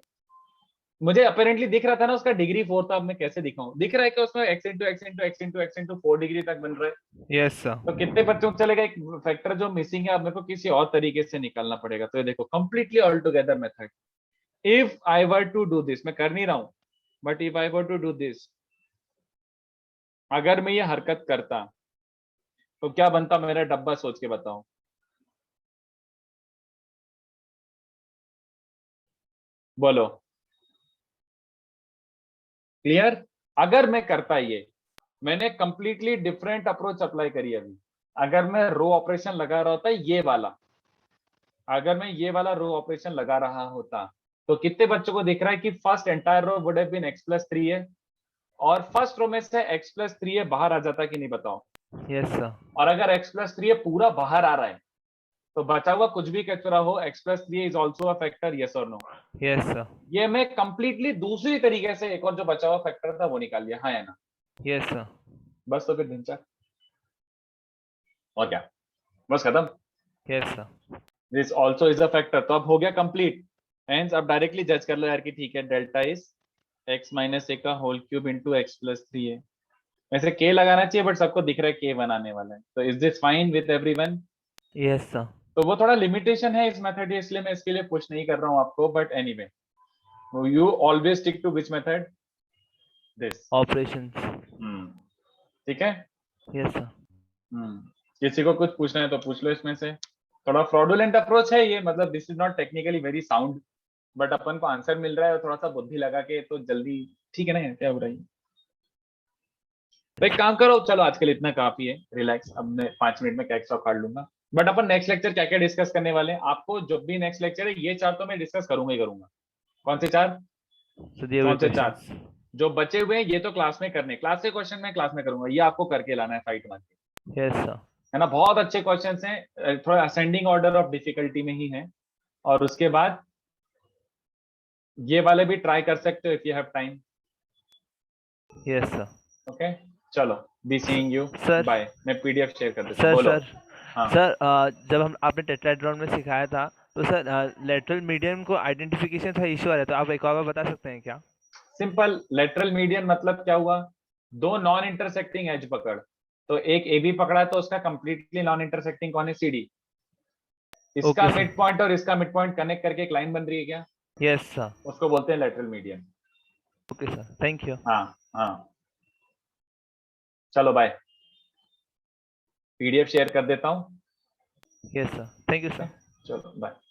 मुझे अपेरेंटली दिख रहा था ना उसका डिग्री 4 था, अब मैं कैसे दिखाऊं? दिख रहा है कि उसमें x into x into x into x into 4 degree तक बन रहा है। Yes sir. तो कितने बच्चों को चलेगा, एक फैक्टर जो मिसिंग है, अब मेरे को किसी और तरीके से निकालना पड़ेगा। तो ये देखो, completely all together method. If I were to do this, मैं कर नहीं रहा हूं, but if I were to do this, अगर मैं ये हरकत करता तो क्या बनता मेरा डब्बा, सोच के बताओ। बोलो। क्लियर? अगर मैं करता ये, मैंने कंप्लीटली डिफरेंट अप्रोच अप्लाई करी अभी। अगर मैं रो ऑपरेशन लगा रहा होता ये वाला, अगर मैं ये वाला रो ऑपरेशन लगा रहा होता, तो कितने बच्चों को दिख रहा है कि first entire row would have been x plus 3 है, और फर्स्ट रो में से x प्लस 3 है बाहर आ जाता कि नहीं, बताओ। Yes sir. और अगर x प्लस 3 है पूरा बाहर आ रहा है, तो बचा हुआ कुछ भी कितना हो, x plus 3 is also a factor, yes और नो? Yes sir. ये मैं कंप्लीटली दूसरी तरीके से एक और जो बचा हुआ फैक्टर था वो निकाल लिया, हाँ या ना? Yes sir. बस, तो फिर ढिंचा और क्या, बस खत्म। Yes sir. This also is a factor, तो अब हो गया कंप्लीट। हेंस अब डायरेक्टली जज कर लो यार कि ठीक है, delta is x minus a का whole cube into x plus 3 है। वैसे k लगाना चाहिए, बट सबको दिख रहा है k बनाने वाला है। तो is this fine with everyone? Yes sir. तो वो थोड़ा लिमिटेशन है इस मेथड, इसलिए मैं इसके लिए पुश नहीं कर रहा हूँ आपको, but anyway you always stick to which method? This. Operations. ठीक है। यस सर। किसी को कुछ पूछना है तो पूछ लो इसमें से। थोड़ा फ्रॉडुलेंट अप्रोच है ये, मतलब this is not technically very sound, but अपन को आंसर मिल रहा है और थोड़ा सा बुद्धि लगा के तो जल्दी, ठीक है ना, क्या हो रहा है। तो एक काम करो, चलो आज के लिए इतना काफी है, रिलैक्स। अब मैं 5 मिनट में क्या एक्स्ट्रा काट लूंगा, बट अपन नेक्स्ट लेक्चर क्या क्या डिस्कस करने वाले हैं, आपको जब भी नेक्स्ट लेक्चर है ये 4 तो मैं डिस्कस करूंगा ही करूंगा। कौन से 4? सर दिए हुए कौन से 4? क्वेश्चंस। जो बचे हुए हैं ये तो क्लास में करने, क्लास के क्वेश्चन मैं क्लास में करूंगा, ये आपको करके लाना है फाइट मान के, यस सर। है ना। बहुत अच्छे क्वेश्चंस हैं, थोड़ा असेंडिंग ऑर्डर ऑफ डिफिकल्टी में ही है। और उसके बाद ये वाले भी ट्राई कर सकते हो if you have time. Yes sir. Okay, चलो, be seeing you, sir. Bye. मैं पीडीएफ शेयर कर देता हूँ, सर बोलो। सर हाँ। सर जब हम आपने टेट्राहेड्रॉन में सिखाया था, तो सर लेटरल मीडियन को आइडेंटिफिकेशन था इशू आ रहा था, आप एक और बार बता सकते हैं क्या? सिंपल, लेटरल मीडियन मतलब क्या हुआ, दो नॉन इंटरसेक्टिंग एज पकड़, तो एक ए बी पकड़ा है तो उसका कंप्लीटली नॉन इंटरसेक्टिंग कौन है, सी डी। इसका Okay, sir. मिड पॉइंट और इसका मिड पॉइंट कनेक्ट करके एक लाइन बन रही है क्या, यस सर। उसको बोलते हैं lateral median. Okay sir, thank you. हाँ हाँ, चलो बाय, पीडीएफ शेयर कर देता हूँ। Yes sir, thank you sir. चलो बाय।